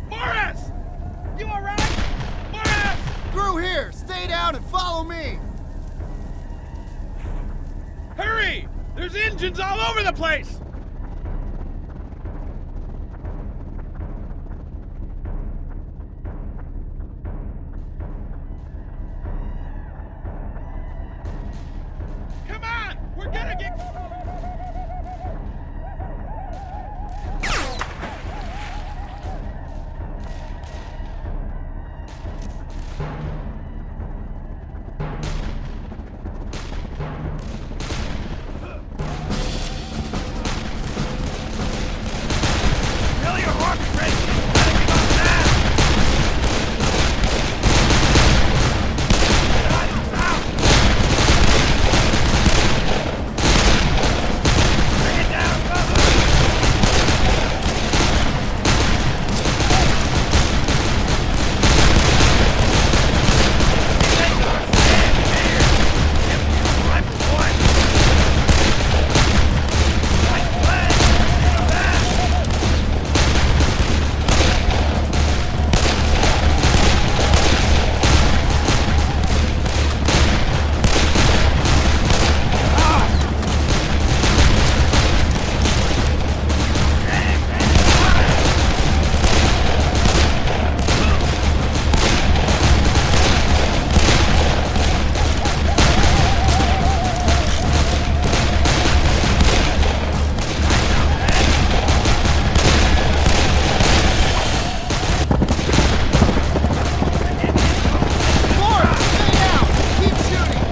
Morris! You alright? Morris! Through here! Stay down and follow me! Hurry! There's engines all over the place! Come on! We're gonna get... Fill your orbit ready! Gotta get on that! South! Bring it down, brother! Take our stand here! Rifle point! Right flag! Take that! Morris, stay down! Keep shooting!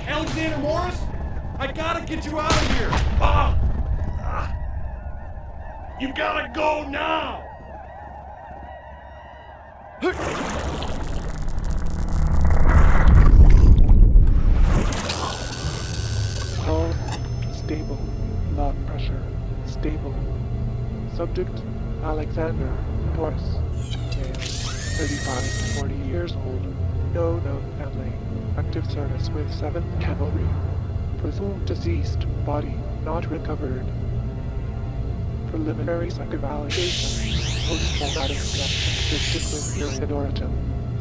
Alexander Morris? I gotta get you out of here! You gotta go now! Hull stable. Blood pressure stable. Subject Alexander Morris. Male, 35 to 40 years old. No known family. Active service with 7th Cavalry. Presumed deceased. Body not recovered. Preliminary psych evaluation. Post-traumatic stress consistent with period origin.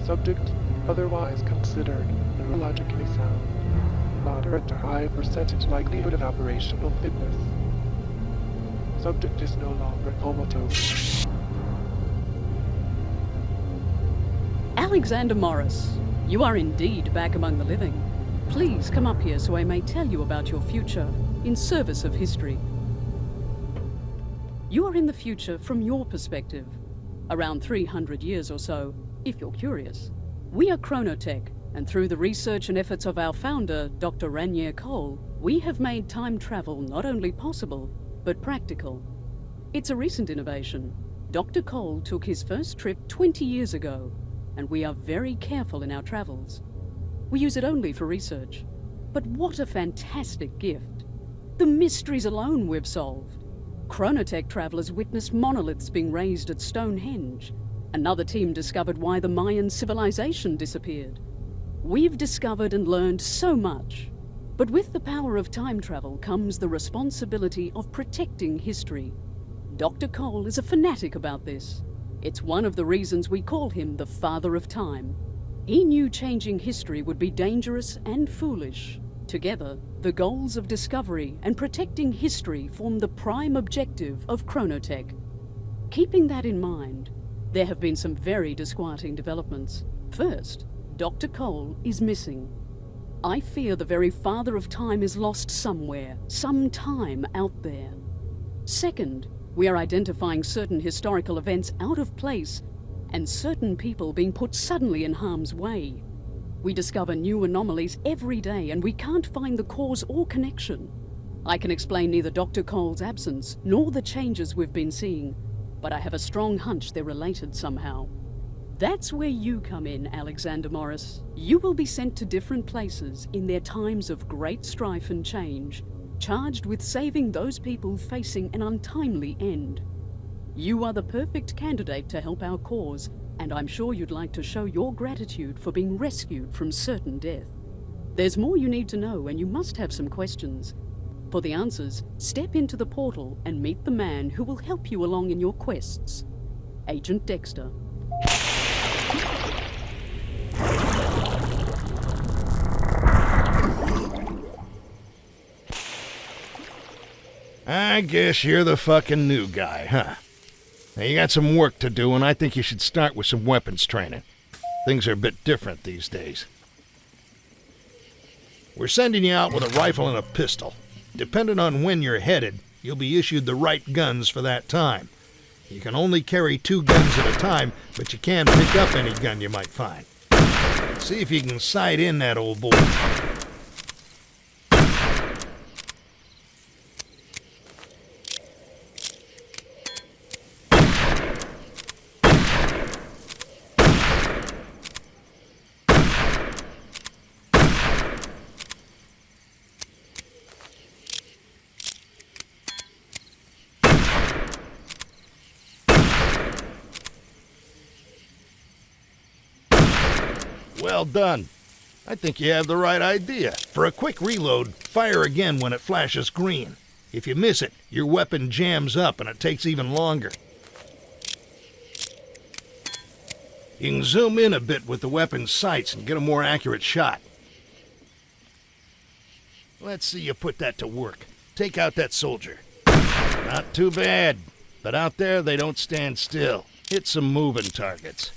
Subject otherwise considered neurologically sound. Moderate to high percentage likelihood of operational fitness. Subject is no longer comatose. Alexander Morris, you are indeed back among the living. Please come up here so I may tell you about your future in service of history. You are in the future from your perspective, around 300 years or so, if you're curious. We are Chronotech, and through the research and efforts of our founder, Dr. Ranier Cole, we have made time travel not only possible, but practical. It's a recent innovation. Dr. Cole took his first trip 20 years ago. and we are very careful in our travels. We use it only for research. But what a fantastic gift. The mysteries alone we've solved. Chronotech travelers witnessed monoliths being raised at Stonehenge. Another team discovered why the Mayan civilization disappeared. We've discovered and learned so much. But with the power of time travel comes the responsibility of protecting history. Dr. Cole is a fanatic about this. It's one of the reasons we call him the Father of Time. He knew changing history would be dangerous and foolish. Together, the goals of discovery and protecting history form the prime objective of Chronotech. Keeping that in mind, there have been some very disquieting developments. First, Dr. Cole is missing. I fear the very Father of Time is lost somewhere, sometime out there. Second, we are identifying certain historical events out of place and certain people being put suddenly in harm's way. We discover new anomalies every day and we can't find the cause or connection. I can explain neither Dr. Cole's absence nor the changes we've been seeing, but I have a strong hunch they're related somehow. That's where you come in, Alexander Morris. You will be sent to different places in their times of great strife and change, charged with saving those people facing an untimely end. You are the perfect candidate to help our cause, and I'm sure you'd like to show your gratitude for being rescued from certain death. There's more you need to know, and you must have some questions. For the answers, step into the portal and meet the man who will help you along in your quests. Agent Dexter. I guess you're the fucking new guy, huh? Now, you got some work to do, and I think you should start with some weapons training. Things are a bit different these days. We're sending you out with a rifle and a pistol. Depending on when you're headed, you'll be issued the right guns for that time. You can only carry 2 guns at a time, but you can pick up any gun you might find. See if you can sight in that old boy. Well done. I think you have the right idea. For a quick reload, fire again when it flashes green. If you miss it, your weapon jams up and it takes even longer. You can zoom in a bit with the weapon's sights and get a more accurate shot. Let's see you put that to work. Take out that soldier. Not too bad, but out there they don't stand still. Hit some moving targets.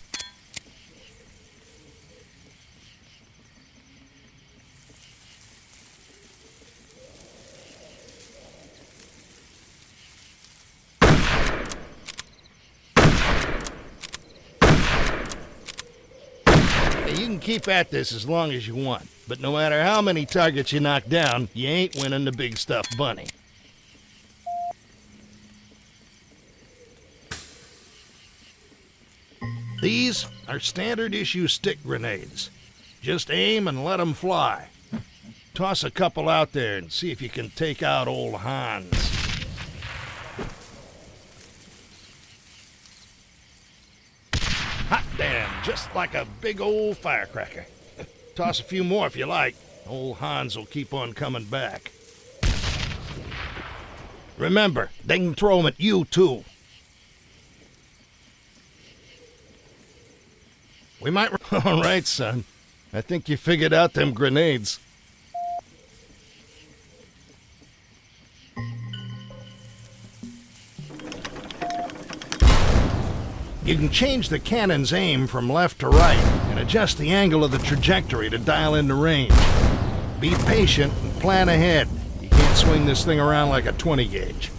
You can keep at this as long as you want, but no matter how many targets you knock down, you ain't winning the big stuffed bunny. These are standard issue stick grenades. Just aim and let them fly. Toss a couple out there and see if you can take out old Hans. Hot damn, just like a big old firecracker. Toss a few more if you like. Old Hans will keep on coming back. Remember, they can throw them at you too. We might... All right, son. I think you figured out them grenades. You can change the cannon's aim from left to right and adjust the angle of the trajectory to dial in the range. Be patient and plan ahead. You can't swing this thing around like a 20 gauge.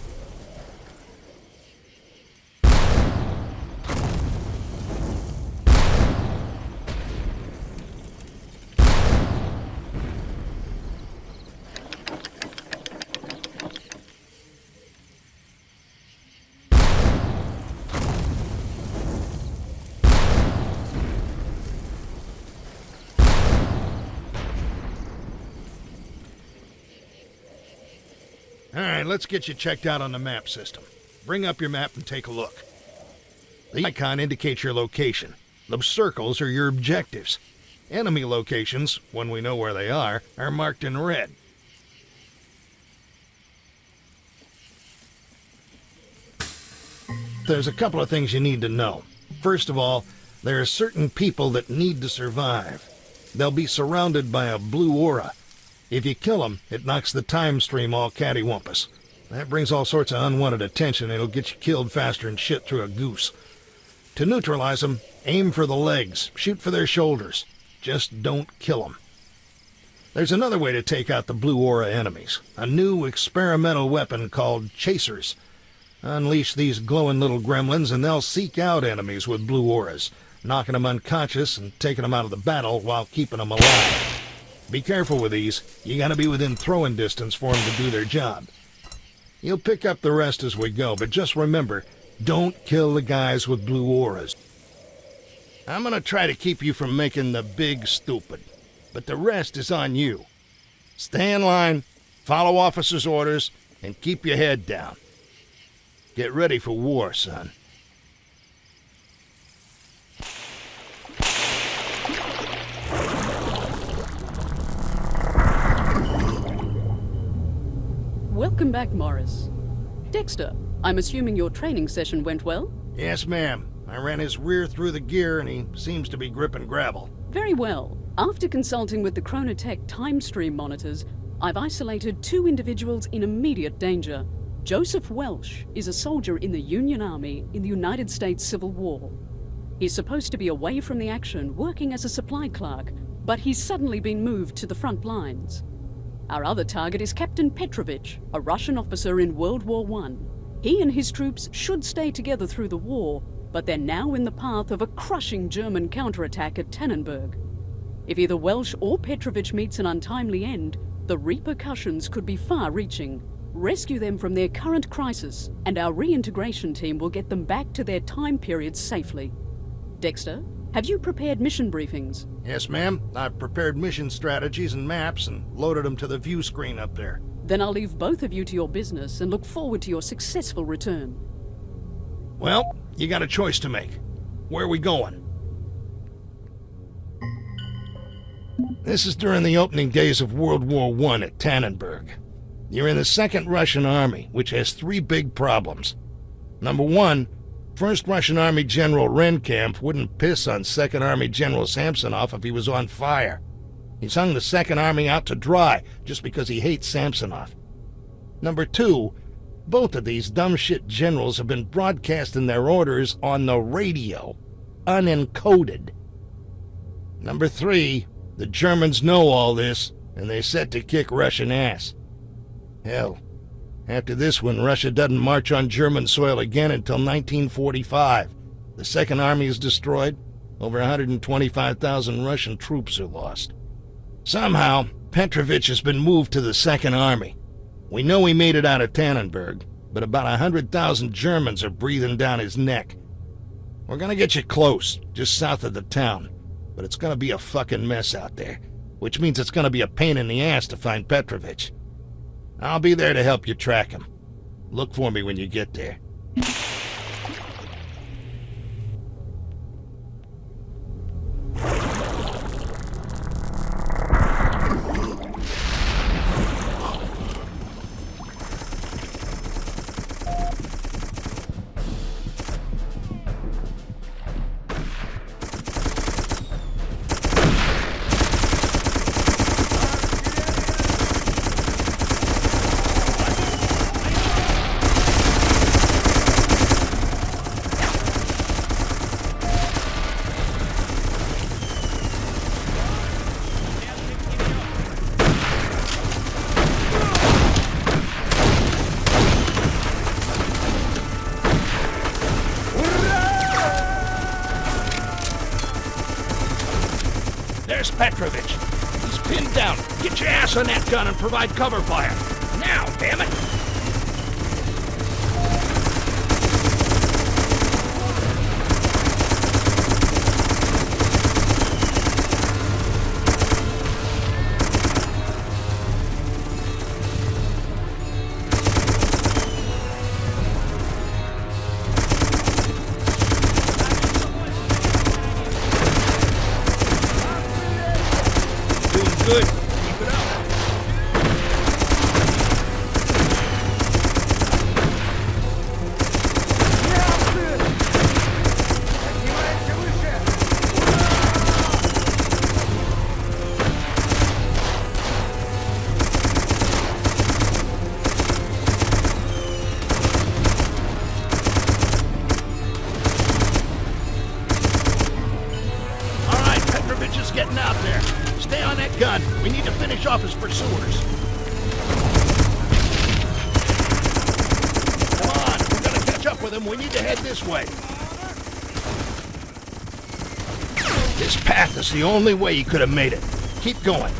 All right, let's get you checked out on the map system. Bring up your map and take a look. The icon indicates your location. Those circles are your objectives. Enemy locations, when we know where they are marked in red. There's a couple of things you need to know. First of all, there are certain people that need to survive. They'll be surrounded by a blue aura. If you kill them, it knocks the time stream all cattywampus. That brings all sorts of unwanted attention, and it'll get you killed faster than shit through a goose. To neutralize them, aim for the legs, shoot for their shoulders. Just don't kill them. There's another way to take out the blue aura enemies. A new experimental weapon called chasers. Unleash these glowing little gremlins and they'll seek out enemies with blue auras, knocking them unconscious and taking them out of the battle while keeping them alive. Be careful with these. You gotta be within throwing distance for them to do their job. You'll pick up the rest as we go, but just remember, don't kill the guys with blue auras. I'm gonna try to keep you from making the big stupid, but the rest is on you. Stay in line, follow officers' orders, and keep your head down. Get ready for war, son. Welcome back, Morris. Dexter, I'm assuming your training session went well? Yes, ma'am. I ran his rear through the gear and he seems to be gripping gravel. Very well. After consulting with the Chronotech time stream monitors, I've isolated 2 individuals in immediate danger. Joseph Welsh is a soldier in the Union Army in the United States Civil War. He's supposed to be away from the action, working as a supply clerk, but he's suddenly been moved to the front lines. Our other target is Captain Petrovich, a Russian officer in World War I. He and his troops should stay together through the war, but they're now in the path of a crushing German counterattack at Tannenberg. If either Welsh or Petrovich meets an untimely end, the repercussions could be far-reaching. Rescue them from their current crisis, and our reintegration team will get them back to their time periods safely. Dexter, have you prepared mission briefings? Yes, ma'am. I've prepared mission strategies and maps and loaded them to the view screen up there. Then I'll leave both of you to your business and look forward to your successful return. Well, you got a choice to make. Where are we going? This is during the opening days of World War I at Tannenberg. You're in the 2nd Russian Army, which has 3 big problems. Number 1, 1st Russian Army General Renkamp wouldn't piss on 2nd Army General Samsonov if he was on fire. He's hung the 2nd Army out to dry just because he hates Samsonov. Number 2, both of these dumb shit generals have been broadcasting their orders on the radio, unencoded. Number 3, the Germans know all this, and they're set to kick Russian ass. Hell, after this one, Russia doesn't march on German soil again until 1945. The 2nd Army is destroyed. Over 125,000 Russian troops are lost. Somehow, Petrovich has been moved to the 2nd Army. We know he made it out of Tannenberg, but about 100,000 Germans are breathing down his neck. We're gonna get you close, just south of the town, but it's gonna be a fucking mess out there, which means it's gonna be a pain in the ass to find Petrovich. I'll be there to help you track him. Look for me when you get there. There's Petrovich. He's pinned down. Get your ass on that gun and provide cover fire. Now, damn it! Good. Keep it up. Getting out there. Stay on that gun. We need to finish off his pursuers. Come on, if we're gonna catch up with him, we need to head this way. This path is the only way he could have made it. Keep going.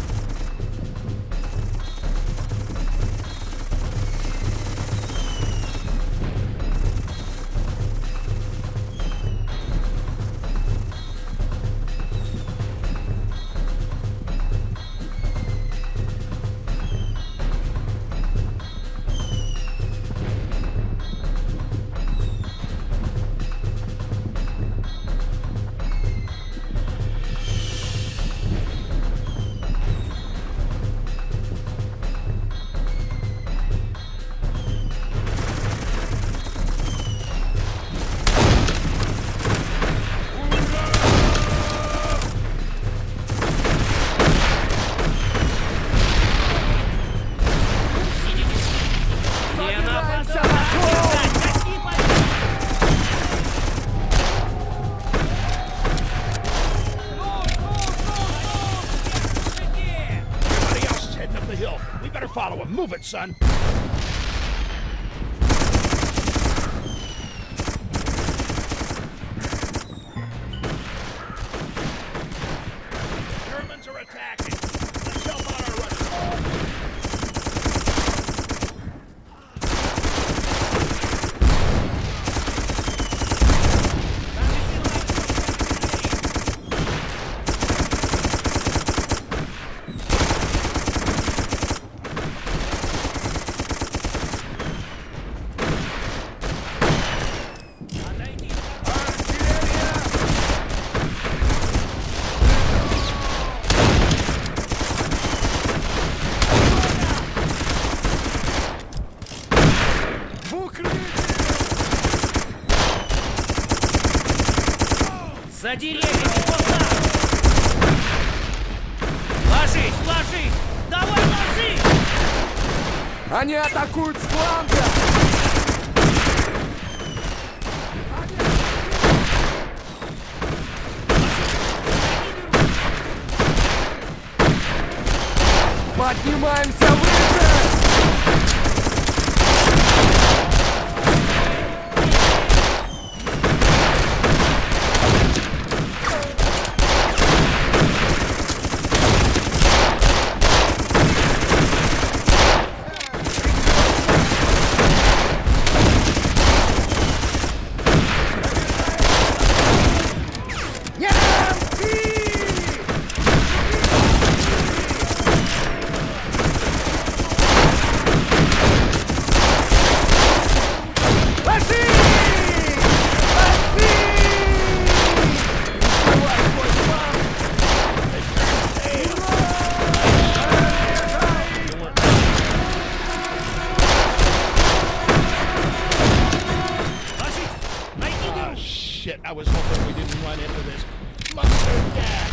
Follow him. Move it, son. Germans are attacking. Let's help out our Russians. За деревьями, полна! Ложись, ложись! Давай, ложись! Они атакуют с фланга! Поднимаемся выше! I was hoping we didn't run into this. Mustard gas!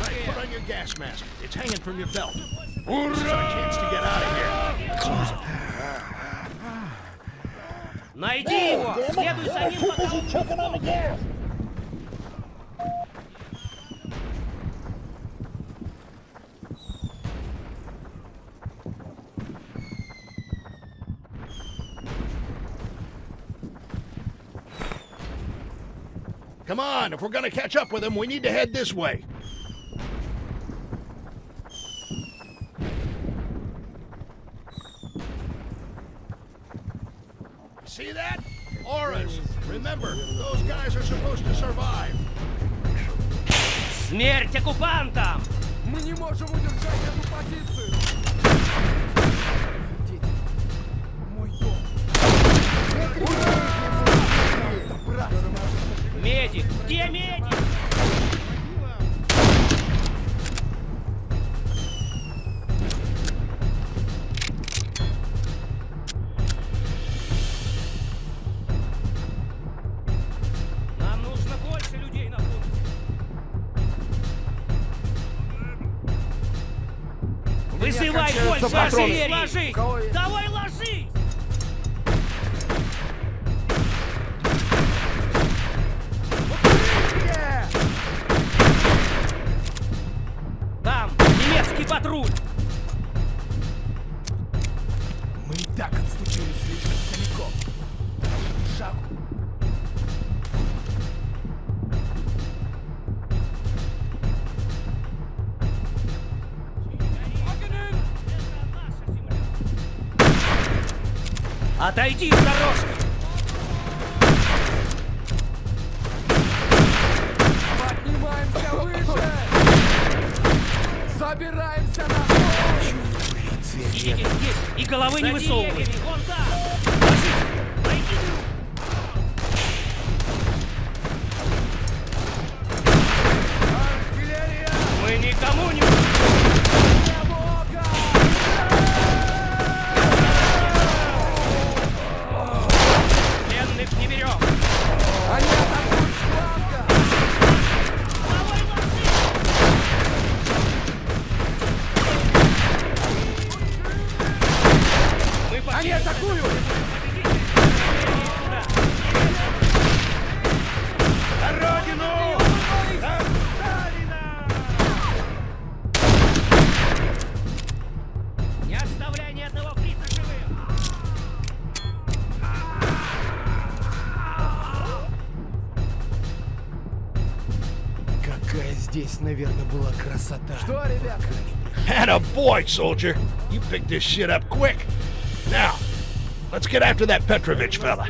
Right, put on your gas mask. It's hanging from your belt. This is our chance to get out of here. Let's use it. Найди его! Следуй за ним, пока он не... Come on, if we're gonna catch up with him, we need to head this way. See that? Auras. Remember, those guys are supposed to survive. Смерть оккупантам! Мы не можем удержать эту позицию! Мой дом! Медик! Где медик? Призывай кончаются больше патроны. артиллерии! У Ложись! кого есть? Давай ложись! Там немецкий патруль! Мы и так отступили слишком далеко. Шагу. Отойди с дорожки! Поднимаемся выше! Забираемся на холм! Сидите здесь и головы не высовывай! Вон там! Ложись! Найди дыру! Мы никому не... Пленных не берем! Они атакуют с фланга! Давай ложись! Мы Они покинем атакуют! На родину! Не оставляй ни одного фрица живым! Какая здесь, наверное, была красота. Что, ребята? Atta boy, soldier. You picked this shit up quick. Now, let's get after that Petrovich fella.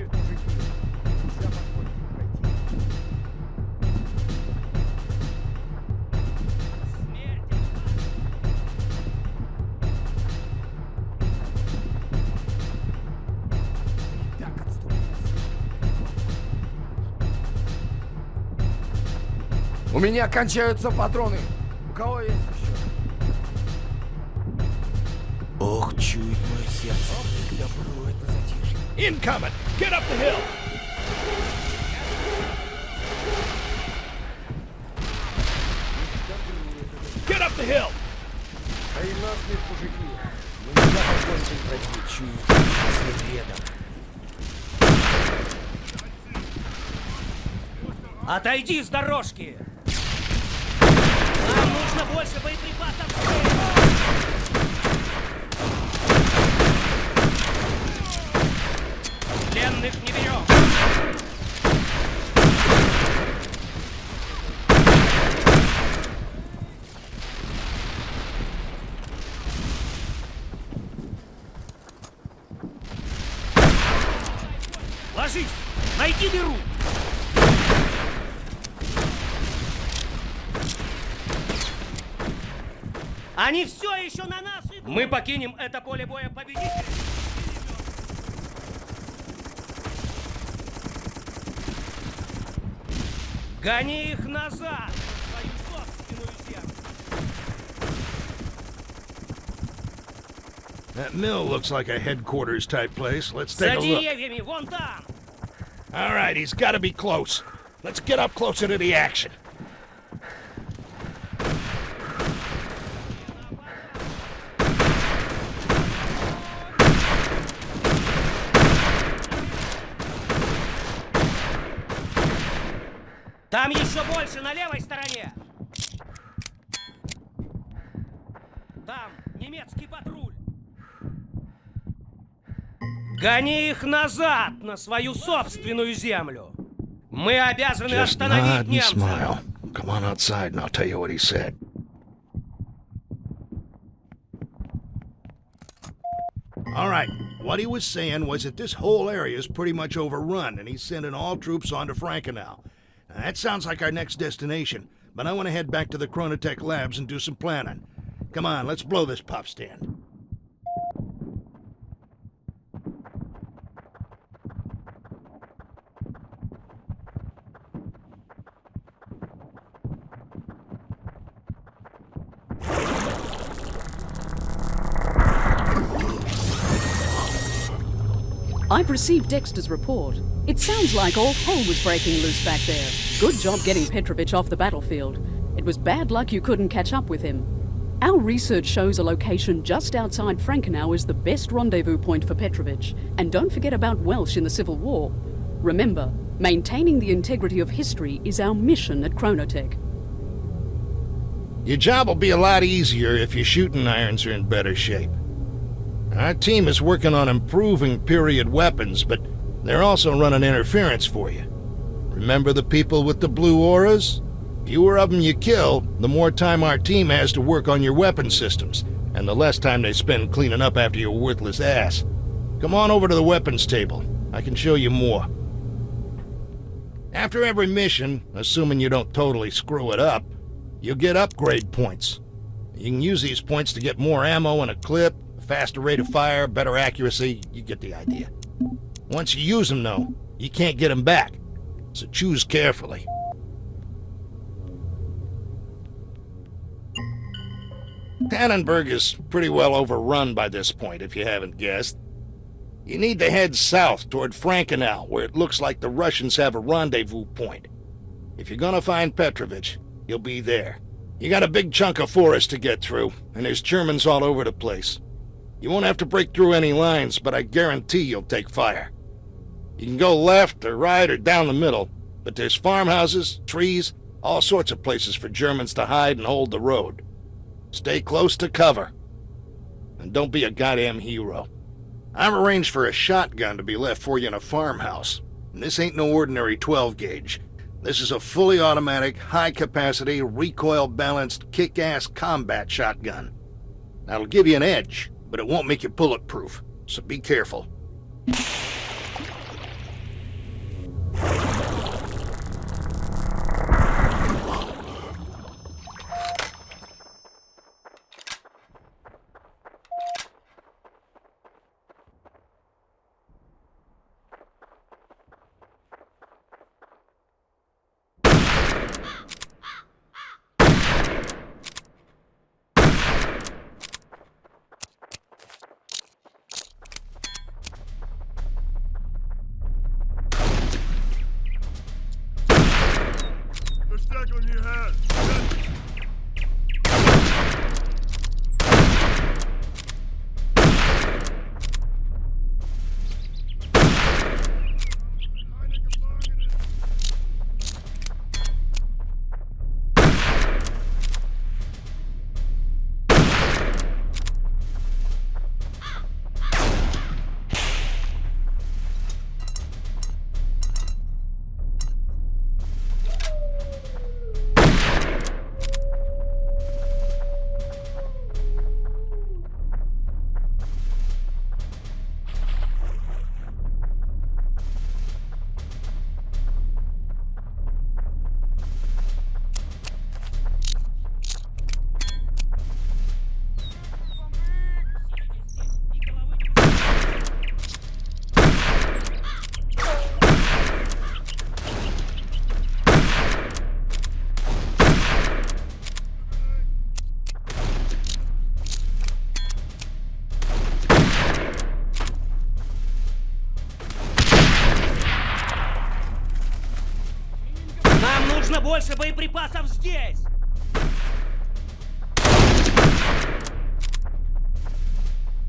Так отступили слишком далеко. У меня кончаются патроны. У кого есть еще? Ох, чует мое сердце. К добру это затишье. Incoming! Get up the hill! Get up the hill! А и нас нет, мужики. Мы не закончим пройти. Чует след рядом. Отойди с дорожки! Нам нужно больше боеприпасов! Пленных не берем! Ложись! Найди дыру! Они все еще на нас идут! Мы покинем это поле боя победителем! Гони их назад! На свою собственную землю! That mill looks like a headquarters type place. Let's За take a look. деревьями! Вон там! All right, he's got to be close. Let's get up closer to the action. Там еще больше на левой стороне! Там немецкий патруль! Гони их назад на свою собственную землю! Мы обязаны Just остановить nod and немцев! smile. Come on outside and I'll tell you what he said. All right, what he was saying was that this whole area is pretty much overrun and he's sending all troops on to Frankenau. Now, that sounds like our next destination, but I want to head back to the Chronotech labs and do some planning. Come on, let's blow this pop stand. I've received Dexter's report. It sounds like all hell was breaking loose back there. Good job getting Petrovich off the battlefield. It was bad luck you couldn't catch up with him. Our research shows a location just outside Frankenau is the best rendezvous point for Petrovich. And don't forget about Welsh in the Civil War. Remember, maintaining the integrity of history is our mission at Chronotech. Your job will be a lot easier if your shooting irons are in better shape. Our team is working on improving period weapons, but they're also running interference for you. Remember the people with the blue auras? Fewer of them you kill, the more time our team has to work on your weapon systems, and the less time they spend cleaning up after your worthless ass. Come on over to the weapons table. I can show you more. After every mission, assuming you don't totally screw it up, you'll get upgrade points. You can use these points to get more ammo and a clip, a faster rate of fire, better accuracy. You get the idea. Once you use them, though, you can't get them back, so choose carefully. Tannenberg is pretty well overrun by this point, if you haven't guessed. You need to head south toward Frankenau, where it looks like the Russians have a rendezvous point. If you're gonna find Petrovich, you'll be there. You got a big chunk of forest to get through, and there's Germans all over the place. You won't have to break through any lines, but I guarantee you'll take fire. You can go left or right or down the middle, but there's farmhouses, trees, all sorts of places for Germans to hide and hold the road. Stay close to cover. And don't be a goddamn hero. I've arranged for a shotgun to be left for you in a farmhouse. And this ain't no ordinary 12-gauge. This is a fully automatic, high-capacity, recoil-balanced, kick-ass combat shotgun. That'll give you an edge, but it won't make you bulletproof, so be careful. Нужно больше боеприпасов здесь!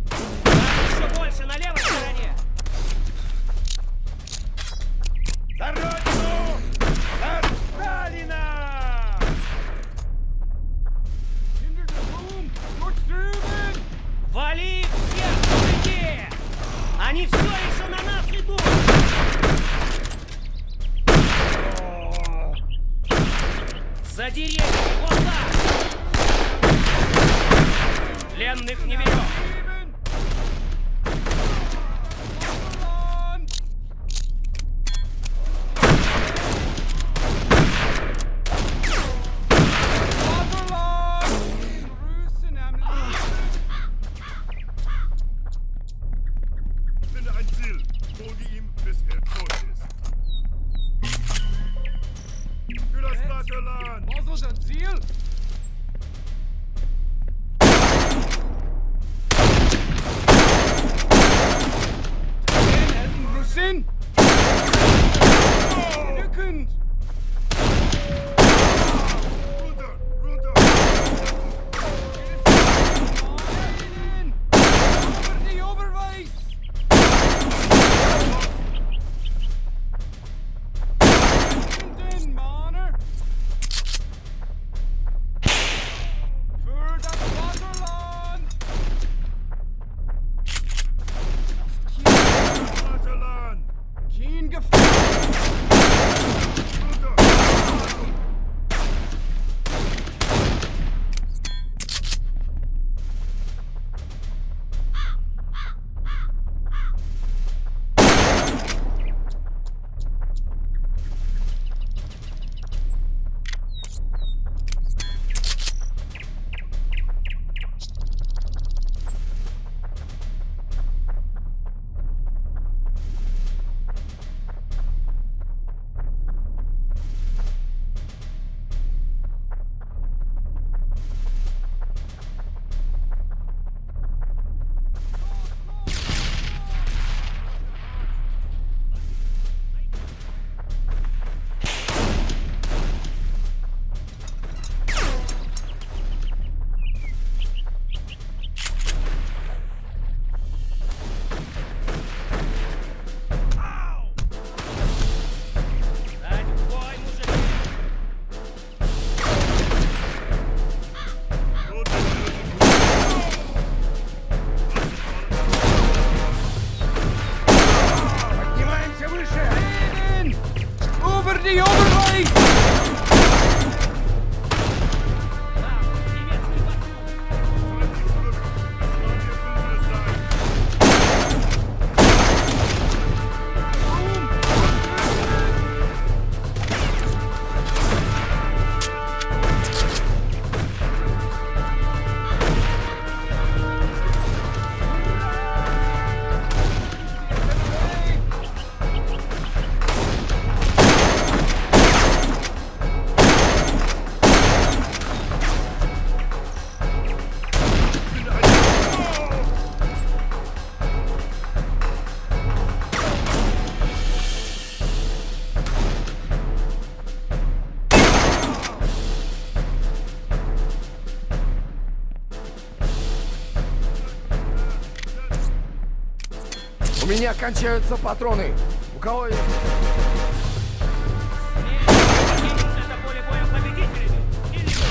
Там еще больше на левой стороне! За Родину! За Сталина! Вали их всех, мужики! Они все еще на нас идут! За деревьями, вот так! Пленных не берем! У меня кончаются патроны. У кого есть? Это поле боя победителями. Или что?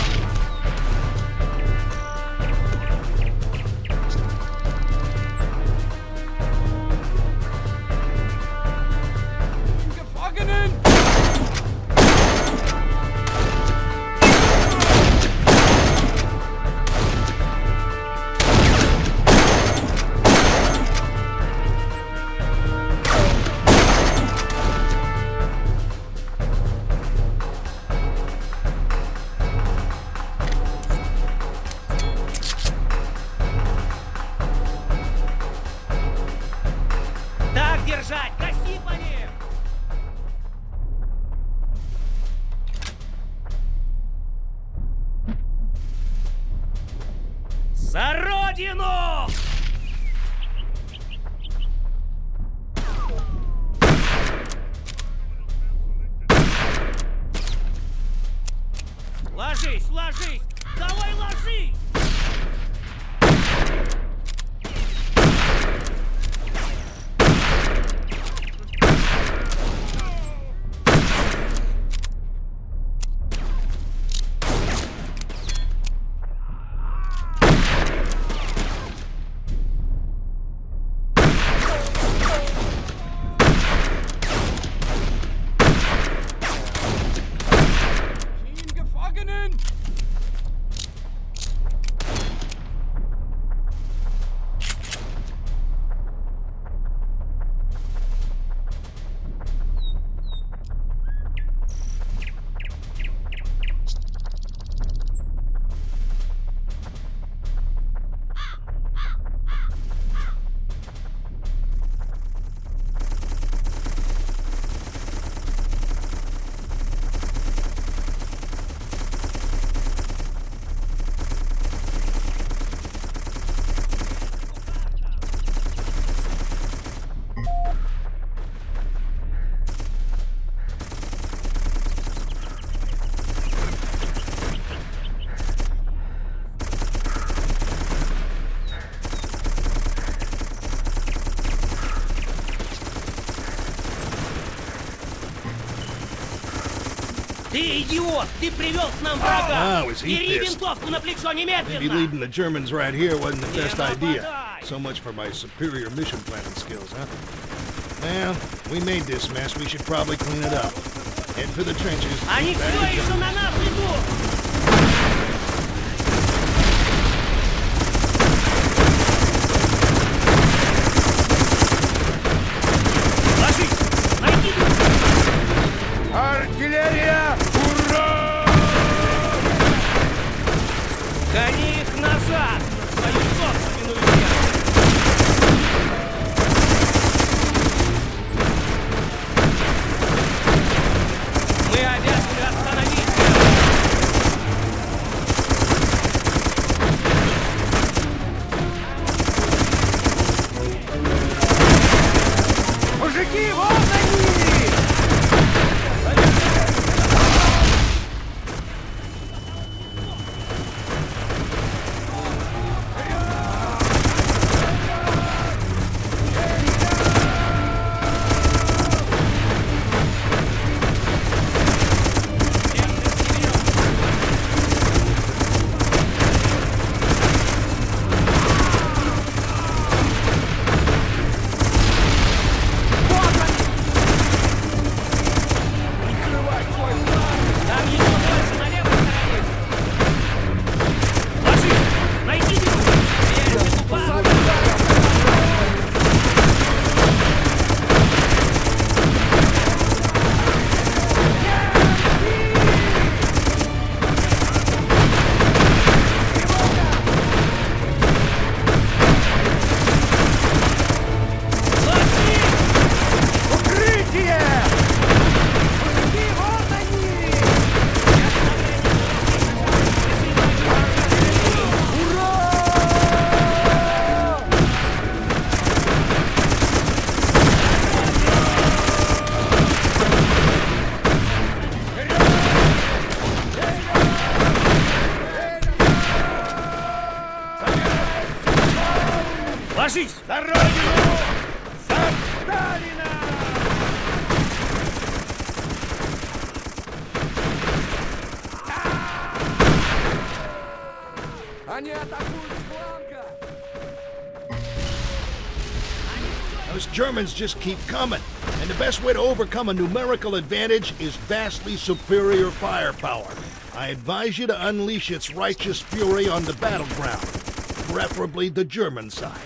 Так держать! Коси по ним! За родину! Ложись, ложись! Давай ложись! Ты идиот! Ты привел к нам врага! Wow, is he Бери pissed. винтовку на плечо Maybe немедленно! leading the Germans right here wasn't the best Yeah, idea. but- So much for my superior mission planning skills, huh? Well, we made this mess. We should probably clean it up. Head for the trenches. Они Back все to еще на нас идут! Ложись! Найди друг! Артиллерия! Ура! Гони их назад! На свою собственную землю! Мы обязаны остановить их! Мужики, вон они! Там еще больше на левой стороне! Ложись! Найди друг! Прежде тупа! Укрытие! Мужики, вон они! Ура! Ложись! За родину! За Ранена! Они атакуют с фланга! Those Germans just keep coming, and the best way to overcome a numerical advantage is vastly superior firepower. I advise you to unleash its righteous fury on the battleground, preferably the German side.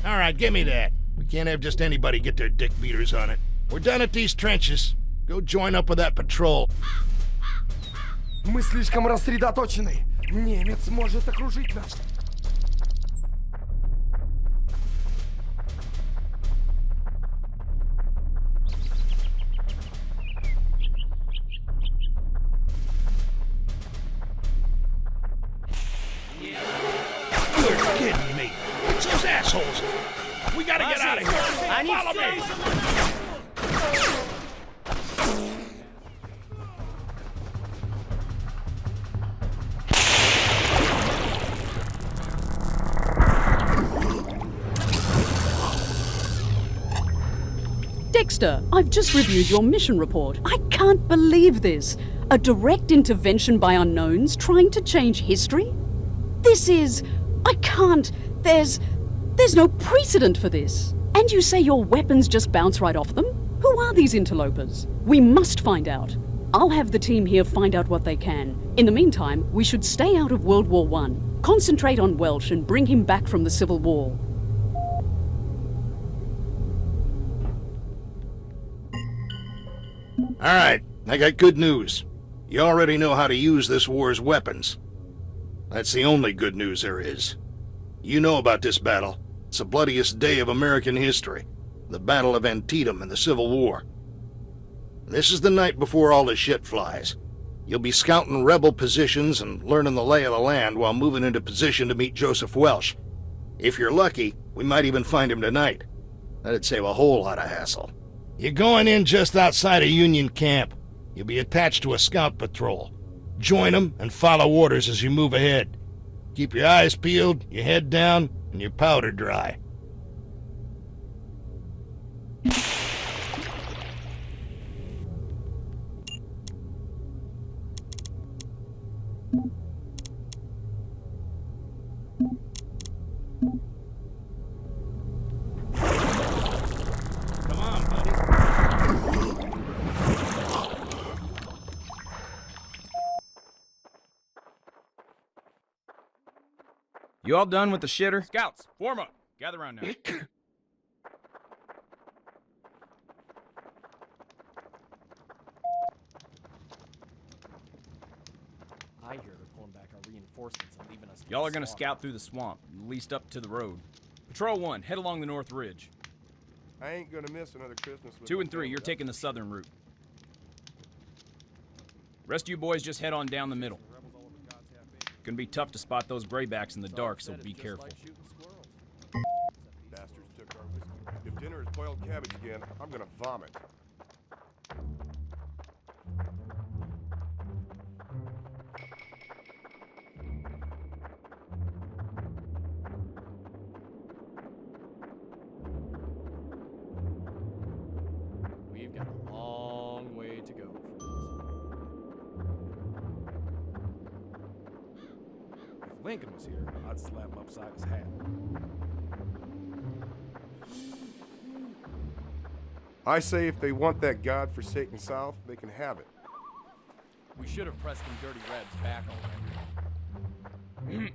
All right, give me that. We can't have just anybody get their dick beaters on it. We're done at these trenches. Go join up with that patrol. Мы слишком рассредоточены. Немец может окружить нас. You're kidding me. It's those assholes. We gotta get out of here. Они Follow все me. еще Dexter, I've just reviewed your mission report. I can't believe this. A direct intervention by unknowns trying to change history? I can't. There's no precedent for this. And you say your weapons just bounce right off them? Who are these interlopers? We must find out. I'll have the team here find out what they can. In the meantime, we should stay out of World War I. Concentrate on Welsh and bring him back from the Civil War. All right, I got good news. You already know how to use this war's weapons. That's the only good news there is. You know about this battle. It's the bloodiest day of American history. The Battle of Antietam in the Civil War. This is the night before all the shit flies. You'll be scouting rebel positions and learning the lay of the land while moving into position to meet Joseph Welsh. If you're lucky, we might even find him tonight. That'd save a whole lot of hassle. You're going in just outside of Union Camp. You'll be attached to a scout patrol. Join them and follow orders as you move ahead. Keep your eyes peeled, your head down, and your powder dry. Come on, buddy. You all done with the shitter? Scouts, form up. Gather around now. I hear they're pulling back our reinforcements and leaving us. Y'all are gonna scout through the swamp, at least up to the road. Patrol 1, head along the North Ridge. I ain't gonna miss another Christmas with 2 and 3, you're taking the southern route. Rest of you boys just head on down the middle. Gonna be tough to spot those graybacks in the dark, so be careful. Bastards took our boiled cabbage again, I'm gonna vomit. We've got a long way to go, friends. If Lincoln was here, I'd slap him upside his hat. I say if they want that godforsaken South, they can have it. We should have pressed them dirty Rebs back already.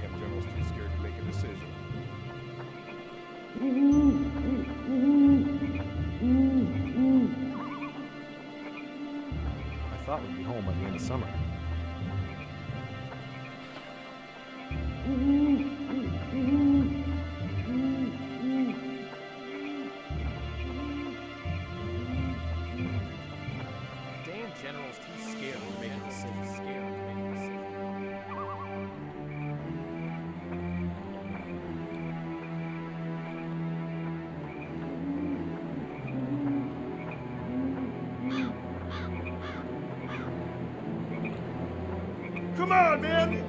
Camp General's too scared to make a decision. I thought we'd be home by the end of summer. Damn general's too scared to make a decision. Scared to make a decision. Come on, man!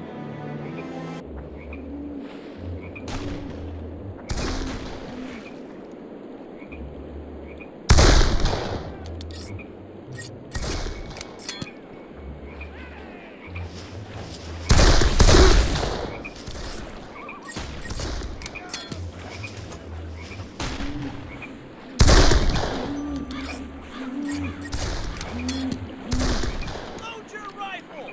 Load your rifle!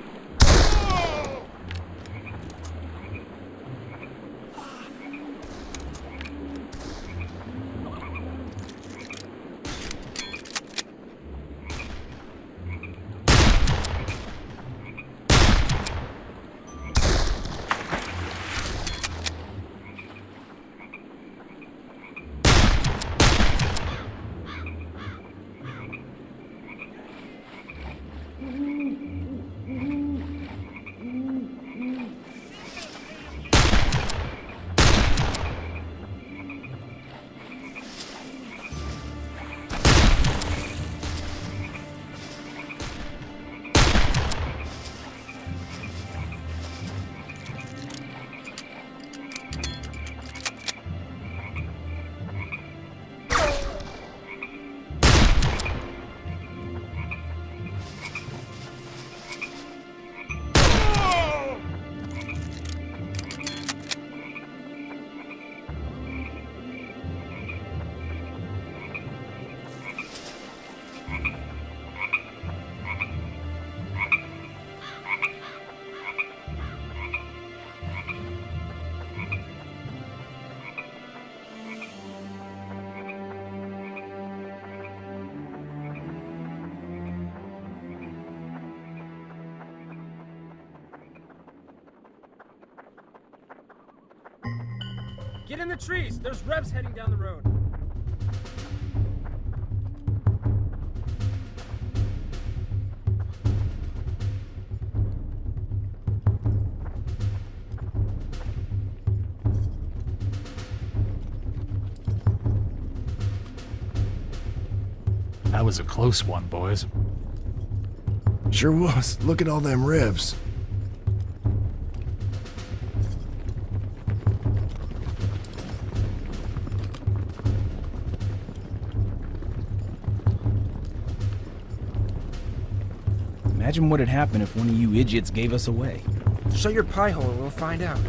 Get in the trees! There's Rebs heading down the road. That was a close one, boys. Sure was. Look at all them ribs. Imagine what'd happen if one of you idiots gave us away. Show your pie hole and we'll find out.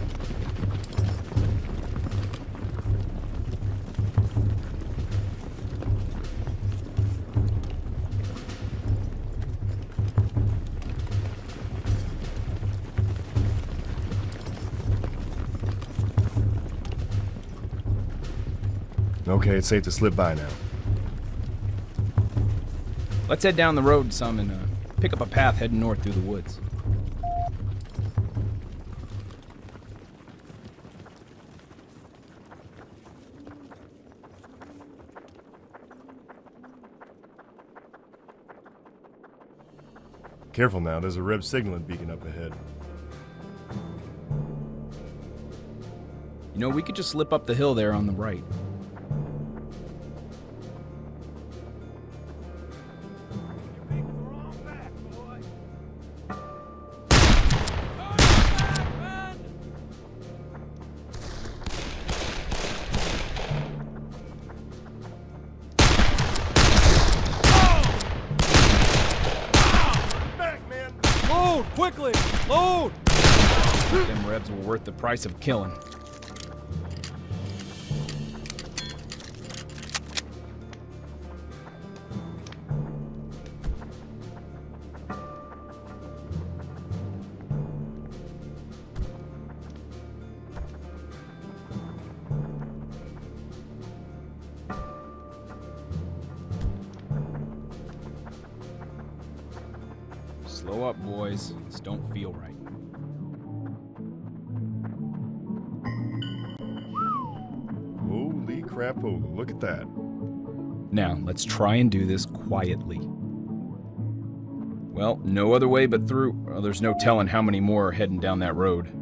Okay, it's safe to slip by now. Let's head down the road some and pick up a path heading north through the woods. Careful now, there's a Reb signaling beacon up ahead. You know, we could just slip up the hill there on the right. Load! Quickly! Load! Them Rebs were worth the price of killing. Slow up, boys. This don't feel right. Holy crap, look at that. Now, let's try and do this quietly. Well, no other way but through. Well, there's no telling how many more are heading down that road.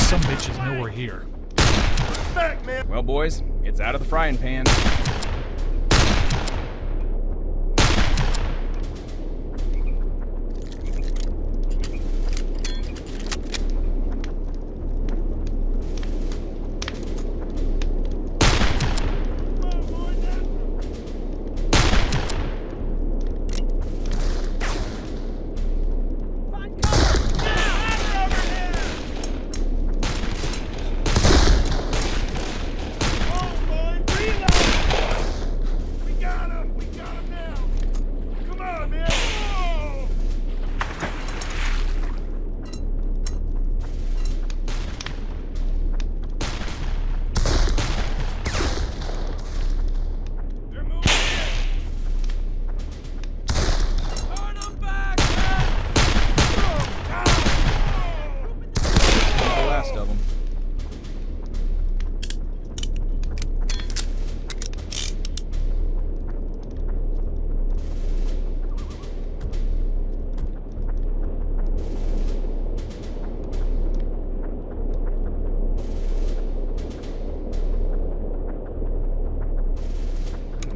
Some bitch is nowhere here. Well, boys, it's out of the frying pan.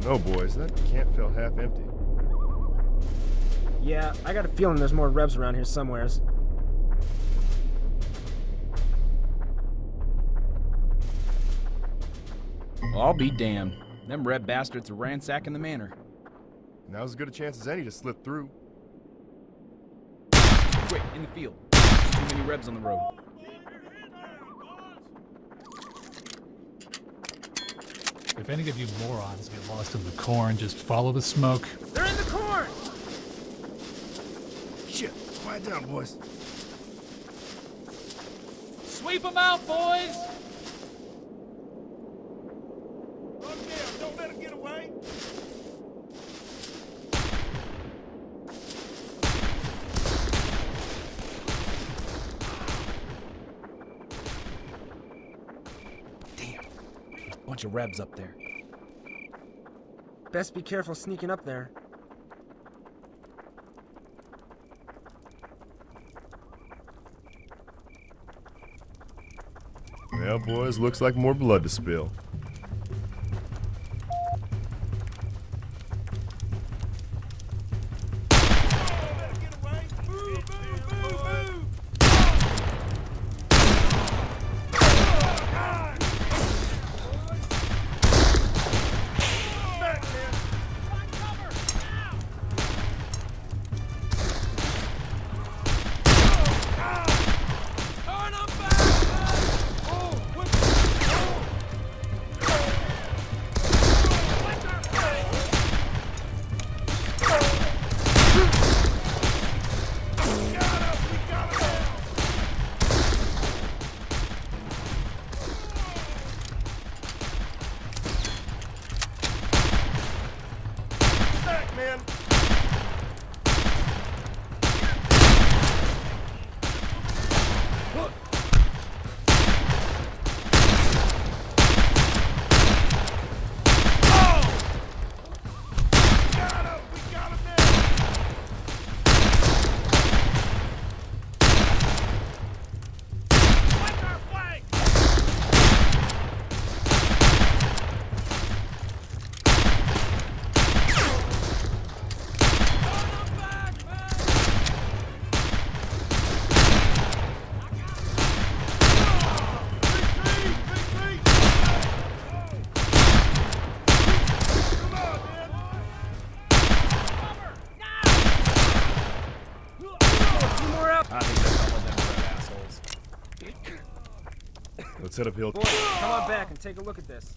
No, boys, that can't feel half empty. Yeah, I got a feeling there's more Rebs around here somewheres. Well, I'll be damned. Them Reb bastards are ransacking the manor. Now's as good a chance as any to slip through. Quick, in the field. There's too many Rebs on the road. If any of you morons get lost in the corn, just follow the smoke. They're in the corn! Shit, quiet down, boys. Sweep them out, boys! Don't let him get away. Bunch of Rebs up there. Best be careful sneaking up there. Well, boys, looks like more blood to spill. man. I think that's all of them red assholes. Let's head uphill. Boy, come on back and take a look at this.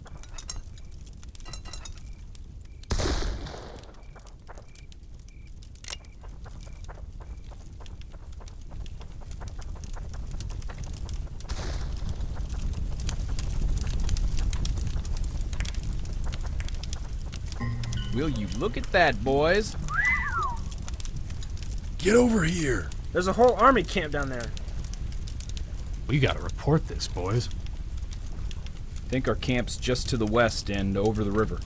Will you look at that, boys? Get over here. There's a whole army camp down there. We gotta report this, boys. Think our camp's just to the west and over the river.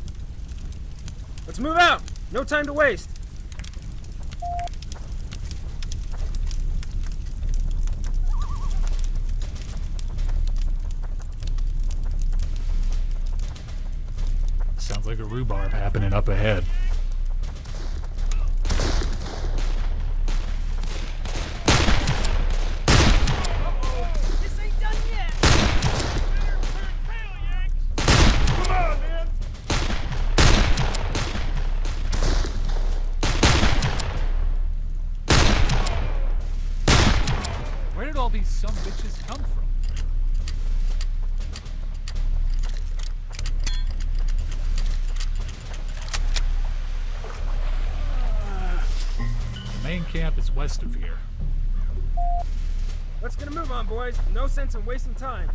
Let's move out! No time to waste! Sounds like a rhubarb happening up ahead. Where did all these sumbitches come from? The main camp is west of here. Let's get a move on, boys. No sense in wasting time.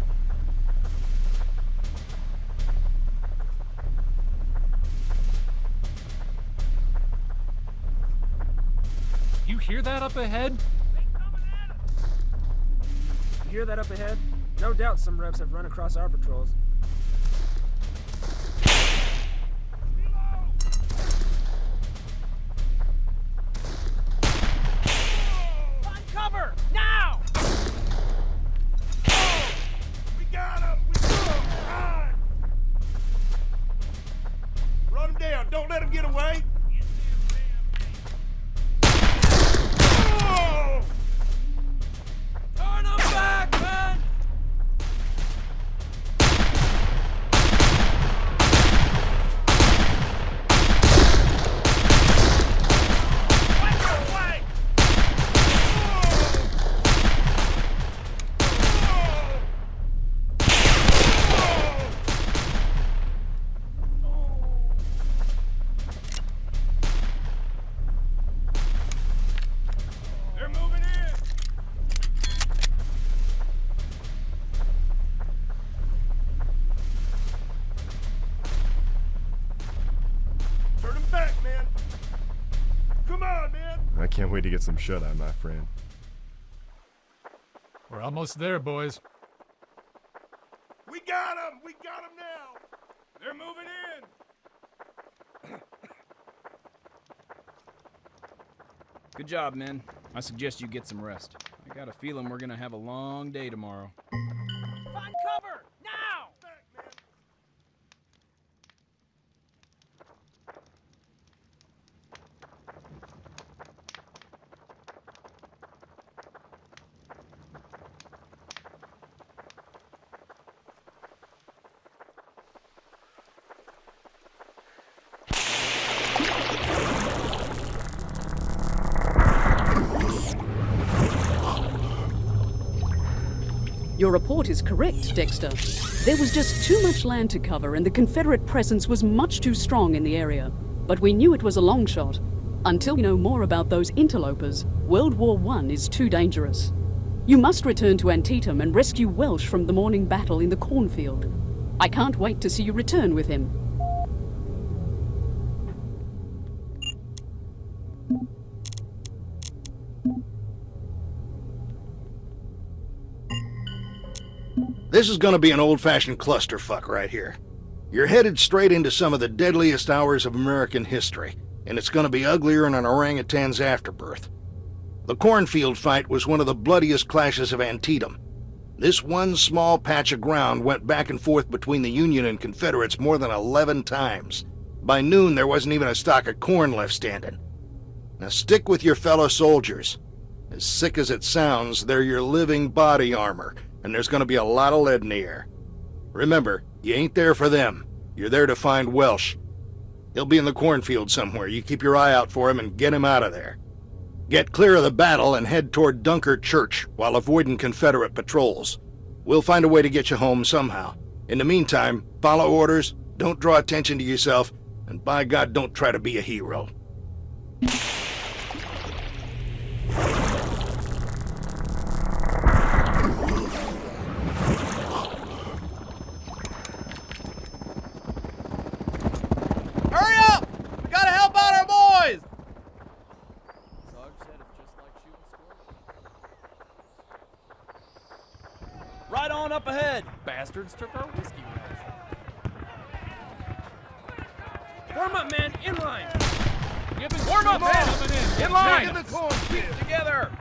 You hear that up ahead? You hear that up ahead? No doubt some revs have run across our patrols. Find cover! Now! We got him! We got him! Run! Run him down! Don't let him get away! Oh! Turn them back, man! They're moving in! Turn him back, man! Come on, man! I can't wait to get some shut-eye, my friend. We're almost there, boys. We got him! We got him now! They're moving in! Good job, men. I suggest you get some rest. I got a feeling we're gonna have a long day tomorrow. Find cover! Now! Back, man! Your report is correct, Dexter. There was just too much land to cover, and the Confederate presence was much too strong in the area. But we knew it was a long shot. Until we know more about those interlopers, World War I is too dangerous. You must return to Antietam and rescue Welsh from the morning battle in the cornfield. I can't wait to see you return with him. This is gonna be an old-fashioned clusterfuck right here. You're headed straight into some of the deadliest hours of American history, and it's gonna be uglier than an orangutan's afterbirth. The cornfield fight was one of the bloodiest clashes of Antietam. This one small patch of ground went back and forth between the Union and Confederates more than 11 times. By noon, there wasn't even a stalk of corn left standing. Now stick with your fellow soldiers. As sick as it sounds, they're your living body armor, and there's gonna be a lot of lead in the air. Remember, you ain't there for them. You're there to find Welsh. He'll be in the cornfield somewhere. You keep your eye out for him and get him out of there. Get clear of the battle and head toward Dunkard Church while avoiding Confederate patrols. We'll find a way to get you home somehow. In the meantime, follow orders, don't draw attention to yourself, and by God, don't try to be a hero. Hurry up! We gotta help out our boys! Sarge said it's just like shooting squirrels. Right on up ahead! Bastards took our whiskey ration. Warm up, man! In line! Warm up, man! In line! Get in the cornfield. Keep together!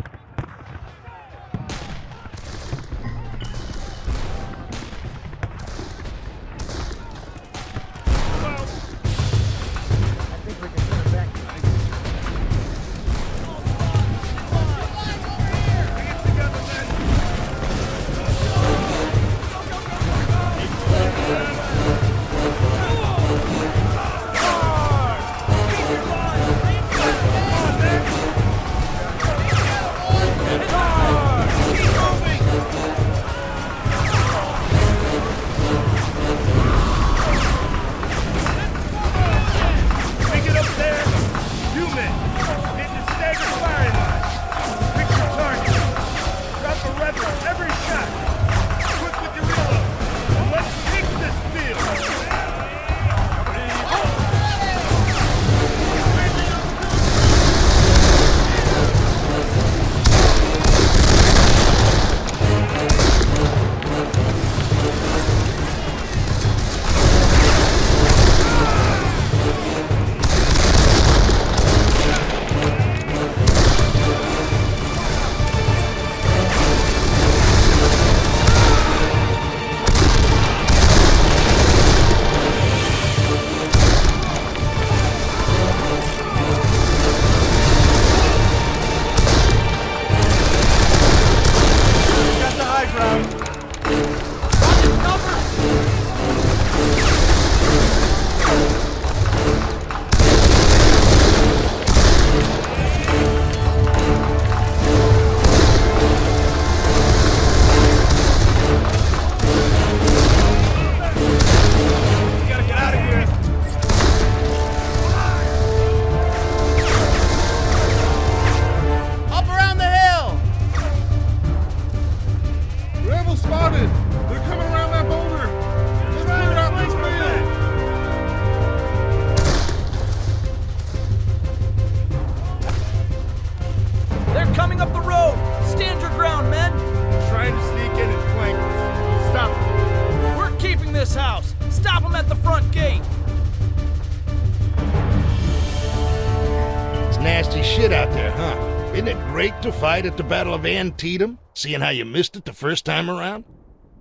Nasty shit out there, huh? Isn't it great to fight at the Battle of Antietam, seeing how you missed it the first time around?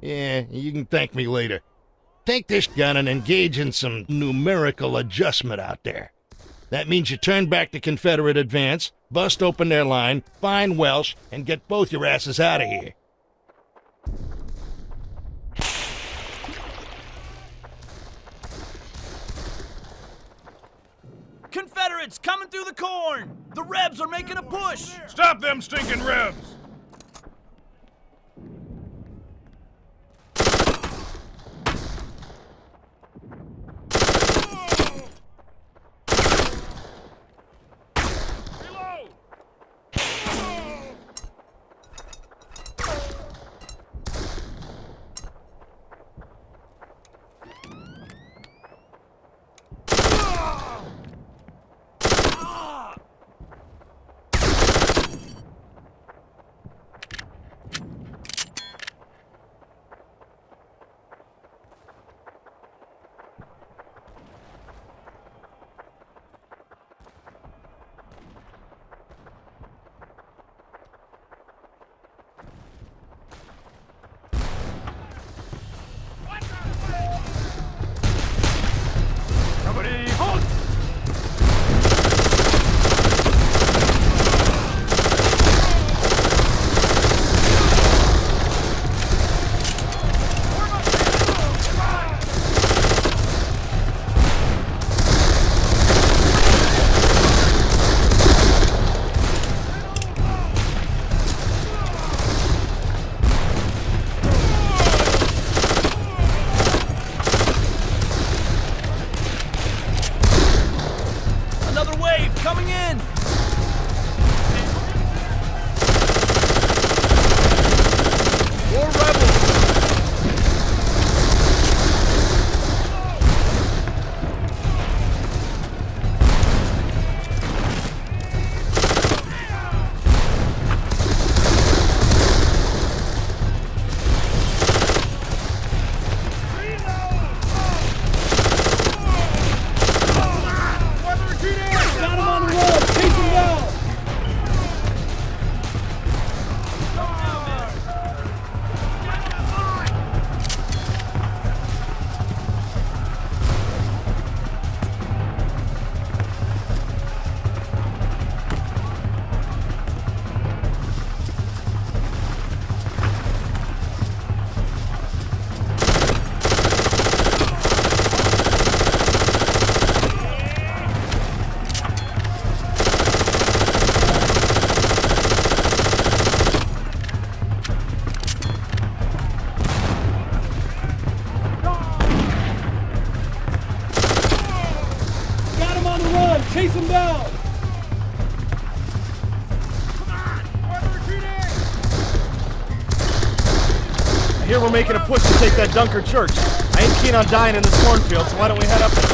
Yeah, you can thank me later. Take this gun and engage in some numerical adjustment out there. That means you turn back the Confederate advance, bust open their line, find Welsh, and get both your asses out of here. Confederates coming through the corn! The Rebs are making a push! Stop them stinking Rebs! coming in! More rebels! Got him on the road! Chase him down! Got him on the run! Chase him down! I hear we're making a push to take that Dunker Church. I ain't keen on dying in this cornfield, so why don't we head up there?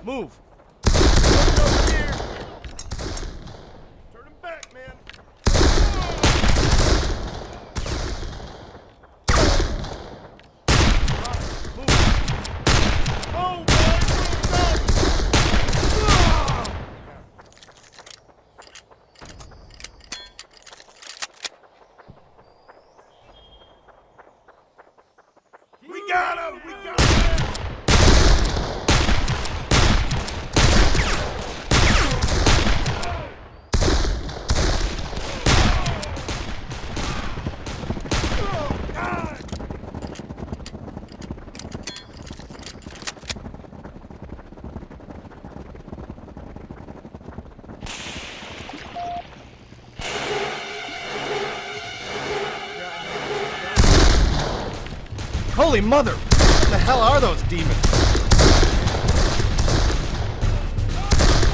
Move! Turn him back, man. Oh, we got him! We got him! Holy mother! What the hell are those demons?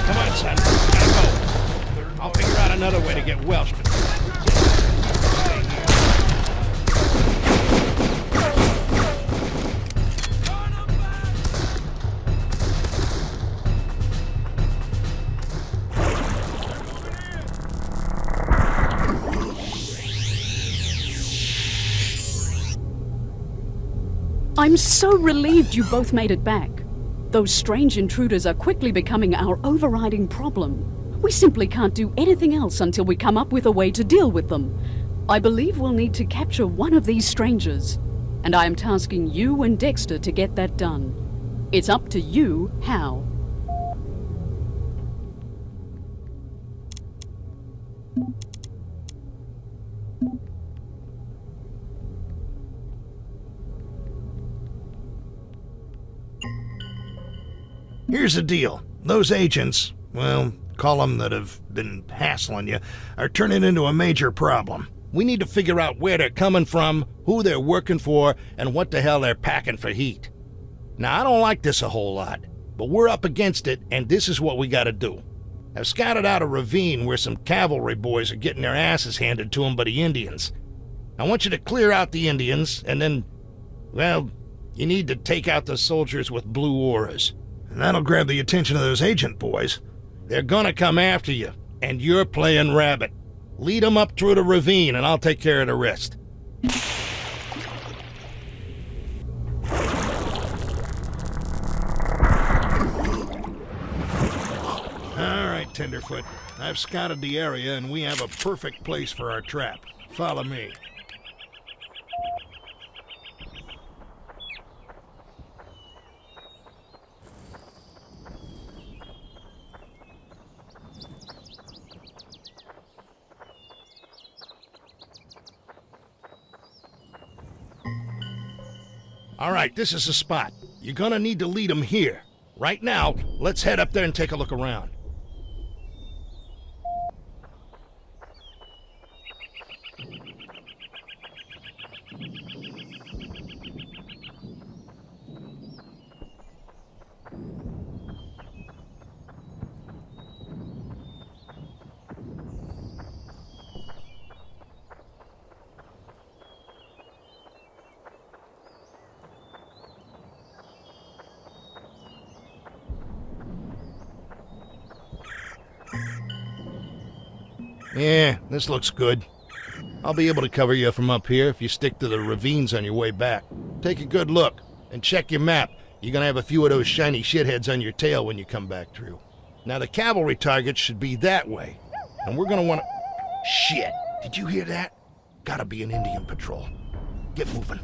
Come on, son. Gotta go. I'll figure out another way to get Welshman. I'm so relieved you both made it back. Those strange intruders are quickly becoming our overriding problem. We simply can't do anything else until we come up with a way to deal with them. I believe we'll need to capture one of these strangers, and I am tasking you and Dexter to get that done. It's up to you how. Here's the deal. Those agents, well, call them that have been hassling you, are turning into a major problem. We need to figure out where they're coming from, who they're working for, and what the hell they're packing for heat. Now, I don't like this a whole lot, but we're up against it, and this is what we gotta do. I've scouted out a ravine where some cavalry boys are getting their asses handed to them by the Indians. I want you to clear out the Indians, and then, well, you need to take out the soldiers with blue auras. And that'll grab the attention of those agent boys. They're gonna come after you, and you're playing rabbit. Lead them up through the ravine, and I'll take care of the rest. All right, Tenderfoot. I've scouted the area, and we have a perfect place for our trap. Follow me. All right, this is the spot. You're gonna need to lead them here. Right now, let's head up there and take a look around. Yeah, this looks good. I'll be able to cover you from up here if you stick to the ravines on your way back. Take a good look, and check your map. You're gonna have a few of those shiny shitheads on your tail when you come back through. Now the cavalry targets should be that way, and we're gonna wanna... Shit! Did you hear that? Gotta be an Indian patrol. Get moving.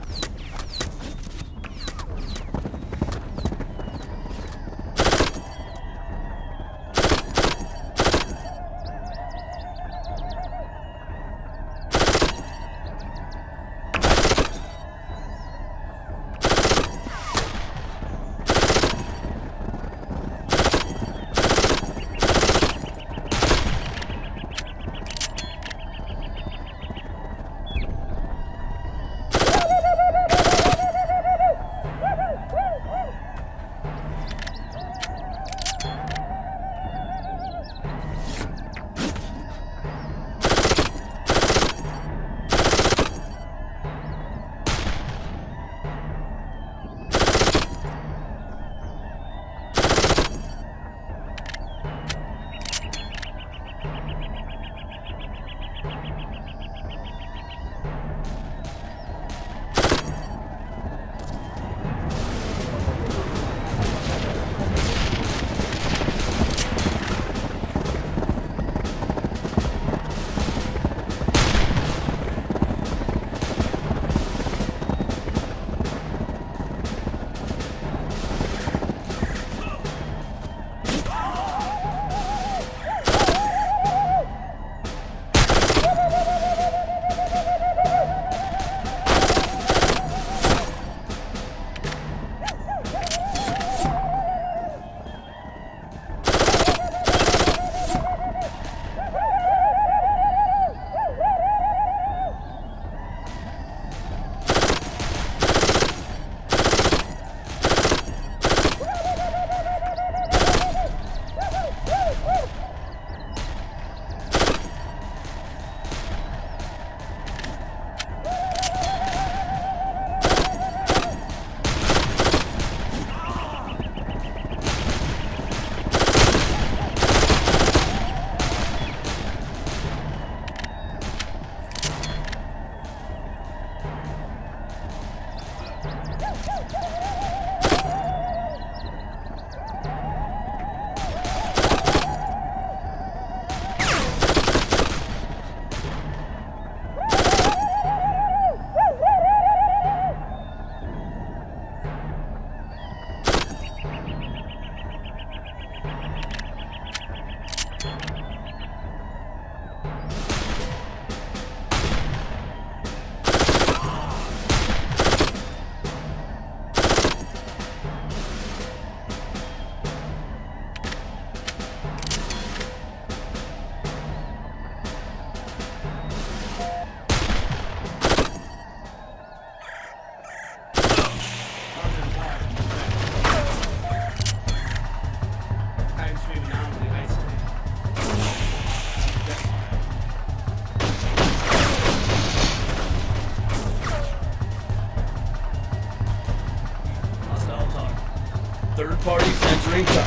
Party's entering time.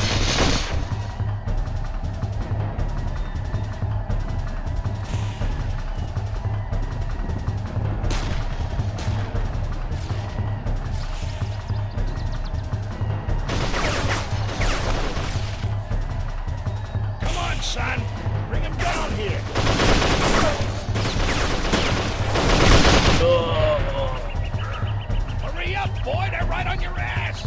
Come on, son. Bring him down here. Hurry up, boy. They're right on your ass.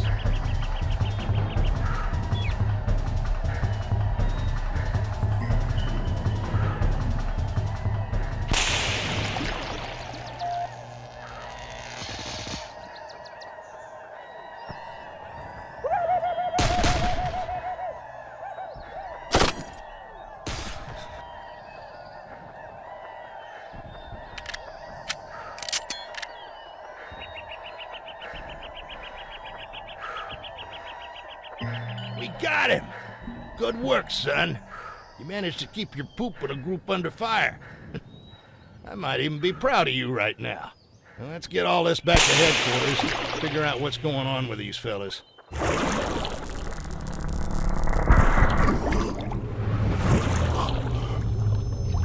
We got him! Good work, son. You managed to keep your poop with a group under fire. I might even be proud of you right now. Now let's get all this back to headquarters and figure out what's going on with these fellas.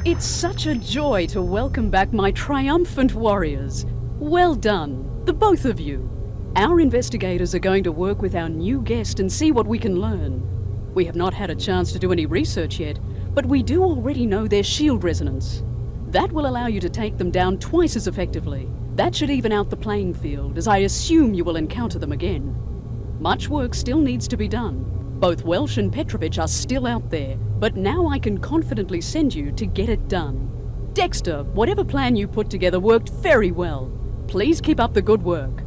It's such a joy to welcome back my triumphant warriors. Well done, the both of you. Our investigators are going to work with our new guest and see what we can learn. We have not had a chance to do any research yet, but we do already know their shield resonance. That will allow you to take them down twice as effectively. That should even out the playing field, as I assume you will encounter them again. Much work still needs to be done. Both Welsh and Petrovich are still out there, but now I can confidently send you to get it done. Dexter, whatever plan you put together worked very well. Please keep up the good work.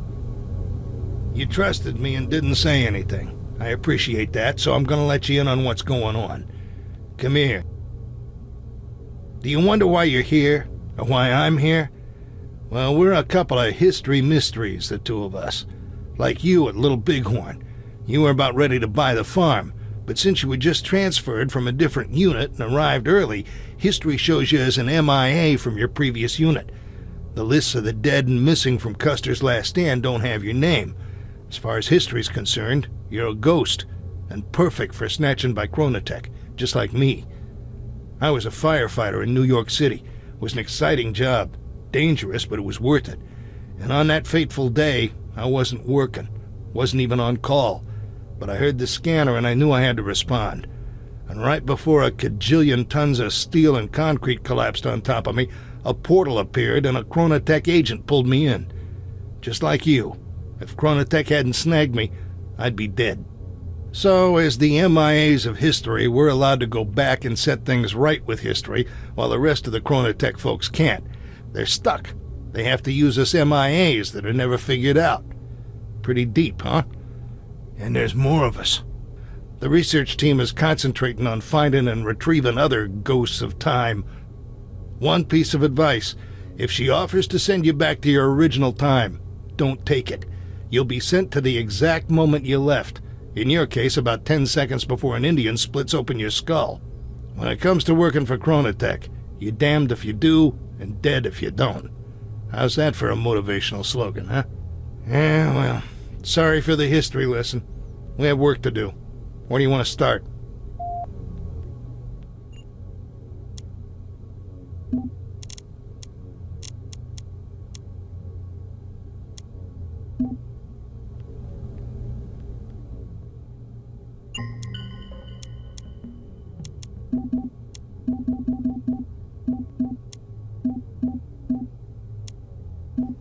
You trusted me and didn't say anything. I appreciate that, so I'm gonna let you in on what's going on. Come here. Do you wonder why you're here? Or why I'm here? Well, we're a couple of history mysteries, the two of us. Like you at Little Bighorn. You were about ready to buy the farm, but since you were just transferred from a different unit and arrived early, history shows you as an MIA from your previous unit. The lists of the dead and missing from Custer's Last Stand don't have your name. As far as history's concerned, you're a ghost, and perfect for snatching by Chronotech, just like me. I was a firefighter in New York City. It was an exciting job. Dangerous, but it was worth it. And on that fateful day, I wasn't working. Wasn't even on call. But I heard the scanner and I knew I had to respond. And right before a cajillion tons of steel and concrete collapsed on top of me, a portal appeared and a Chronotech agent pulled me in. Just like you. If Chronotech hadn't snagged me, I'd be dead. So, as the MIAs of history, we're allowed to go back and set things right with history, while the rest of the Chronotech folks can't. They're stuck. They have to use us MIAs that are never figured out. Pretty deep, huh? And there's more of us. The research team is concentrating on finding and retrieving other ghosts of time. One piece of advice: if she offers to send you back to your original time, don't take it. You'll be sent to the exact moment you left. In your case, about 10 seconds before an Indian splits open your skull. When it comes to working for Chronotech, you're damned if you do, and dead if you don't. How's that for a motivational slogan, huh? Yeah, well, sorry for the history lesson. We have work to do. Where do you want to start?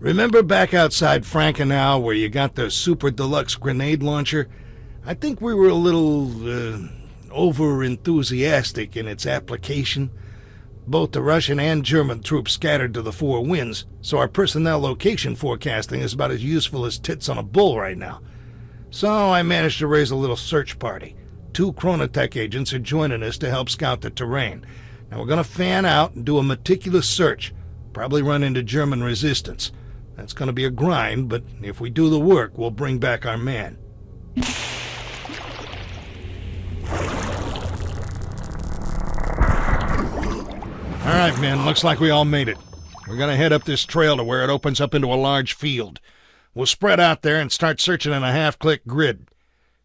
Remember back outside Frankenau where you got the super deluxe grenade launcher? I think we were a little, over-enthusiastic in its application. Both the Russian and German troops scattered to the four winds, so our personnel location forecasting is about as useful as tits on a bull right now. So I managed to raise a little search party. 2 Chronotech agents are joining us to help scout the terrain. Now we're going to fan out and do a meticulous search. Probably run into German resistance. That's going to be a grind, but if we do the work, we'll bring back our man. All right, men, looks like we all made it. We're going to head up this trail to where it opens up into a large field. We'll spread out there and start searching in a half-click grid.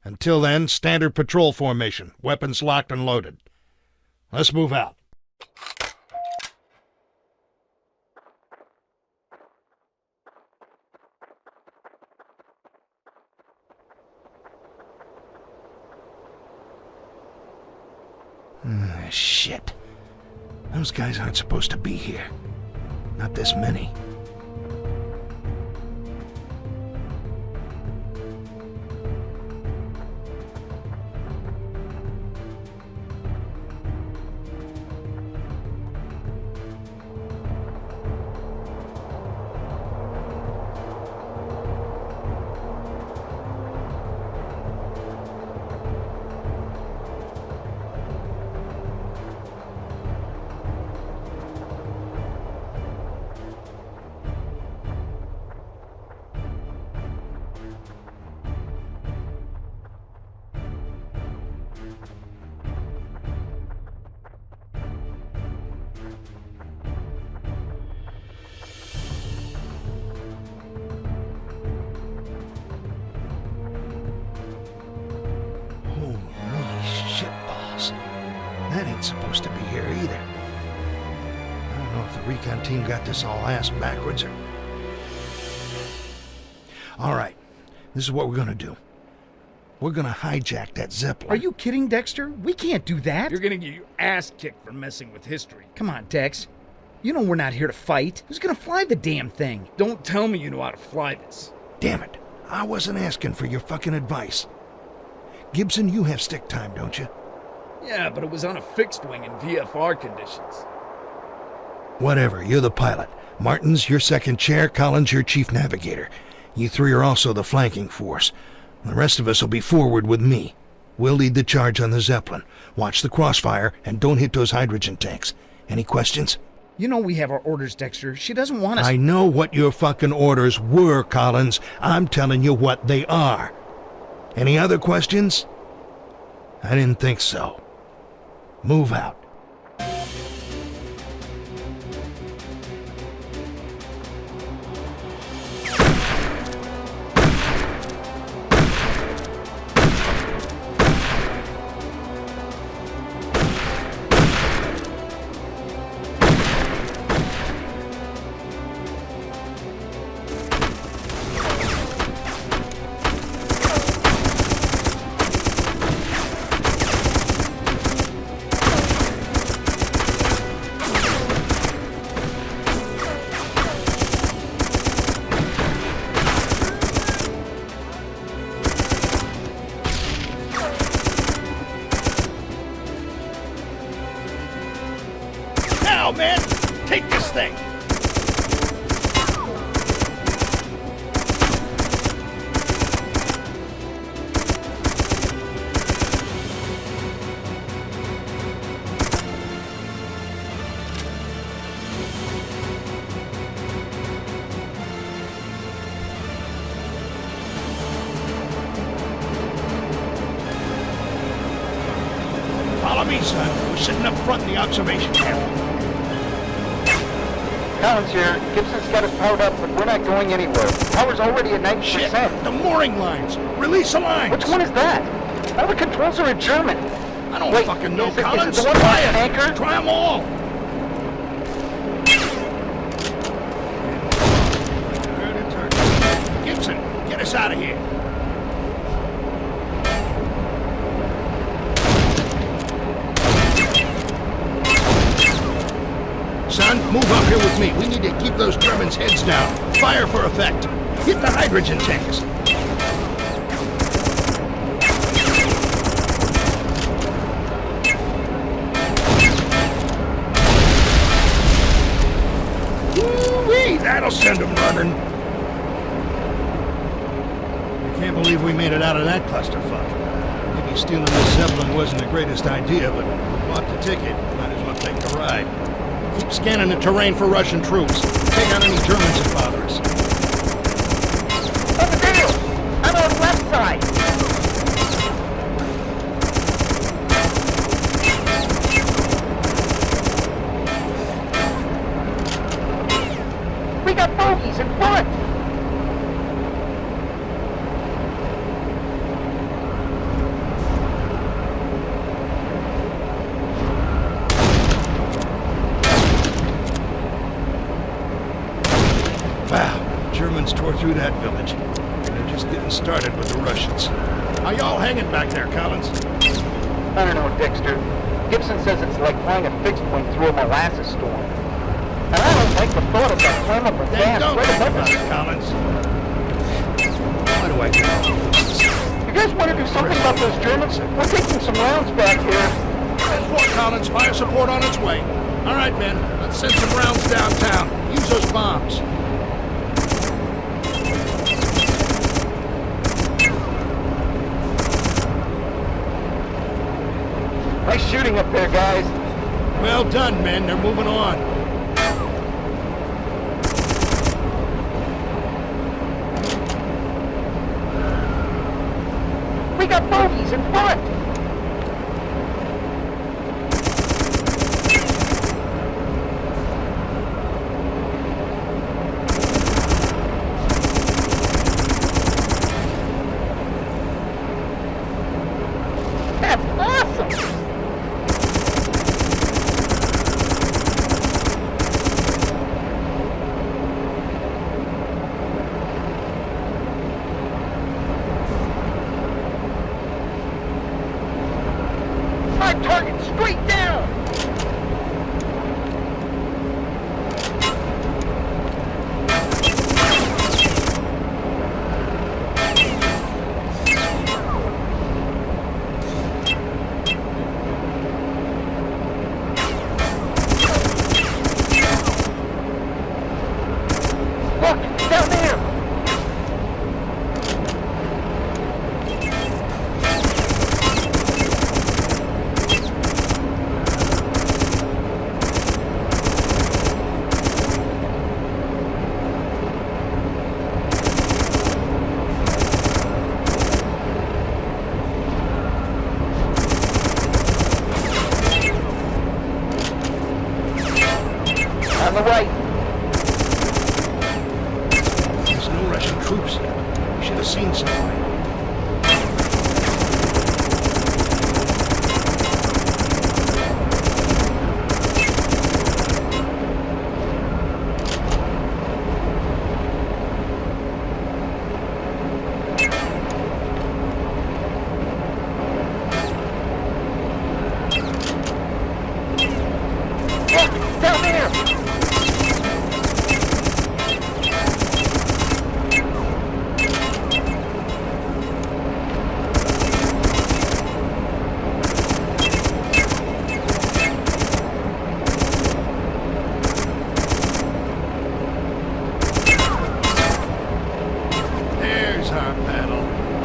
Until then, standard patrol formation, weapons locked and loaded. Let's move out. Shit. Those guys aren't supposed to be here. Not this many. That ain't supposed to be here either. I don't know if the recon team got this all ass backwards or... Alright, this is what we're gonna do. We're gonna hijack that Zeppelin. Are you kidding, Dexter? We can't do that. You're gonna get your ass kicked for messing with history. Come on, Dex. You know we're not here to fight. Who's gonna fly the damn thing? Don't tell me you know how to fly this. Damn it. I wasn't asking for your fucking advice. Gibson, you have stick time, don't you? Yeah, but it was on a fixed wing in VFR conditions. Whatever, you're the pilot. Martin's your second chair, Collins your chief navigator. You three are also the flanking force. The rest of us will be forward with me. We'll lead the charge on the Zeppelin. Watch the crossfire and don't hit those hydrogen tanks. Any questions? You know we have our orders, Dexter. She doesn't want us... I know what your fucking orders were, Collins. I'm telling you what they are. Any other questions? I didn't think so. Move out. Man, take this thing. Follow me, son. We're sitting up front in the observation camp. Collins here. Gibson's got us powered up, but we're not going anywhere. Power's already at 90%. Shit! The mooring lines! Release the lines! Which one is that? All the controls are in German. I don't fucking know, Collins. Is it the one Try with it. the anchor? Try them all! Gibson, get us out of here. Son, move up here with me. We need to keep those Germans' heads down. Fire for effect. Hit the hydrogen tanks. Woo-wee! That'll send them running. I can't believe we made it out of that clusterfuck. Maybe stealing this Zeppelin wasn't the greatest idea, but we bought the ticket. Might as well take the ride. Keep scanning the terrain for Russian troops. Take out any Germans that bother us. Over there! On our left side! We got bogeys in front! Germans tore through that village. They're just getting started with the Russians. How y'all hanging back there, Collins? I don't know, Dexter. Gibson says it's like flying a fixed wing through a molasses storm. And I don't like the thought of that flammable gas Don't right think above about us. it, Collins. Why do I get all this? You guys want to do something about those Germans? We're taking some rounds back here. 10-4, Collins. Fire support on its way. All right, men. Let's send some rounds downtown. Use those bombs. Nice shooting up there, guys. Well done, men. They're moving on. We got bogeys in front. That's awesome. My target straight down! Look, down there! On the right. There's no Russian troops yet. We should have seen somebody. Look, down there! There's our battle.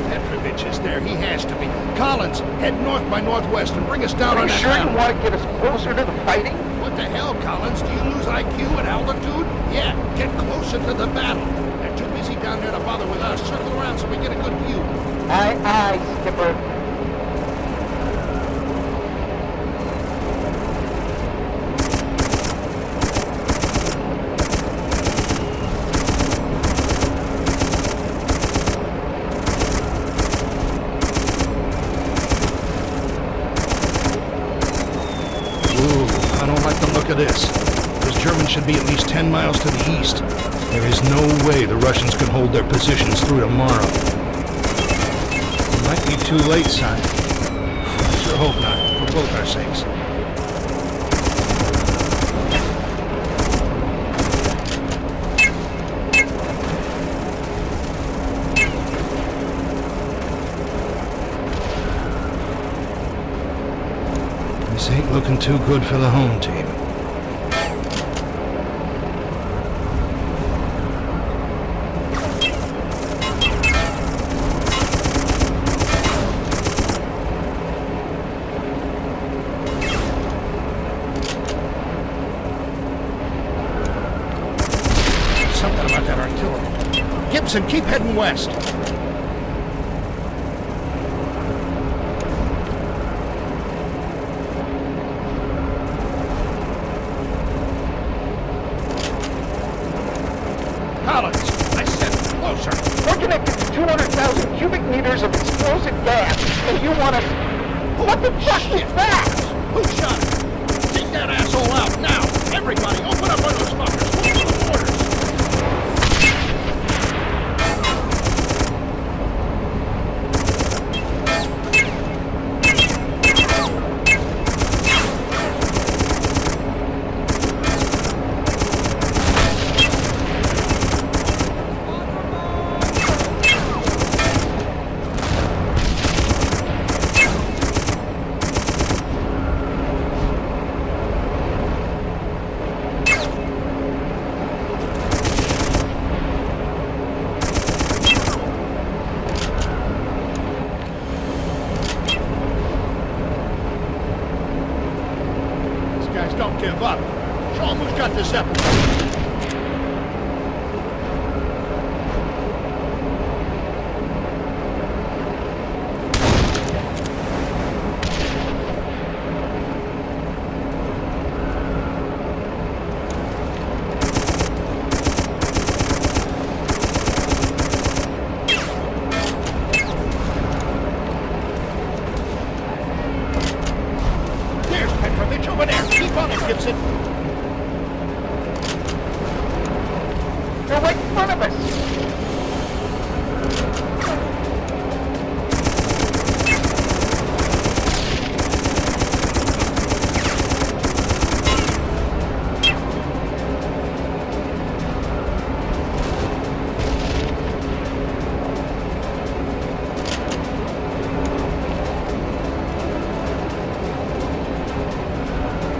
Petrovich is there. He has to be. Collins, head north by northwest and bring us down Are on you that sure you mountain. want to get us closer to the fighting? What the hell, Collins? Do you lose IQ at altitude? Yeah, get closer to the battle. They're too busy down there to bother with us. Circle around so we get a good view. Aye, aye, Skipper. Ooh, I don't like the look of this. Those Germans should be at least 10 miles to the east. There is no way the Russians can hold their positions through tomorrow. It might be too late, son. I sure hope not, for both our sakes. This ain't looking too good for the home team. Something about that artillery. Gibson, keep heading west. Collins, I said closer. We're connected to 200,000 cubic meters of explosive gas, and you want us... What the fuck was that? Who shot it? Take that asshole out now. Everybody, open up on those fuckers. Move to the quarters. the Zeppelin. Over there. Keep on it, Gibson. They're right in front of us.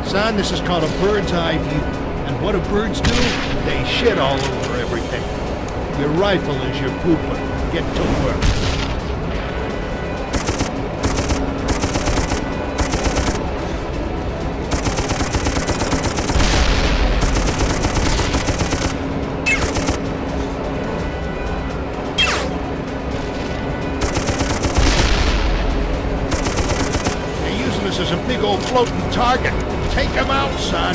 Son, this is called a bird's eye view. And what do birds do? They shit all over everything. Your rifle is your pooper. Get to work. They're using us as a big old floating target. Take him out, son.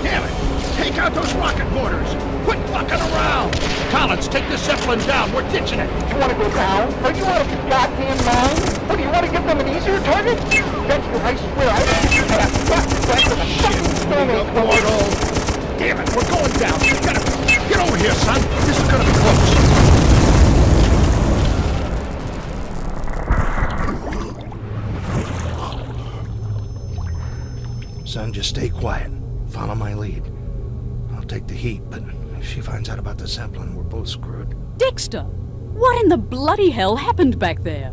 Damn it! Take out those rocket mortars! Quit fucking around! Collins, take the Zeppelin down. We're ditching it. You want to go down? Are you out of your goddamn mind? What, do you want to give them an easier target? Dexter, I swear, I don't think you have got to back to the fucking stone age. Portal. Damn it, we're going down. You gotta get over here, son. This is gonna be close. Son, just stay quiet. Follow my lead. I'll take the heat, but if she finds out about the Zeppelin, we're both screwed. Dexter! What in the bloody hell happened back there?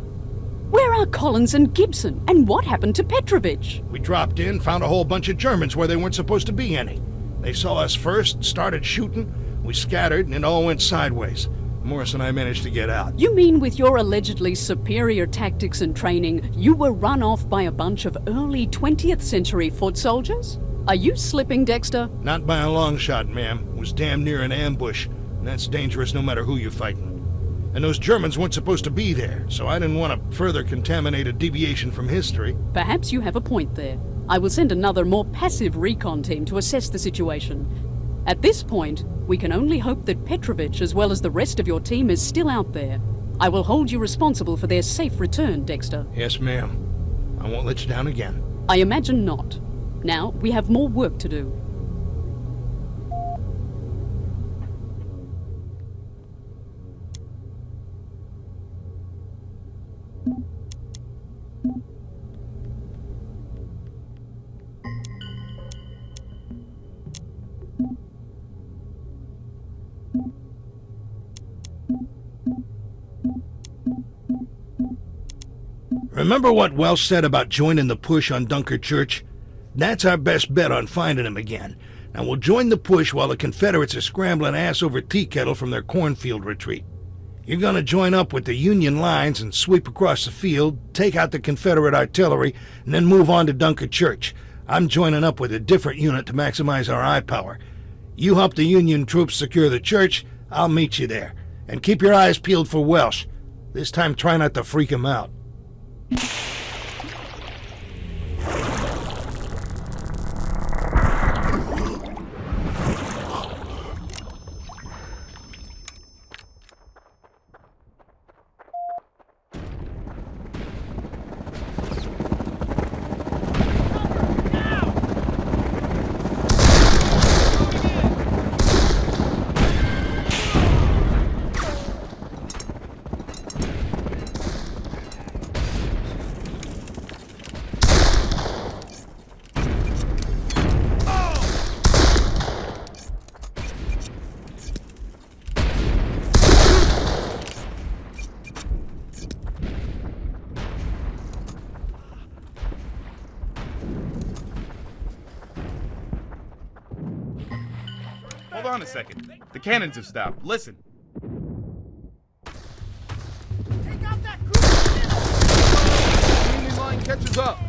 Where are Collins and Gibson? And what happened to Petrovich? We dropped in, found a whole bunch of Germans where they weren't supposed to be any. They saw us first, started shooting, we scattered, and it all went sideways. Morris and I managed to get out. You mean with your allegedly superior tactics and training, you were run off by a bunch of early 20th century foot soldiers? Are you slipping, Dexter? Not by a long shot, ma'am. It was damn near an ambush, and that's dangerous no matter who you're fighting. And those Germans weren't supposed to be there, so I didn't want to further contaminate a deviation from history. Perhaps you have a point there. I will send another, more passive recon team to assess the situation. At this point, we can only hope that Petrovich, as well as the rest of your team, is still out there. I will hold you responsible for their safe return, Dexter. Yes, ma'am. I won't let you down again. I imagine not. Now, we have more work to do. Remember what Welsh said about joining the push on Dunker Church? That's our best bet on finding him again. Now we'll join the push while the Confederates are scrambling ass over tea kettle from their cornfield retreat. You're gonna join up with the Union lines and sweep across the field, take out the Confederate artillery, and then move on to Dunker Church. I'm joining up with a different unit to maximize our eye power. You help the Union troops secure the church, I'll meet you there. And keep your eyes peeled for Welsh. This time try not to freak him out. Hold on a second. The cannons have stopped. Listen. Take out that crew! Enemy line catches up.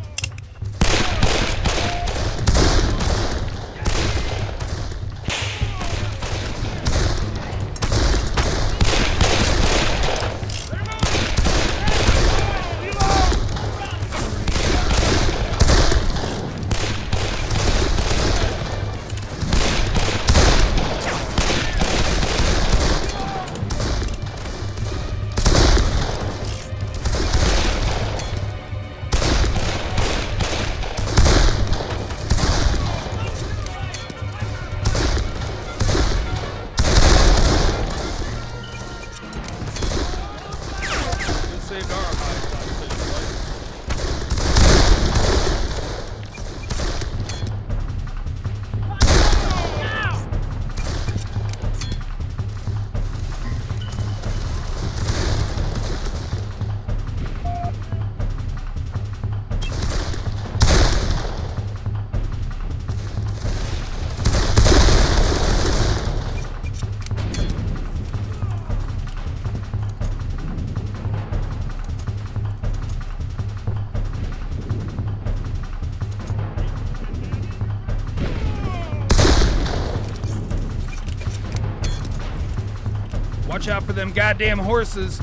Watch out for them goddamn horses.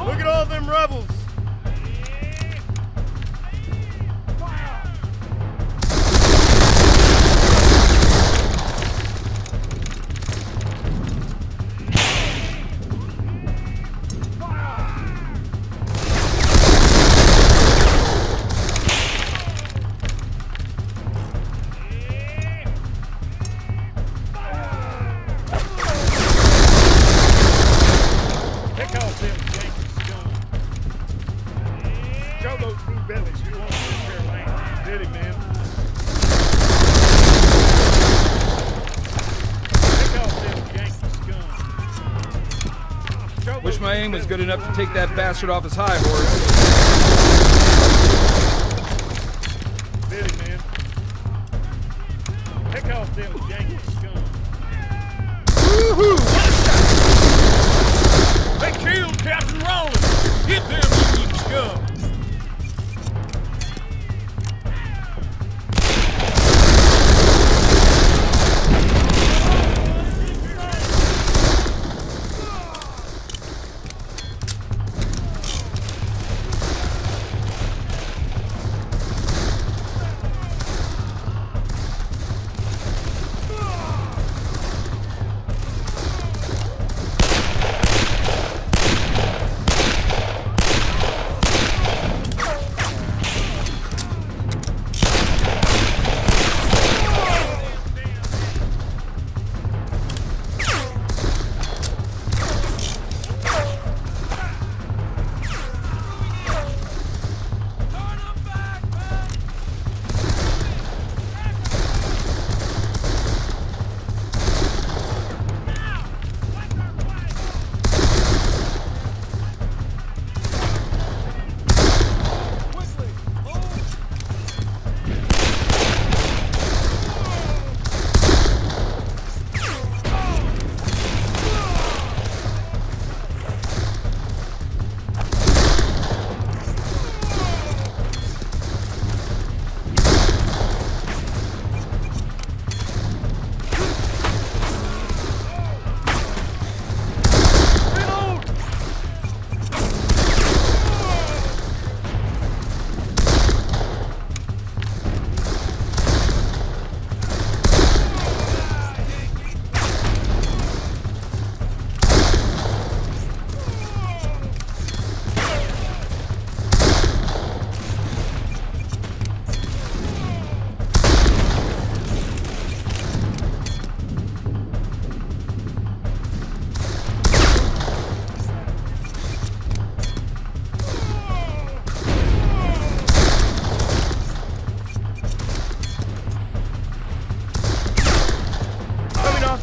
Look at all them rebels! Show those blue bellies who won't lose their land. Did it, man. Take off them Yankee scum. Wish my aim was good enough to take that bastard off his high horse. Did it, man. Take off them Yankee scum. Woohoo! They killed Captain Rollins! Get them Union scum!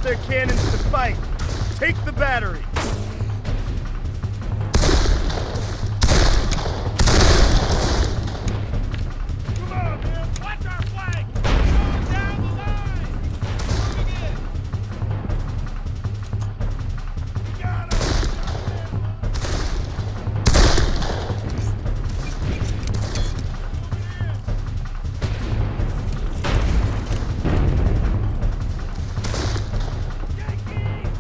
off their cannons to fight. Take the battery. Come on, man. Watch our flank. Going down the line. Moving in. We got him. Yankee!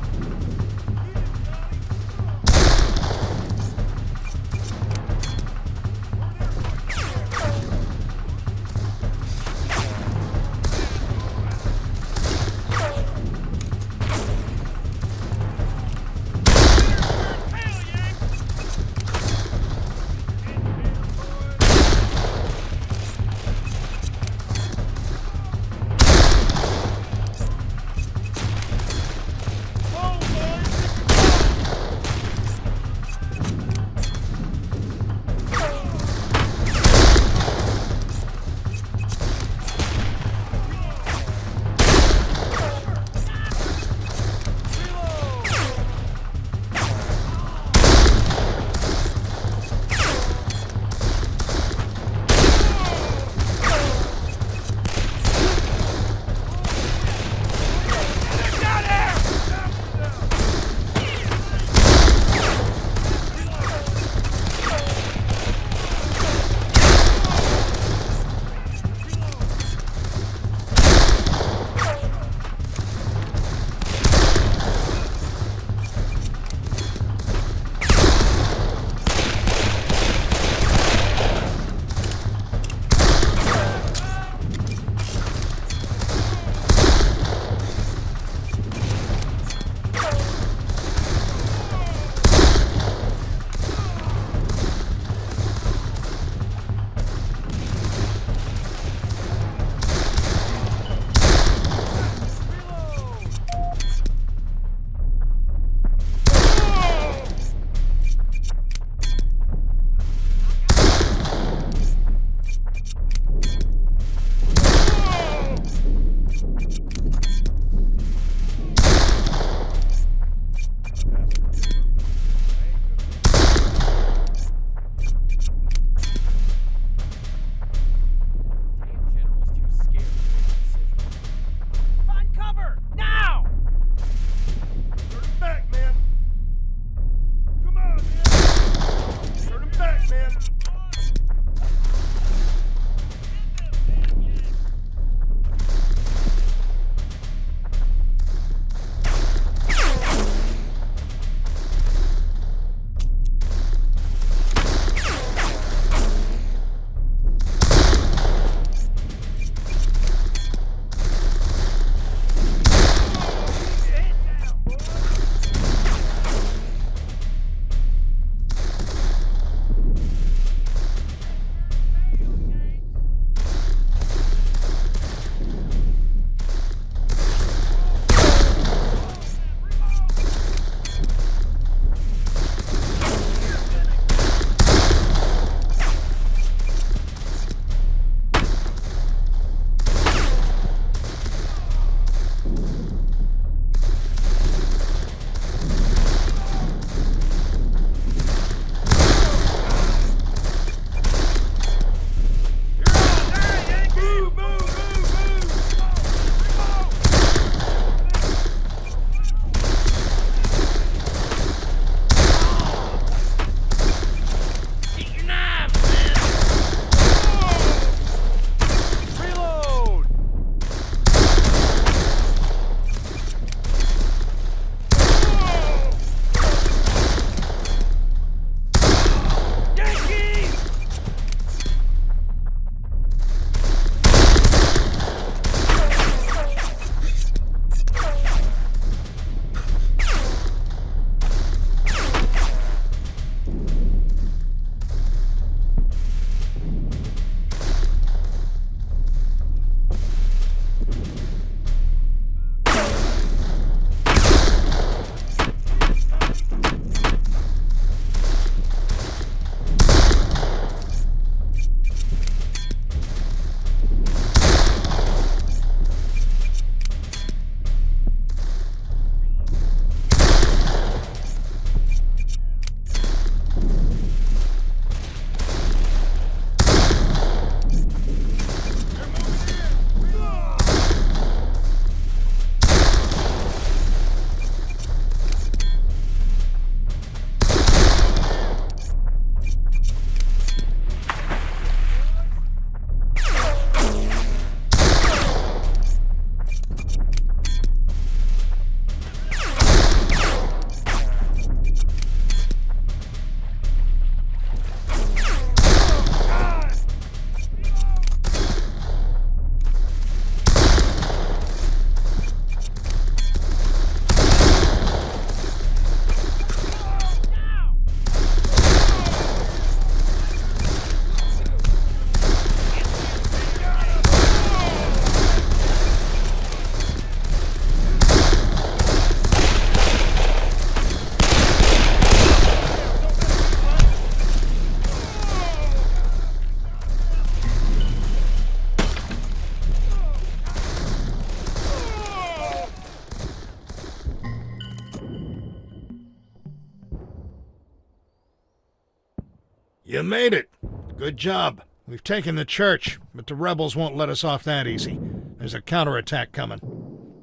You made it. Good job. We've taken the church, but the rebels won't let us off that easy. There's a counterattack coming.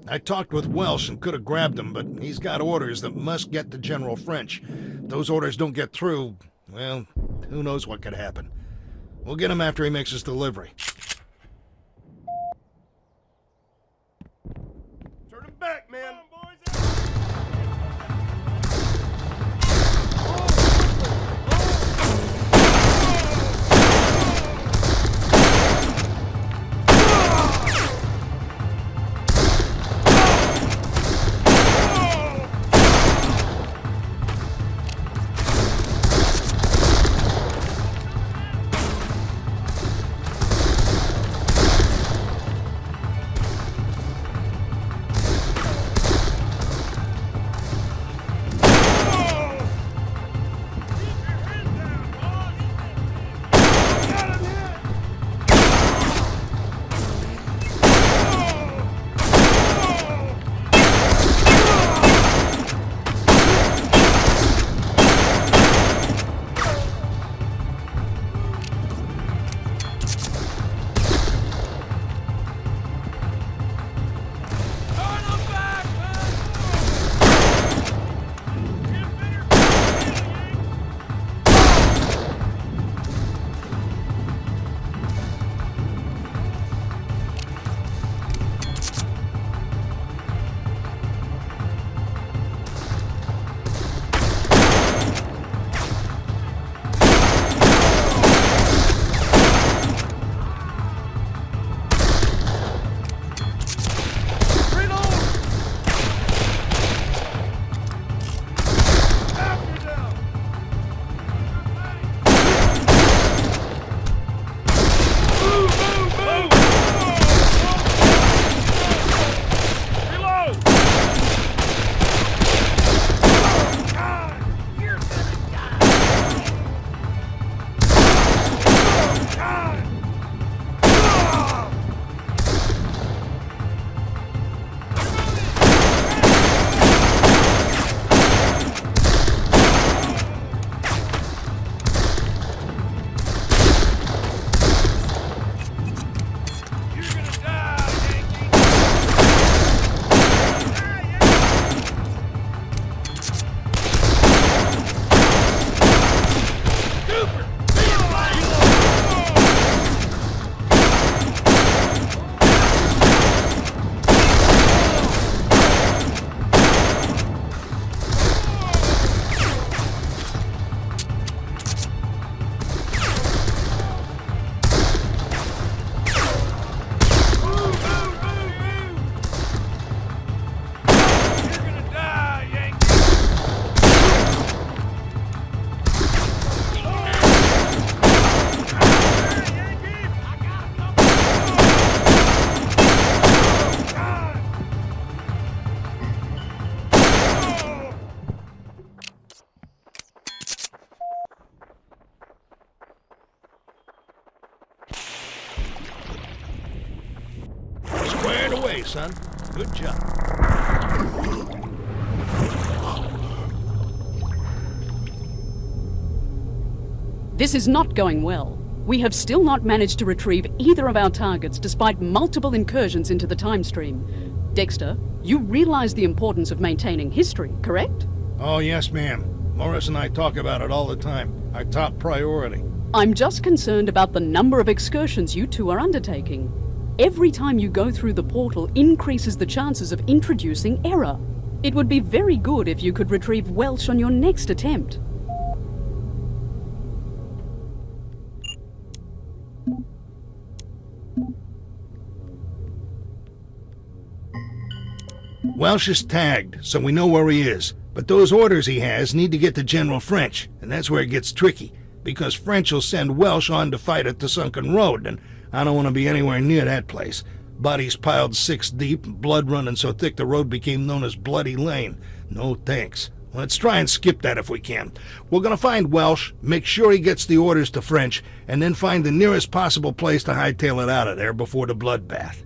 I talked with Welsh and could have grabbed him, but he's got orders that must get to General French. If those orders don't get through, well, who knows what could happen. We'll get him after he makes his delivery. Turn him back, man. Squared away, son. Good job. This is not going well. We have still not managed to retrieve either of our targets despite multiple incursions into the time stream. Dexter, you realize the importance of maintaining history, correct? Oh, yes, ma'am. Morris and I talk about it all the time. Our top priority. I'm just concerned about the number of excursions you two are undertaking. Every time you go through the portal increases the chances of introducing error. It would be very good if you could retrieve Welsh on your next attempt. Welsh is tagged, so we know where he is. But those orders he has need to get to General French, and that's where it gets tricky, because French will send Welsh on to fight at the Sunken Road, and I don't want to be anywhere near that place. Bodies piled 6 deep, blood running so thick the road became known as Bloody Lane. No thanks. Let's try and skip that if we can. We're going to find Welsh, make sure he gets the orders to French, and then find the nearest possible place to hightail it out of there before the bloodbath.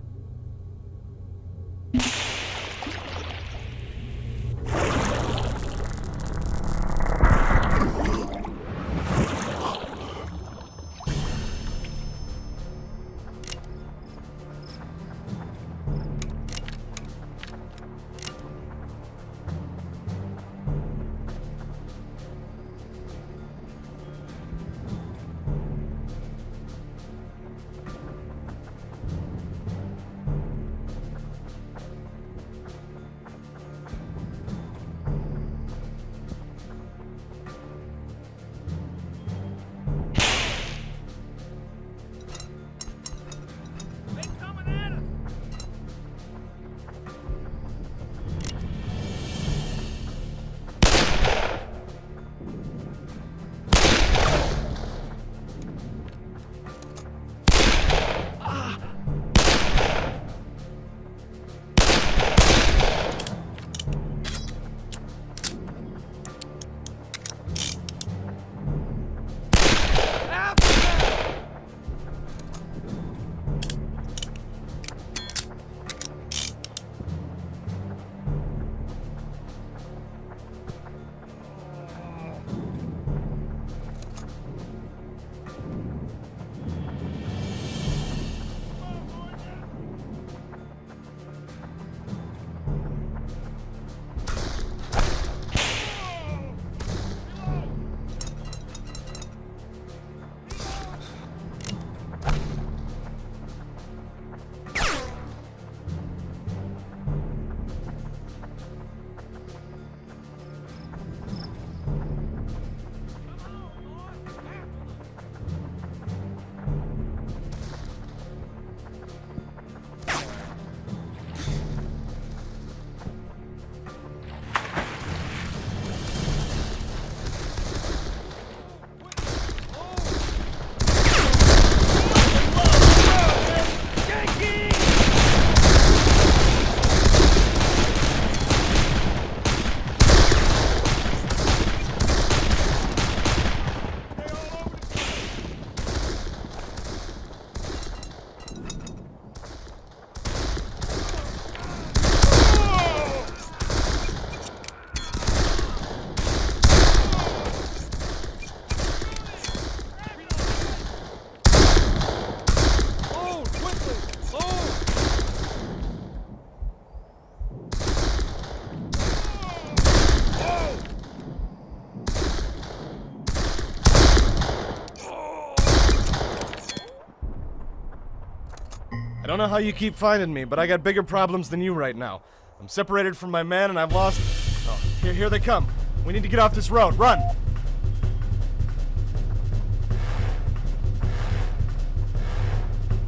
don't know how you keep finding me, but I got bigger problems than you right now. I'm separated from my man and I've lost... Oh, here they come. We need to get off this road. Run!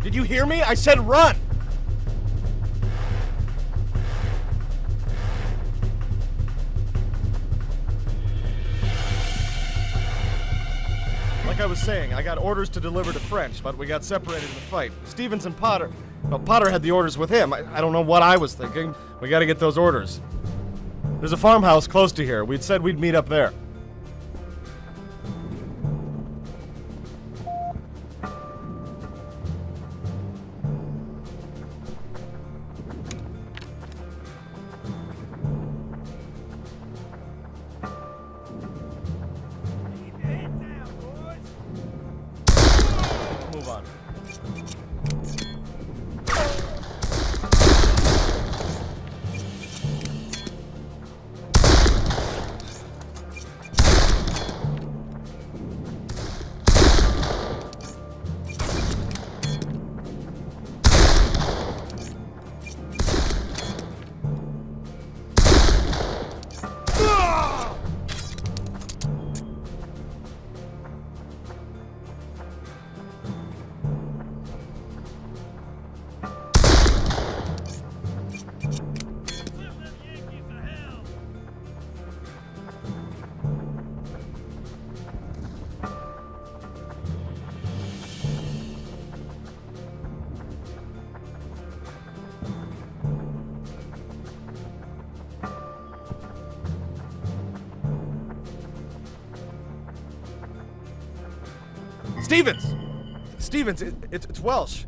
Did you hear me? I said run! Like I was saying, I got orders to deliver to French, but we got separated in the fight. Stevens and Potter... Well, Potter had the orders with him. I don't know what I was thinking. We gotta get those orders. There's a farmhouse close to here. We'd said we'd meet up there. Move on. Stevens, it's Welsh.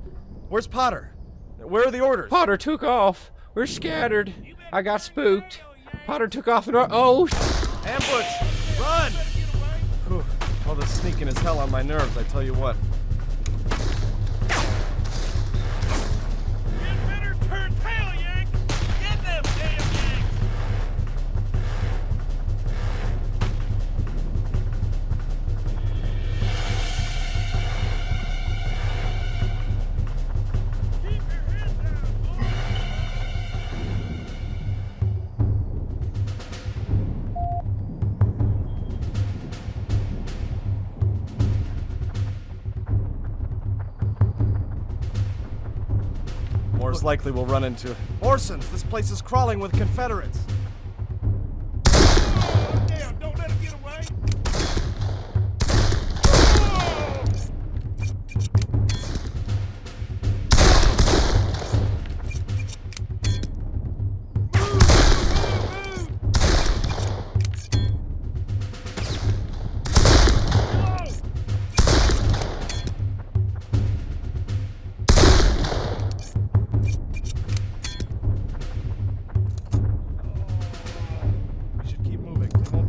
Where's Potter? Where are the orders? Potter took off. We're scattered. I got spooked. Potter took off and... Oh! Ambush! Run! Whew. All this sneaking is hell on my nerves, I tell you what. You better turn tail, Yanks! Get them damn Yanks! Most likely we'll run into Orsons. This place is crawling with Confederates. Damn, don't let him get away!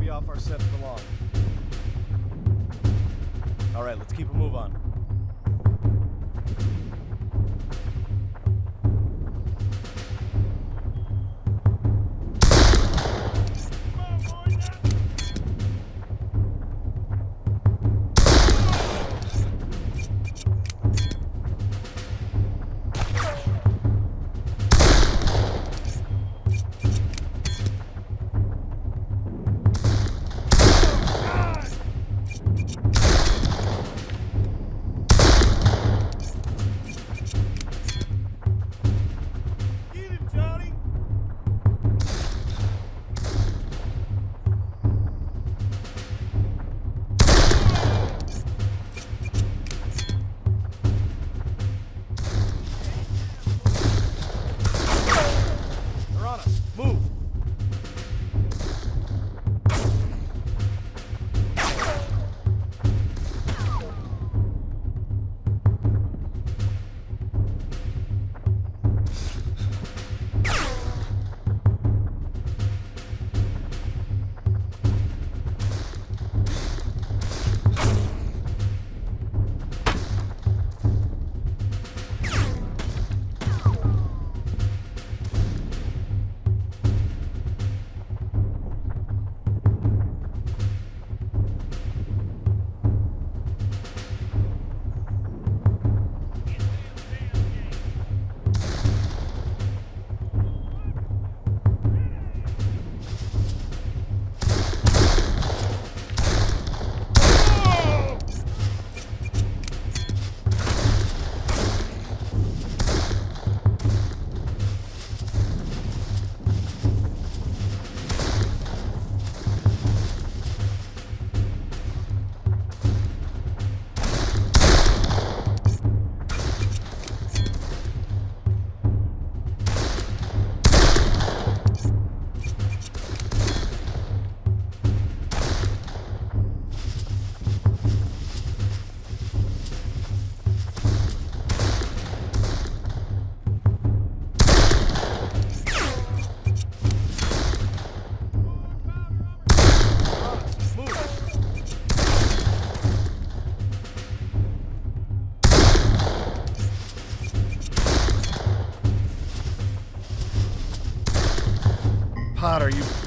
Off our set for long. All right, let's keep a move on.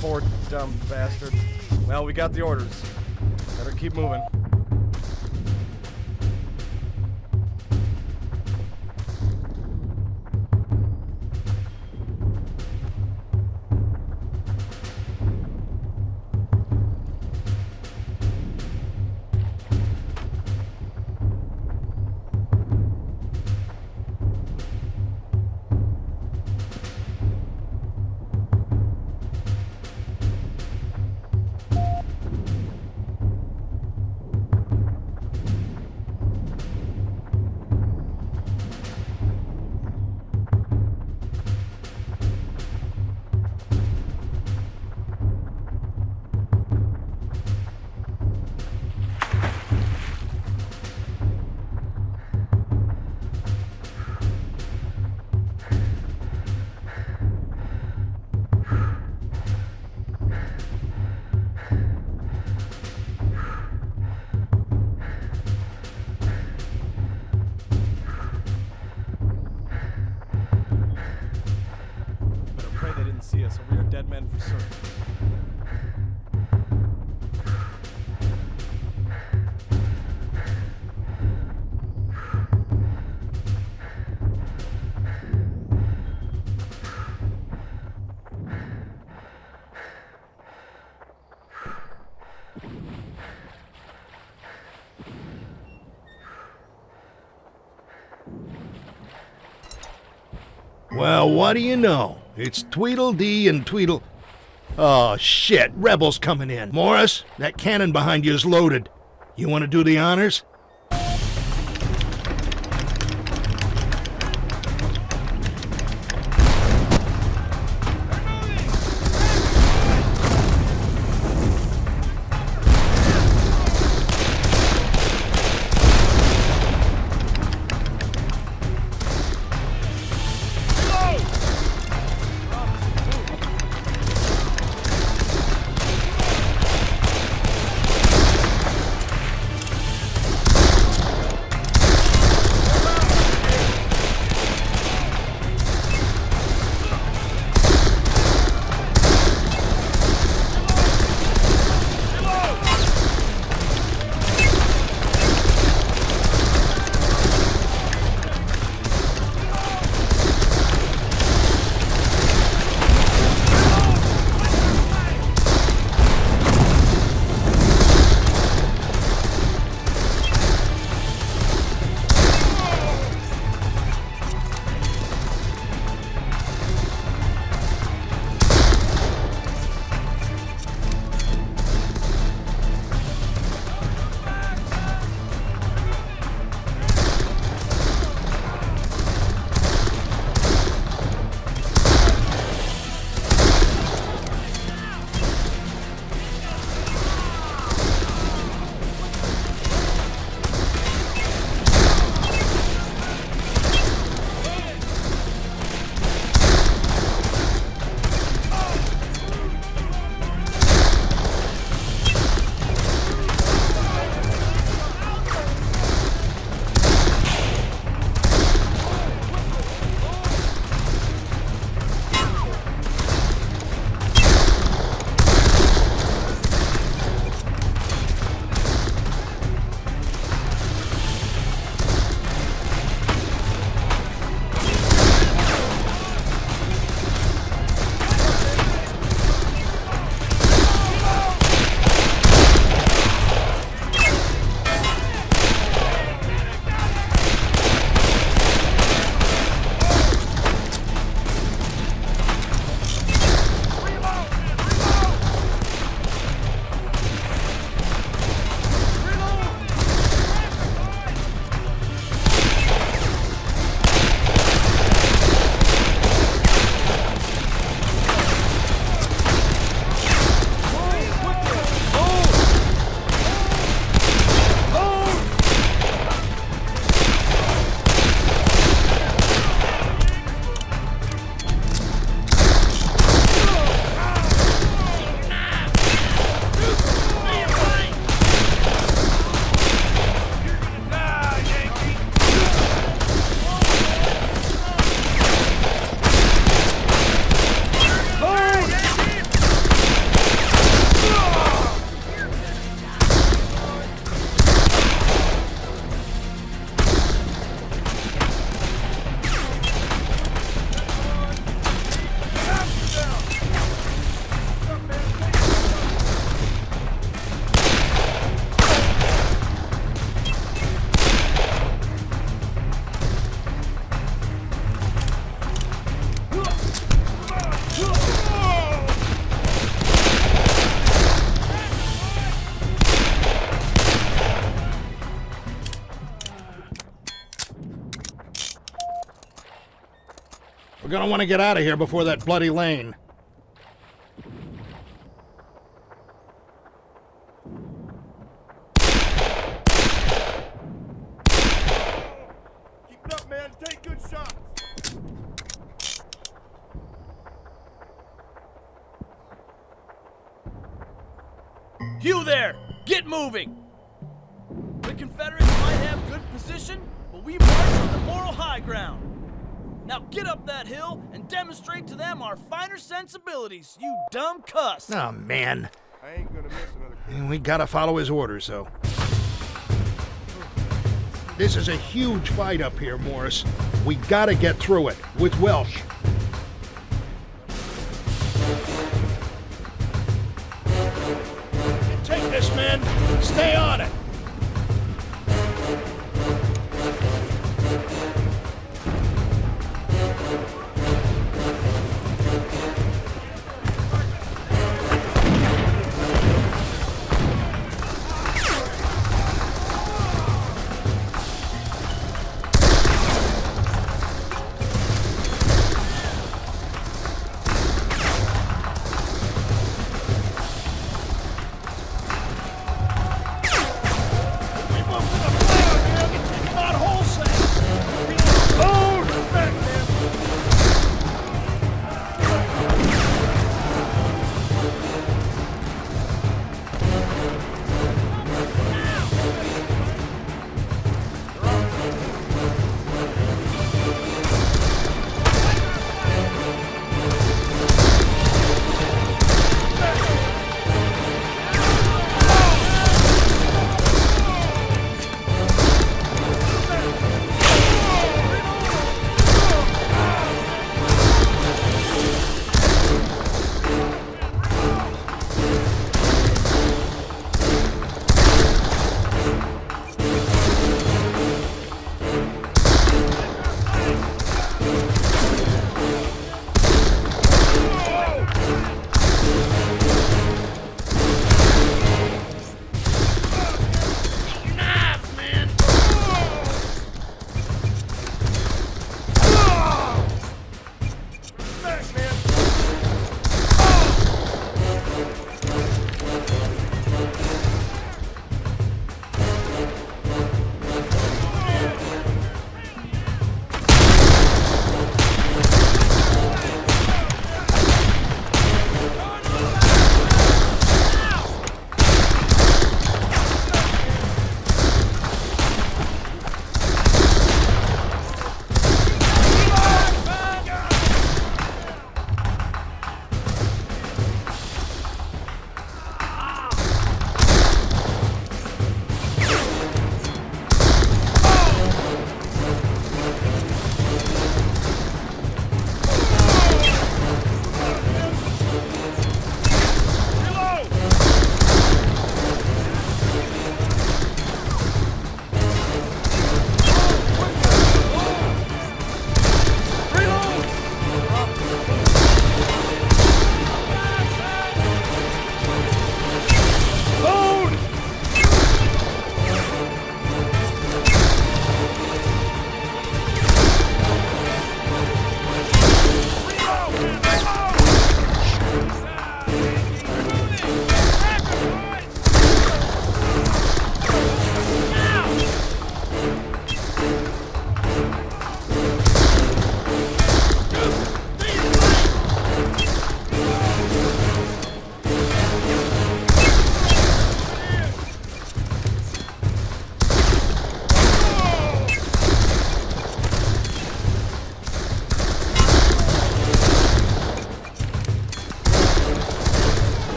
Poor dumb bastard. Well, we got the orders. Better keep moving. See us, or we are dead men for certain. Well, what do you know? It's Tweedledee and Tweedle... Oh, shit. Rebels coming in. Morris, that cannon behind you is loaded. You want to do the honors? gonna want to get out of here before that bloody lane. Keep it up, man. Take good shots. You there! Get moving! The Confederates might have good position, but we march on the moral high ground. Now get up that hill and demonstrate to them our finer sensibilities, you dumb cuss! Oh, man. I ain't gonna miss another. We gotta follow his orders, though. This is a huge fight up here, Morris. We gotta get through it, with Welsh. Take this, men. Stay on it.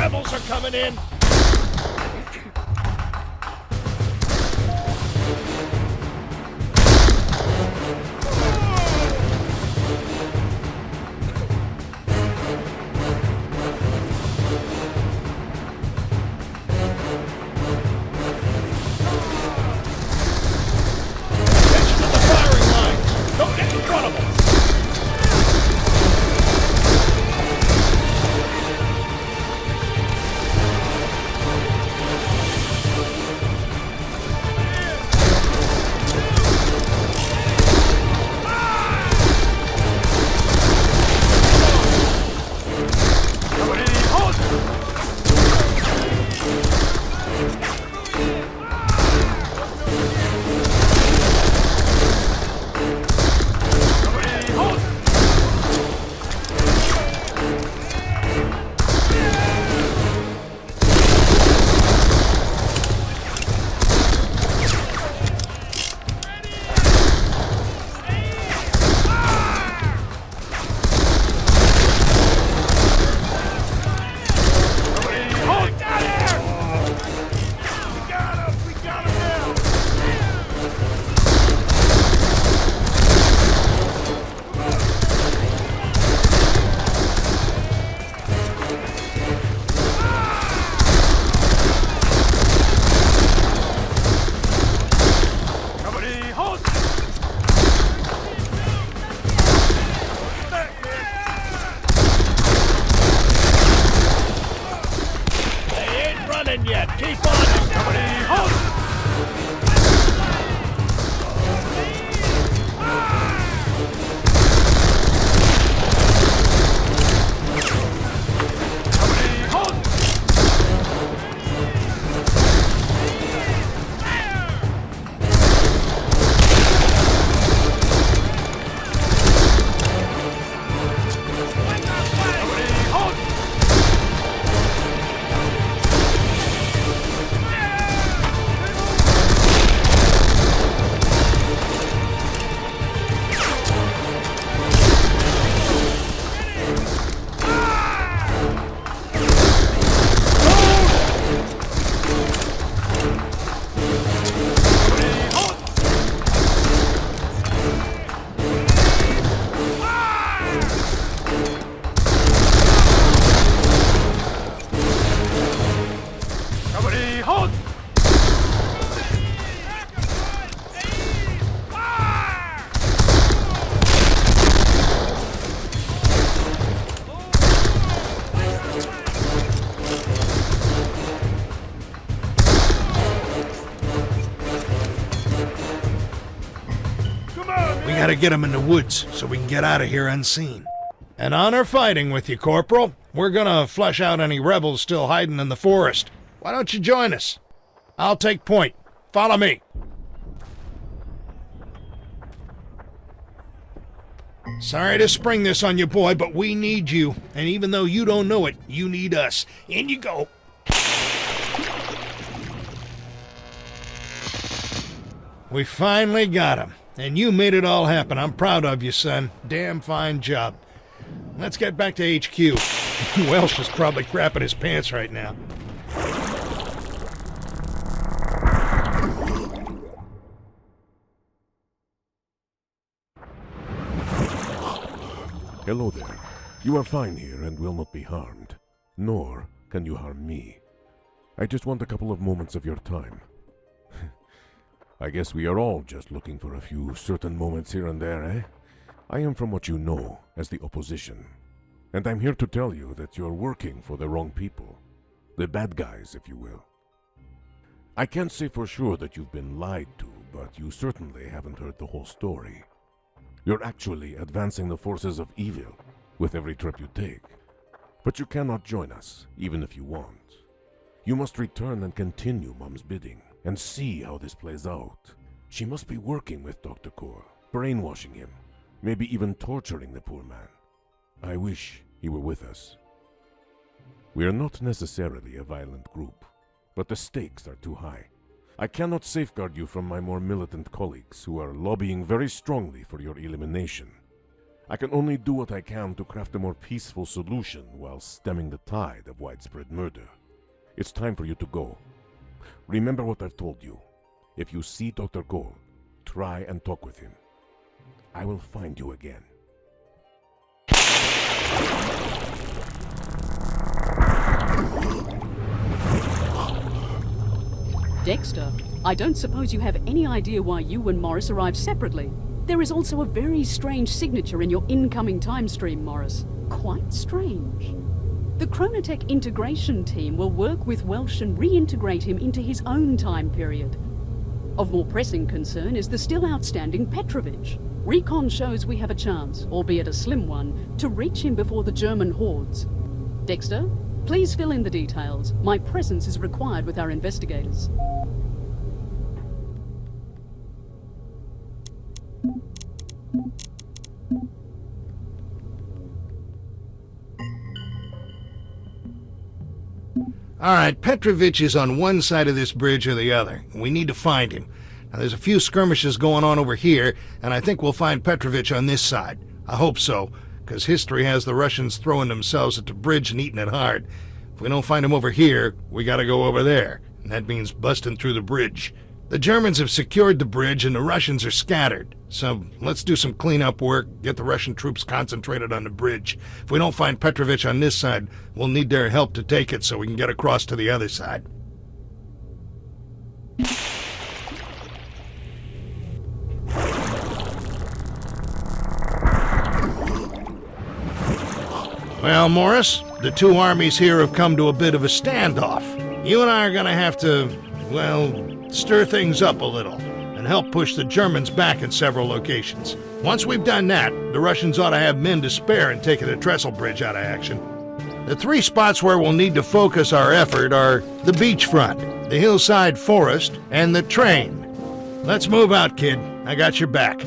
rebels are coming in. Keep on it! Somebody hold! We gotta get him in the woods so we can get out of here unseen. An honor fighting with you, Corporal. We're gonna flush out any rebels still hiding in the forest. Why don't you join us? I'll take point. Follow me. Sorry to spring this on you, boy, but we need you. And even though you don't know it, you need us. In you go. We finally got him. And you made it all happen. I'm proud of you, son. Damn fine job. Let's get back to HQ. Welsh is probably crapping his pants right now. Hello there. You are fine here and will not be harmed. Nor can you harm me. I just want a couple of moments of your time. I guess we are all just looking for a few certain moments here and there, eh? I am from what you know as the opposition. And I'm here to tell you that you're working for the wrong people. The bad guys, if you will. I can't say for sure that you've been lied to, but you certainly haven't heard the whole story. You're actually advancing the forces of evil with every trip you take. But you cannot join us, even if you want. You must return and continue Mom's bidding, and see how this plays out. She must be working with Dr. Core, brainwashing him, maybe even torturing the poor man. I wish he were with us. We are not necessarily a violent group, but the stakes are too high. I cannot safeguard you from my more militant colleagues who are lobbying very strongly for your elimination. I can only do what I can to craft a more peaceful solution while stemming the tide of widespread murder. It's time for you to go. Remember what I've told you. If you see Dr. Cole, try and talk with him. I will find you again. Dexter, I don't suppose you have any idea why you and Morris arrived separately. There is also a very strange signature in your incoming time stream, Morris. Quite strange. The Chronotech integration team will work with Welsh and reintegrate him into his own time period. Of more pressing concern is the still outstanding Petrovich. Recon shows we have a chance, albeit a slim one, to reach him before the German hordes. Dexter, please fill in the details. My presence is required with our investigators. All right, Petrovich is on one side of this bridge or the other. We need to find him. Now, there's a few skirmishes going on over here, and I think we'll find Petrovich on this side. I hope so, because history has the Russians throwing themselves at the bridge and eating it hard. If we don't find him over here, we gotta go over there, and that means busting through the bridge. The Germans have secured the bridge, and the Russians are scattered. So let's do some cleanup work, get the Russian troops concentrated on the bridge. If we don't find Petrovich on this side, we'll need their help to take it so we can get across to the other side. Well, Morris, the two armies here have come to a bit of a standoff. You and I are gonna have to, well, stir things up a little and help push the Germans back in several locations. Once we've done that, the Russians ought to have men to spare in taking the Trestle Bridge out of action. The 3 spots where we'll need to focus our effort are the beachfront, the hillside forest, and the train. Let's move out, kid. I got your back.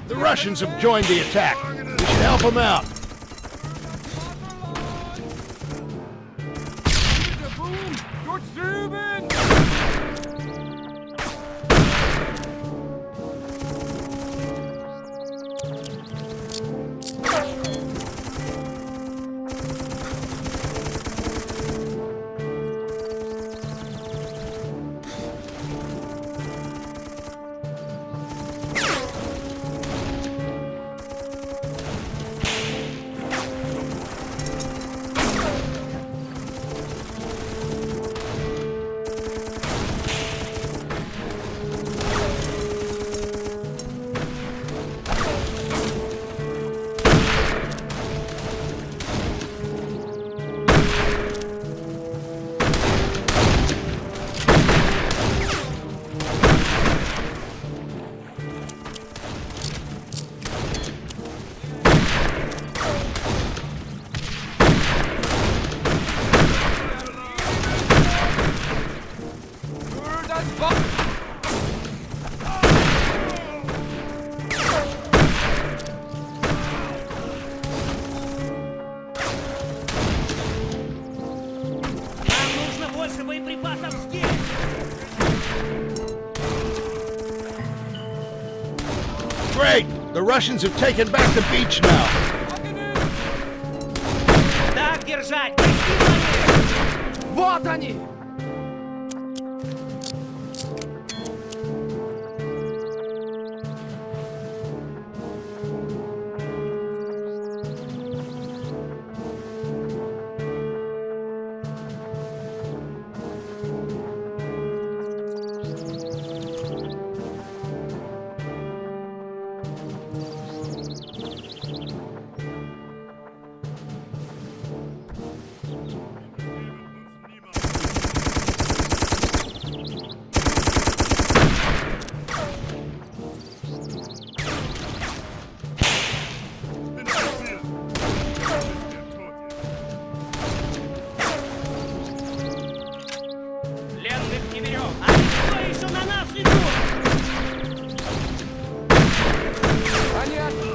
The Russians have joined the attack. We should help them out. Great! The Russians have taken back the beach now. Так держать! Вот они! Пленных не берем! Они все еще на нас идут! Понятно!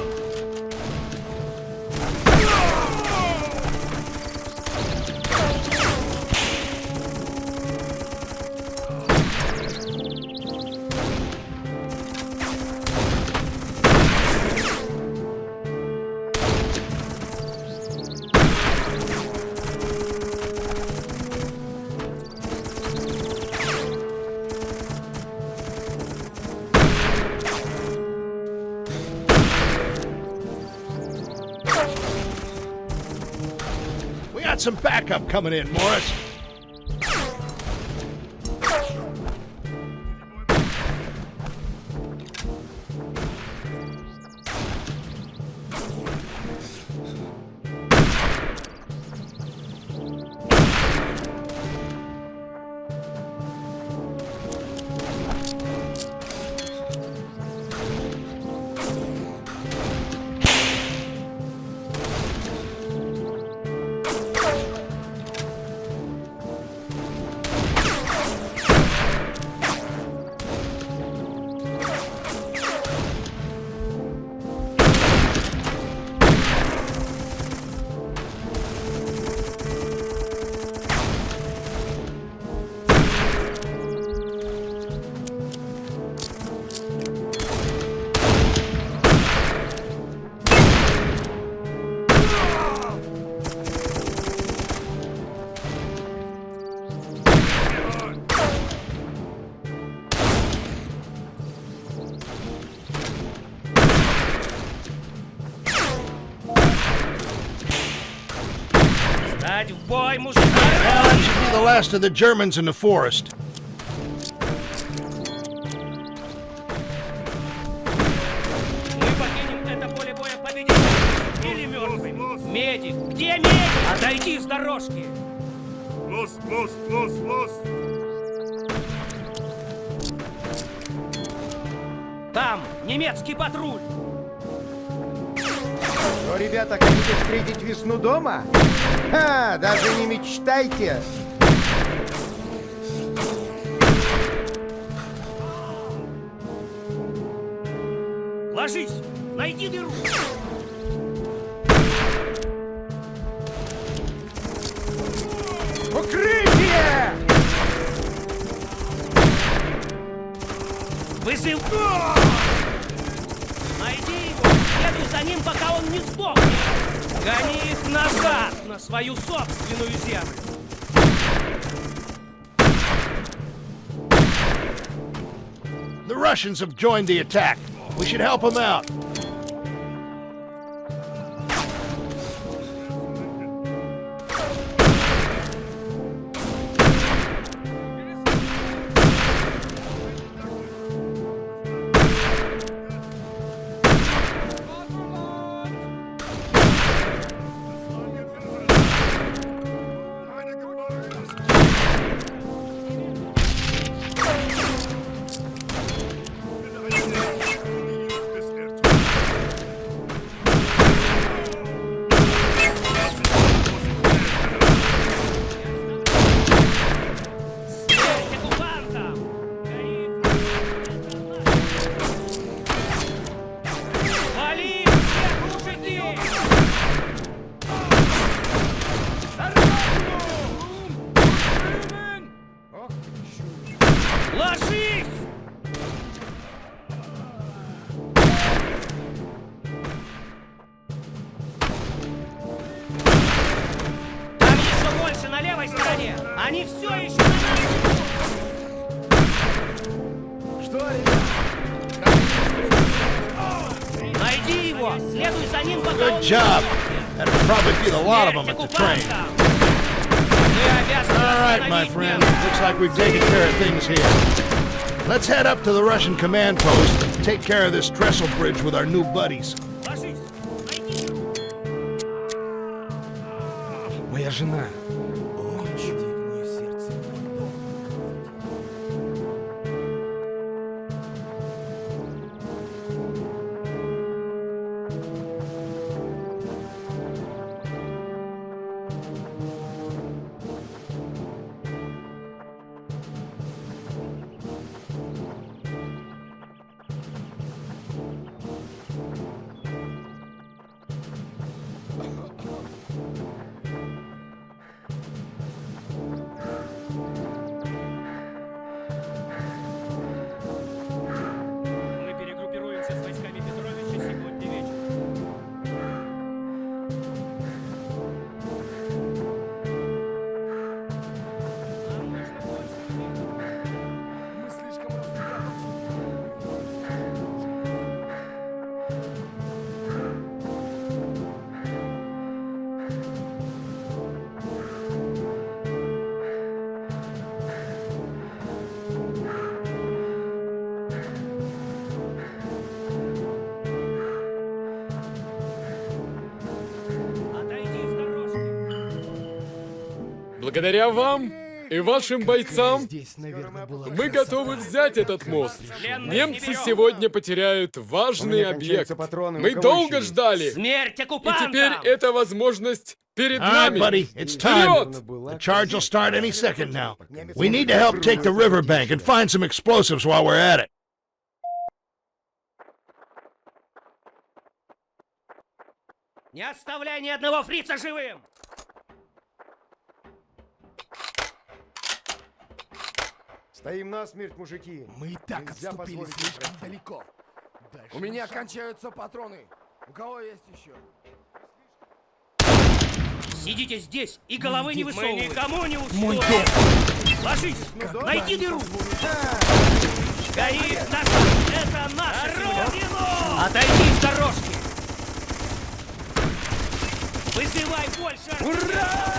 got some backup coming in, Morris. Well, that should be the last of the Germans in the forest. Мы покинем это поле боя победителями или мертвыми. Медик! Где медик? Отойди с дорожки! Los, los, los, los! Там немецкий патруль! Что, ребята, хотите встретить весну дома? Ха, даже не мечтайте! Ложись! Найди дыру! Укрытие! Вызыв! Найди его! Следуй за ним, пока он не сдохнет! Гони их назад, на свою собственную землю! The Russians have joined the attack. We should help them out. Ложись! Там еще больше на левой стороне! Они все еще на нас! Что, ребята? Найди его! Следуй за ним, пока Good он... job. That'll probably be the lot of them at the train. All right, my friend. Looks like we've taken care of things here. Let's head up to the Russian command post and take care of this trestle bridge with our new buddies. Моя жена. Благодаря вам и вашим бойцам мы готовы взять этот мост. Немцы сегодня потеряют важный объект. Мы долго ждали. Смерть И оккупантам! теперь эта возможность перед All right, нами. buddy, it's time. Вперед! The charge will start any second now. We need to help take the riverbank and find some explosives while we're at it. Не оставляй ни одного фрица живым! Стоим насмерть, мужики. Мы и так Нельзя отступили позволить слишком им далеко. Дальше У меня не кончаются патроны. У кого есть еще? Сидите здесь и головы не Мы высовывайте! никому не уступим! Ложись! Найди дыру! Гори назад! Это наша земля! Отойди с дорожки! Вызывай больше! Ура!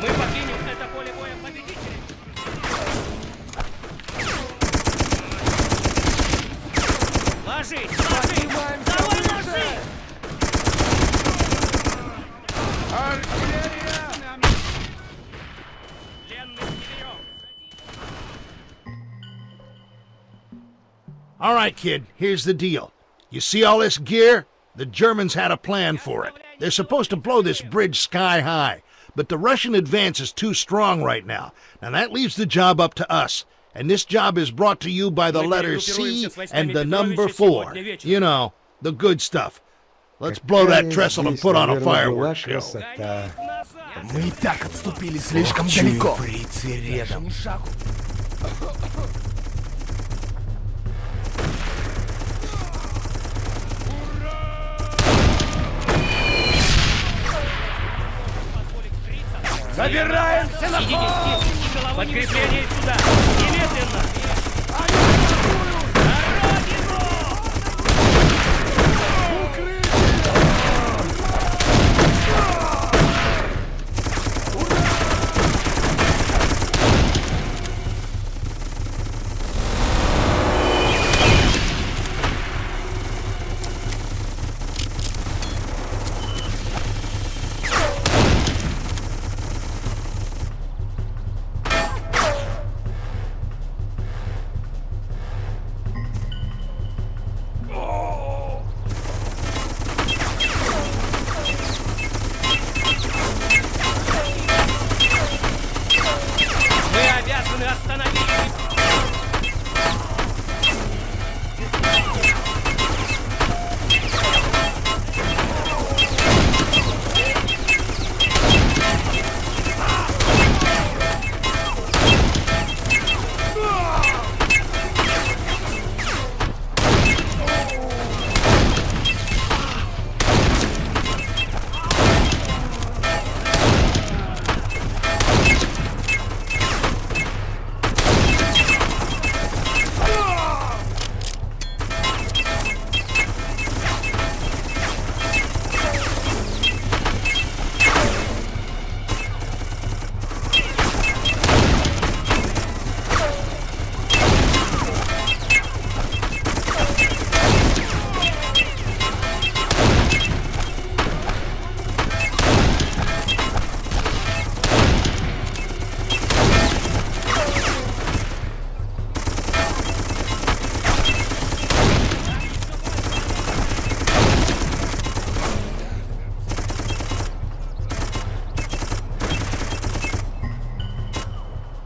Мы покинем это поле боя победителем! Ложись! Ложись! Давай ложись! Артиллерия! Пленных не берем! All right, kid, here's the deal. You see all this gear? The Germans had a plan for it. They're supposed to blow this bridge sky high, but the Russian advance is too strong right now. Now that leaves the job up to us. And this job is brought to you by the letter C and the number 4. You know, the good stuff. Let's blow that trestle and put on a fireworks show. Мы и так отступили слишком далеко. Фрицы рядом. Забираемся на Сидите здесь и головы не подкрепление сюда! Немедленно!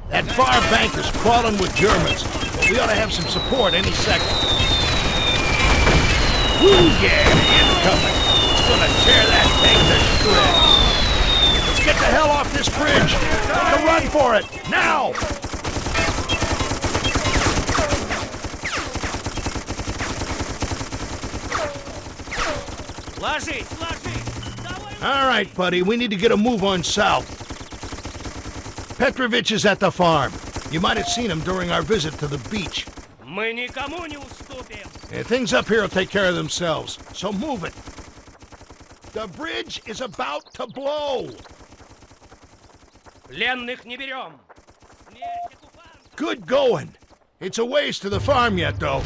That far bank is crawling with Germans, but we ought to have some support any second. Woo, yeah, incoming. It's gonna tear that thing to shreds. Let's get the hell off this bridge. Make a run for it, now! Ложись, ложись! All right, buddy, we need to get a move on south. Petrovich is at the farm. You might have seen him during our visit to the beach. Мы никому не уступим. Yeah, things up here will take care of themselves, so move it. The bridge is about to blow. Пленных не берем. Good going. It's a ways to the farm yet, though.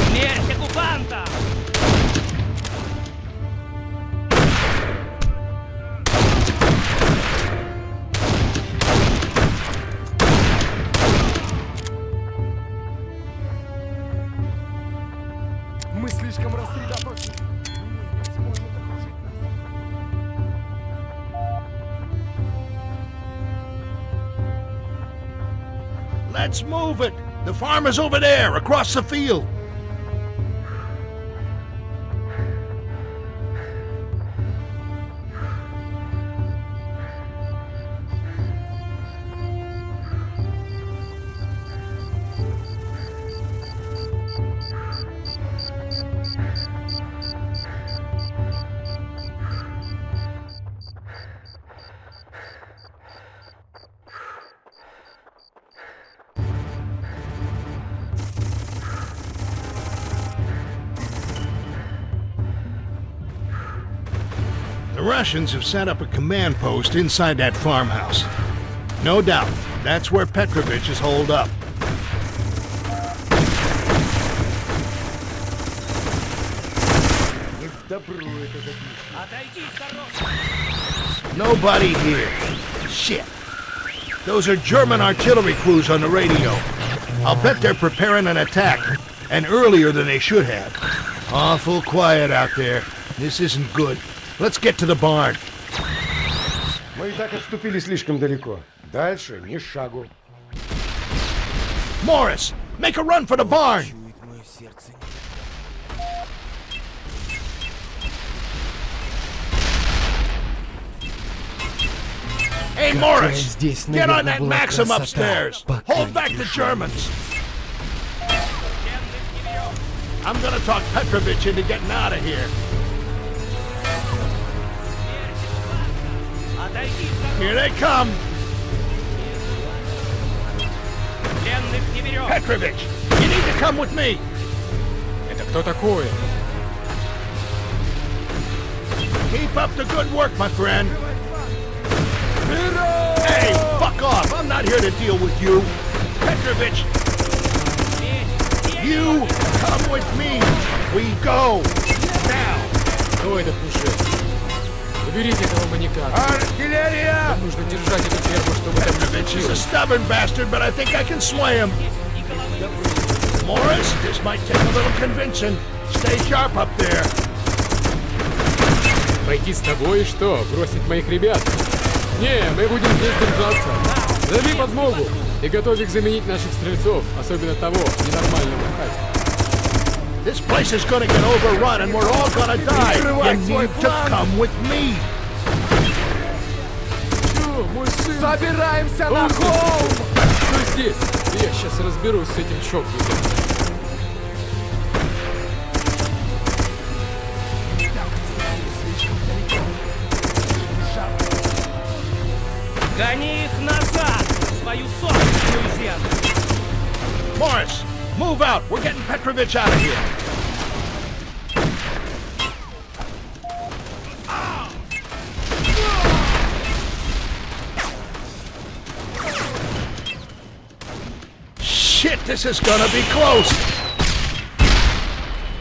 Смерть оккупанта! Мы слишком рассредоточены. Let's move it. The farm is over there, across the field. The Russians have set up a command post inside that farmhouse. No doubt, that's where Petrovich is holed up. Nobody here. Shit. Those are German artillery crews on the radio. I'll bet they're preparing an attack, and earlier than they should have. Awful quiet out there. This isn't good. Let's get to the barn. Мы и так отступили слишком далеко. Дальше ни шагу. Morris, make a run for the barn! Hey, Morris! Get on that Maxim upstairs! Hold back the Germans! I'm gonna talk Petrovich into getting out of here. Here they come! Petrovich, you need to come with me! Это кто такой? Keep up the good work, my friend! Hey, fuck off! I'm not here to deal with you! Petrovich! You come with me! We go! Now! Кто этот мужик? Уберите этого маньяка! Артиллерия! Нам нужно держать эту ферму, чтобы там не Petrovich is a случилось. stubborn bastard, but I think I can sway him. Morris, this might take a little convincing. Stay sharp up there. Пойти с тобой и что? Бросить моих ребят? Не, мы будем здесь держаться. Зови подмогу и готовь их заменить наших стрельцов, особенно того ненормального в хате. This place is gonna get overrun and we're all gonna die. You need to come with me. Чё, мой сын? Собираемся на Ух ты! холм! Что здесь? Я сейчас разберусь с этим чокнутым. Гони их назад, в свою собственную землю. Morris, move out. We're getting Petrovich out of here. Shit, this is gonna be close.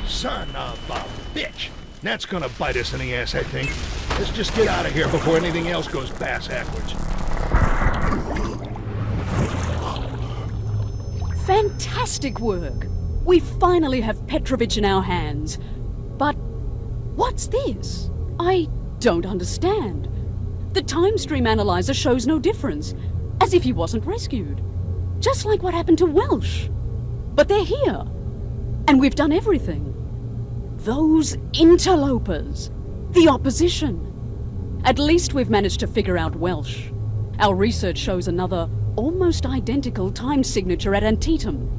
Son of a bitch. That's gonna bite us in the ass, I think. Let's just get out of here before anything else goes bass-backwards. Fantastic work! We finally have Petrovich in our hands. But what's this? I don't understand. The time stream analyzer shows no difference, as if he wasn't rescued. Just like what happened to Welsh. But they're here. And we've done everything. Those interlopers. The opposition. At least we've managed to figure out Welsh. Our research shows another, almost identical time signature at Antietam.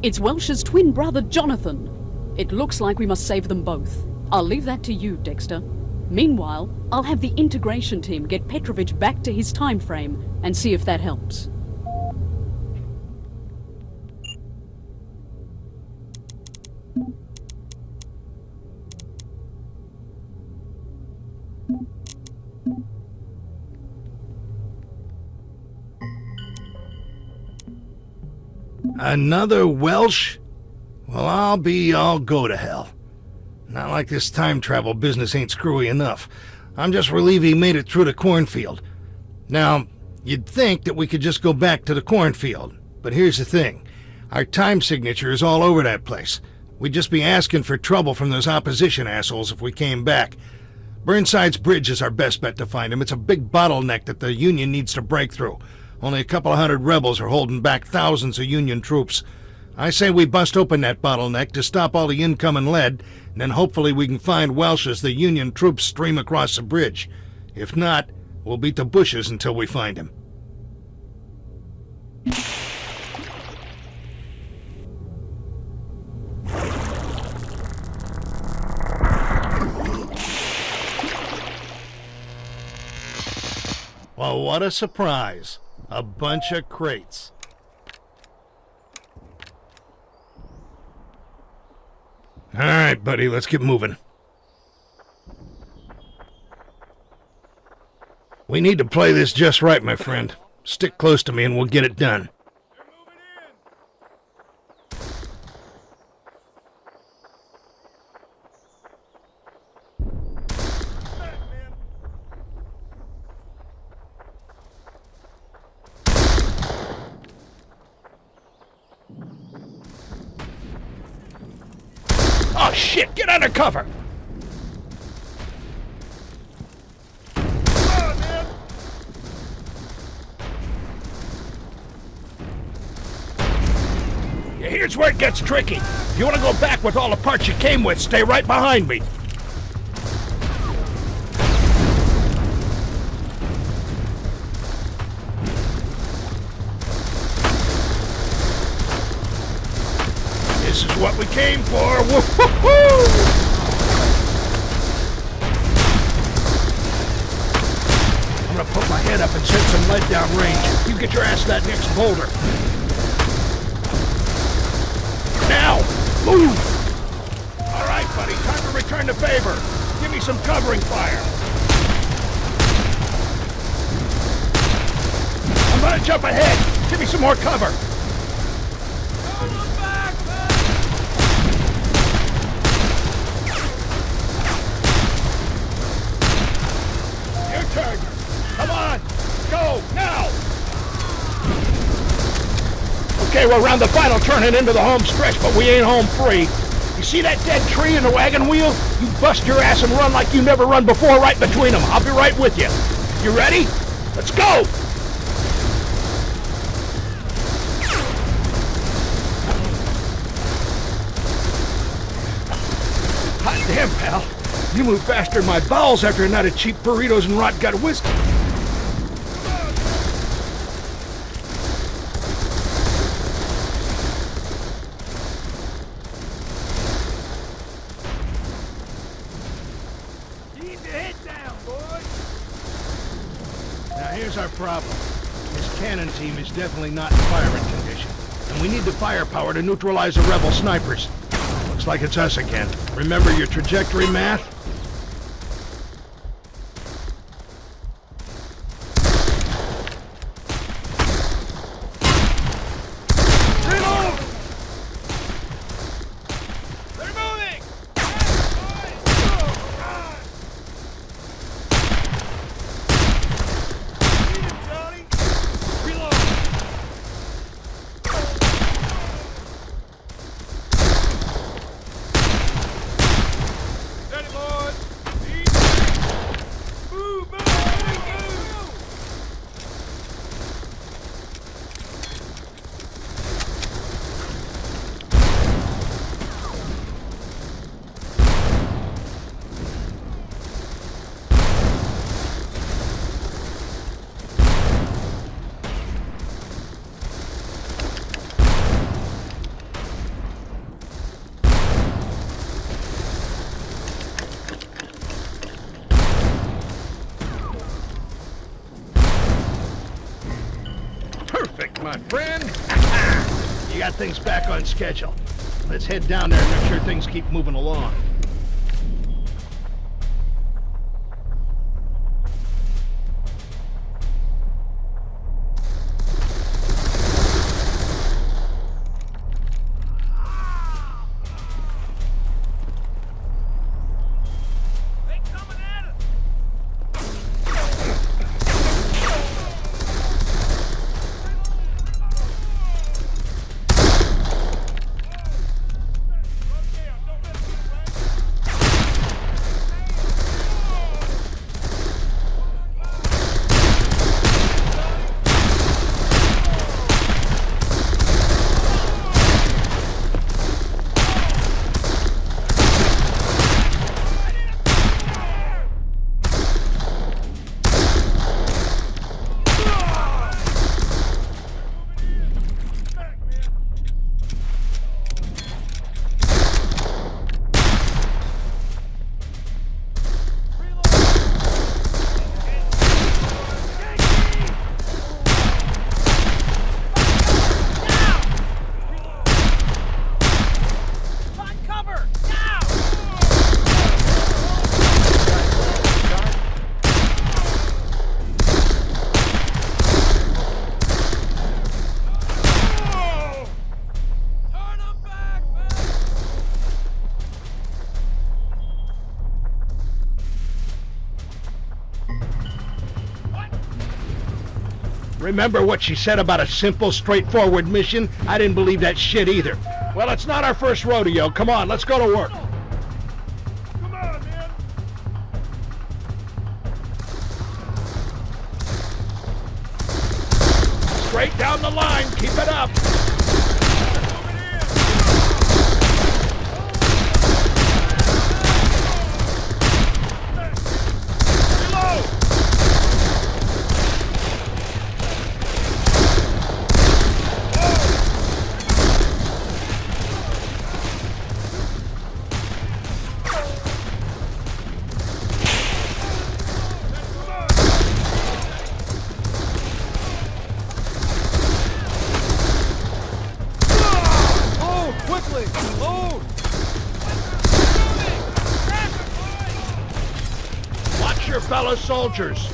It's Welsh's twin brother, Jonathan. It looks like we must save them both. I'll leave that to you, Dexter. Meanwhile, I'll have the integration team get Petrovich back to his time frame and see if that helps. Another Welsh? Well, I'll go to hell. Not like this time travel business ain't screwy enough. I'm just relieved he made it through the cornfield. Now, you'd think that we could just go back to the cornfield, but here's the thing. Our time signature is all over that place. We'd just be asking for trouble from those opposition assholes if we came back. Burnside's bridge is our best bet to find him. It's a big bottleneck that the Union needs to break through. Only a couple of hundred rebels are holding back thousands of Union troops. I say we bust open that bottleneck to stop all the incoming lead, and then hopefully we can find Welsh as the Union troops stream across the bridge. If not, we'll beat the bushes until we find him. Well, what a surprise. A bunch of crates. All right, buddy, let's get moving. We need to play this just right, my friend. Stick close to me and we'll get it done. Oh, shit! Get under cover! Yeah, here's where it gets tricky. If you want to go back with all the parts you came with, stay right behind me. This is what we came for. Woo-hoo-hoo! I'm gonna put my head up and send some lead down range. You get your ass to that next boulder. Now, move! All right, buddy, time to return the favor. Give me some covering fire. I'm gonna jump ahead. Give me some more cover. Turn. Come on! Go! Now! Okay, we're around the final turn and into the home stretch, but we ain't home free. You see that dead tree and the wagon wheel? You bust your ass and run like you never run before right between them. I'll be right with you. You ready? Let's go! Hot damn, pal. You move faster than my bowels after a night of cheap burritos and rot gut whiskey. Keep your head down, boys. Now here's our problem. This cannon team is definitely not in firing condition, and we need the firepower to neutralize the rebel snipers. Looks like it's us again. Remember your trajectory math? Ready, boys. my friend. You got things back on schedule. Let's head down there and make sure things keep moving along. Remember what she said about a simple, straightforward mission? I didn't believe that shit either. Well, it's not our first rodeo. Come on, let's go to work. Come on, man. Straight down the line. Keep it up. Watch your fellow soldiers.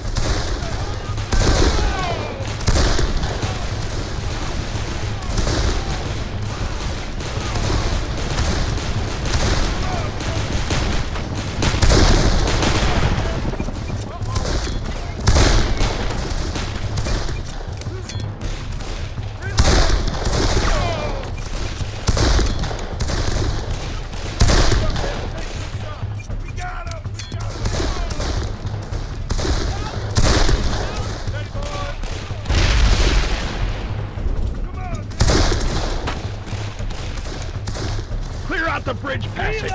Clear out the bridge passage.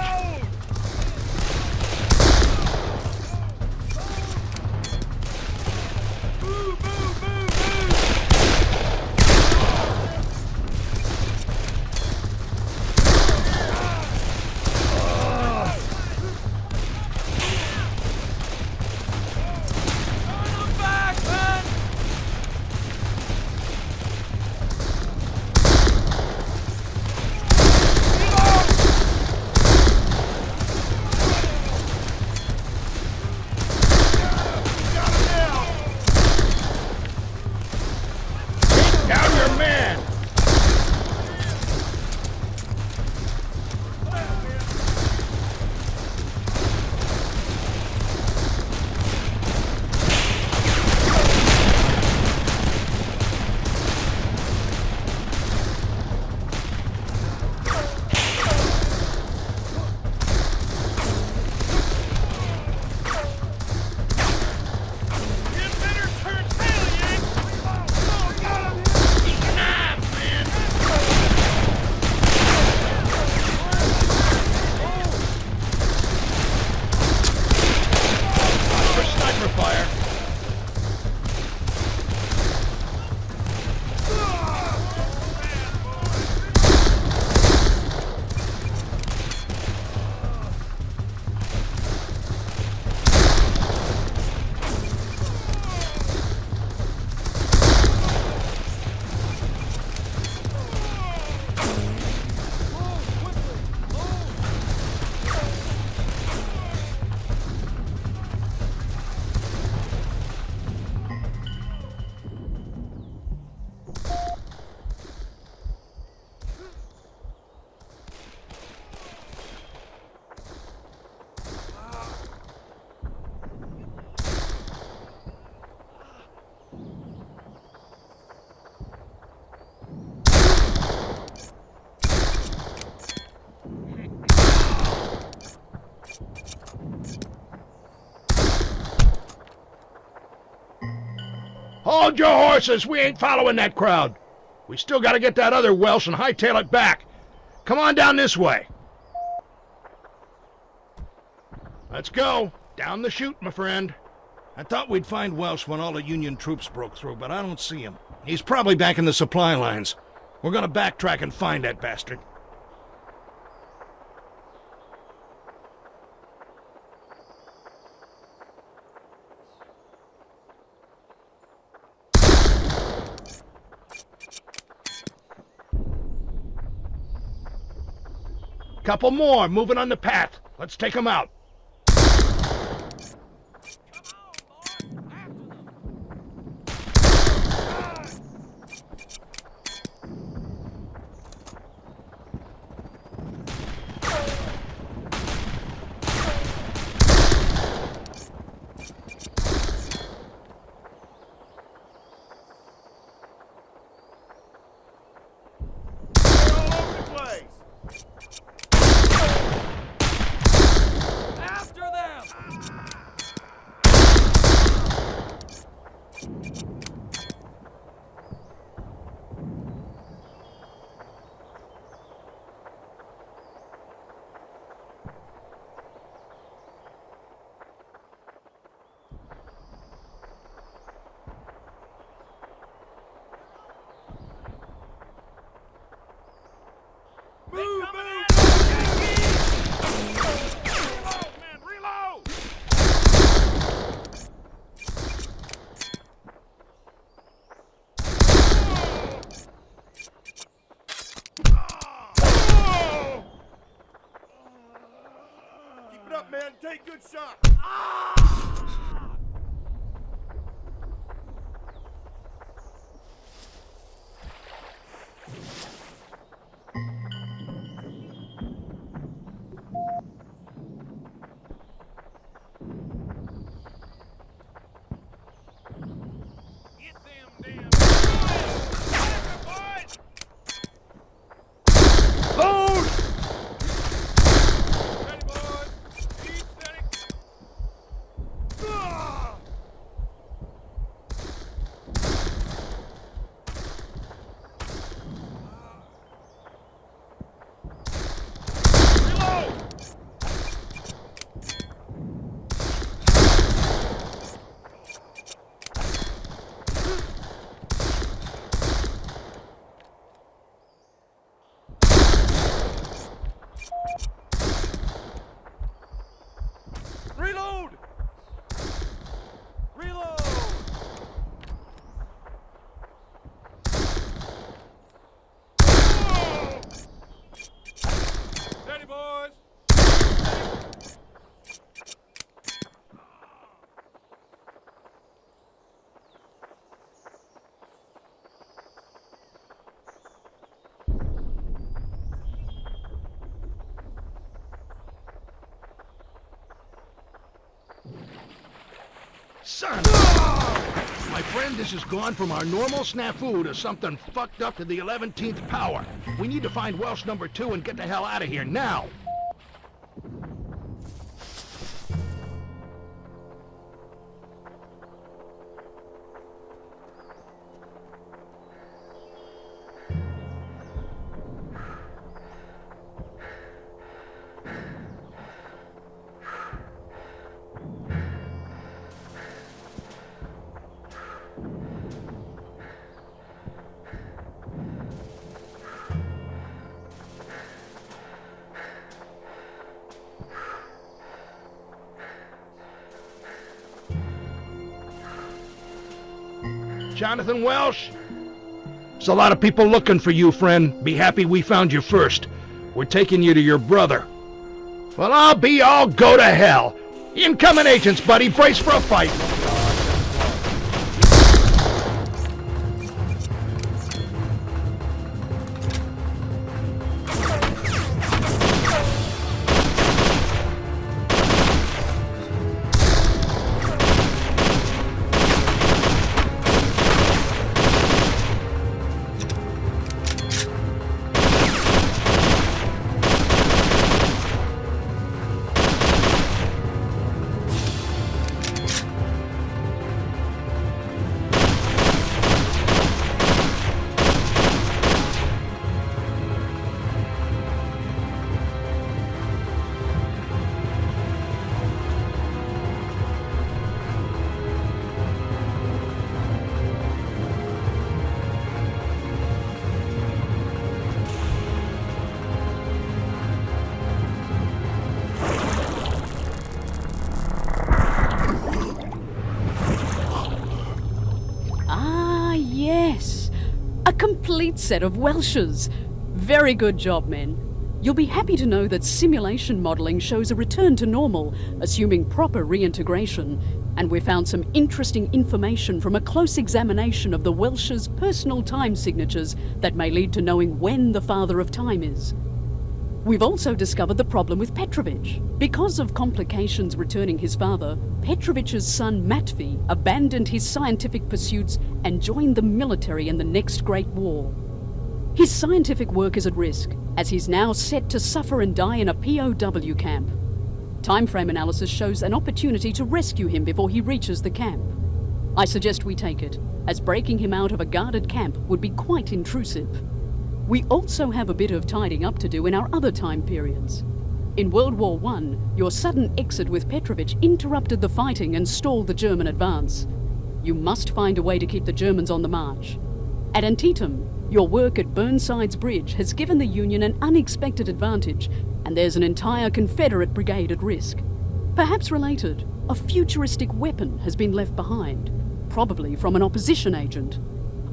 Hold your horses! We ain't following that crowd. We still gotta get that other Welsh and hightail it back. Come on down this way. Let's go. Down the chute, my friend. I thought we'd find Welsh when all the Union troops broke through, but I don't see him. He's probably back in the supply lines. We're gonna backtrack and find that bastard. Couple more moving on the path. Let's take them out. Man, take good shot. Reload! Reload! Steady, boys! Son! My friend, this has gone from our normal snafu to something fucked up to the 11th power. We need to find Welsh number 2 and get the hell out of here now! Jonathan Welsh? There's a lot of people looking for you, friend. Be happy we found you first. We're taking you to your brother. Well, I'll be all go to hell. Incoming agents, buddy. Brace for a fight. complete set of Welshers. Very good job, men. You'll be happy to know that simulation modelling shows a return to normal, assuming proper reintegration, and we found some interesting information from a close examination of the Welshers' personal time signatures that may lead to knowing when the Father of Time is. We've also discovered the problem with Petrovich. Because of complications returning his father, Petrovich's son Matvey abandoned his scientific pursuits and joined the military in the next Great War. His scientific work is at risk, as he's now set to suffer and die in a POW camp. Timeframe analysis shows an opportunity to rescue him before he reaches the camp. I suggest we take it, as breaking him out of a guarded camp would be quite intrusive. We also have a bit of tidying up to do in our other time periods. In World War I, your sudden exit with Petrovich interrupted the fighting and stalled the German advance. You must find a way to keep the Germans on the march. At Antietam, your work at Burnside's Bridge has given the Union an unexpected advantage, and there's an entire Confederate brigade at risk. Perhaps related, a futuristic weapon has been left behind, probably from an opposition agent.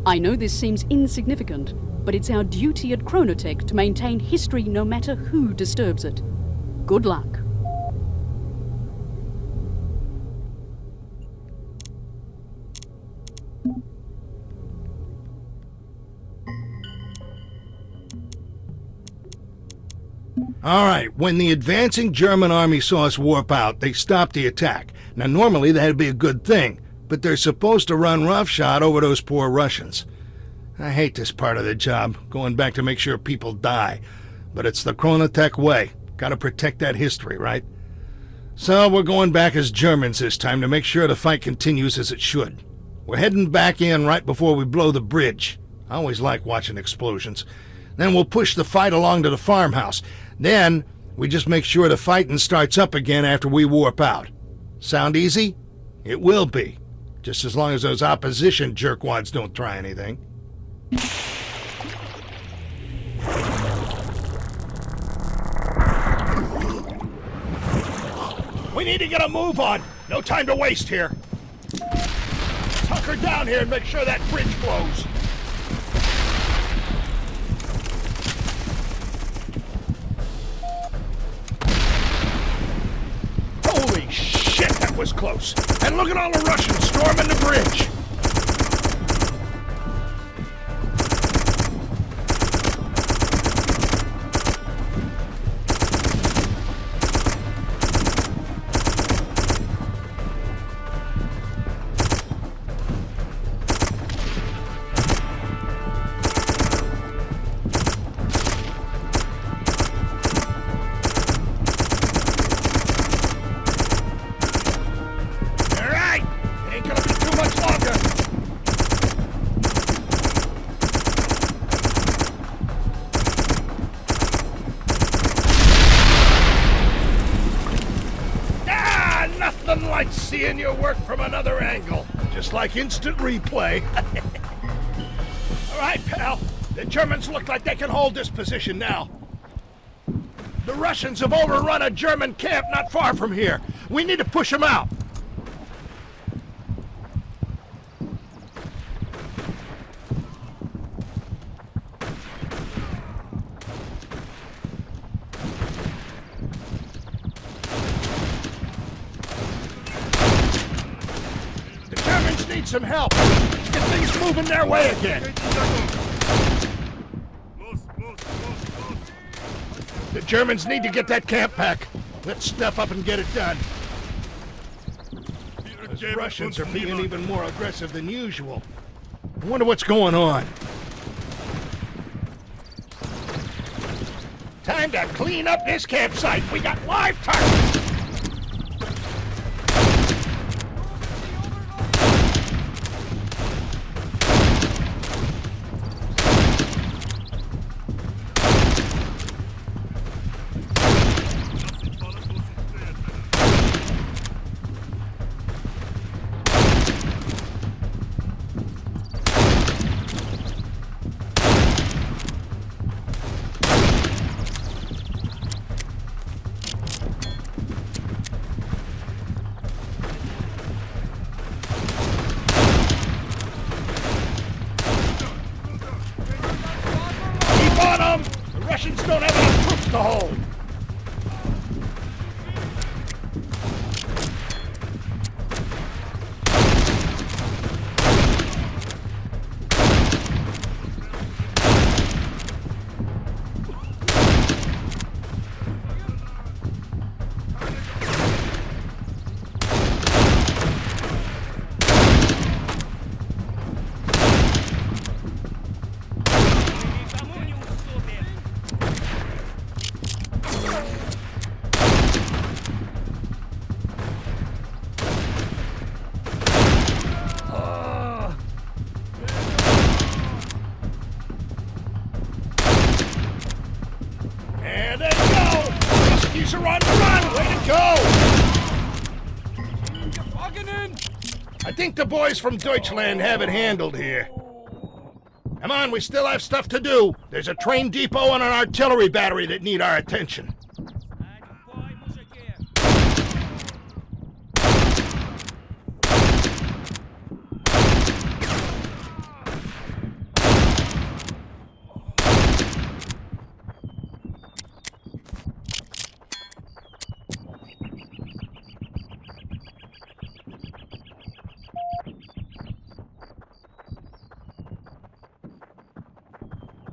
I know this seems insignificant, but it's our duty at Chronotech to maintain history no matter who disturbs it. Good luck. All right, when the advancing German army saw us warp out, they stopped the attack. Now, normally that'd be a good thing, but they're supposed to run roughshod over those poor Russians. I hate this part of the job, going back to make sure people die. But it's the Chronotech way. Gotta protect that history, right? So we're going back as Germans this time to make sure the fight continues as it should. We're heading back in right before we blow the bridge. I always like watching explosions. Then we'll push the fight along to the farmhouse. Then we just make sure the fighting starts up again after we warp out. Sound easy? It will be. Just as long as those opposition jerkwads don't try anything. We need to get a move on. No time to waste here. Let's hunker down here and make sure that bridge blows. Holy shit, that was close. And look at all the Russians storming the bridge. Seeing your work from another angle. Just like instant replay. All right, pal. The Germans look like they can hold this position now. The Russians have overrun a German camp not far from here. We need to push them out. Need some help. Let's get things moving their way again. The Germans need to get that camp back. Let's step up and get it done. The Russians are being even more aggressive than usual. I wonder what's going on. Time to clean up this campsite. We got live targets. I think the boys from Deutschland have it handled here. Come on, we still have stuff to do. There's a train depot and an artillery battery that need our attention.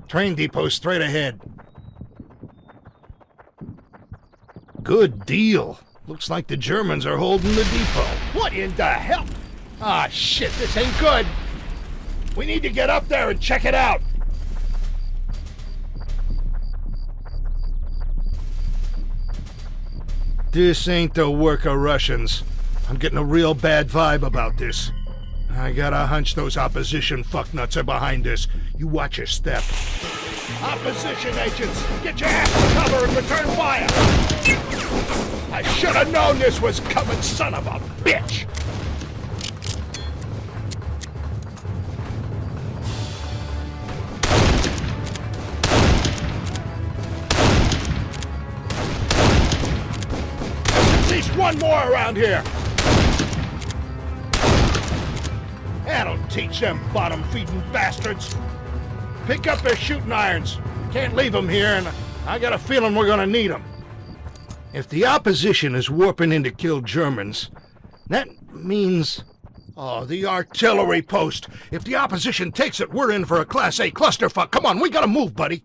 Train depot straight ahead. Good deal. Looks like the Germans are holding the depot. What in the hell? Ah, shit, this ain't good. We need to get up there and check it out. This ain't the work of Russians. I'm getting a real bad vibe about this. I got a hunch those opposition fucknuts are behind this. You watch your step. Opposition agents, get your ass to cover and return fire! I should have known this was coming, son of a bitch! There's at least one more around here! That'll teach them bottom-feeding bastards. Pick up their shooting irons. Can't leave them here, and I got a feeling we're gonna need them. If the opposition is warping in to kill Germans, that means... Oh, the artillery post. If the opposition takes it, we're in for a Class A clusterfuck. Come on, we gotta move, buddy.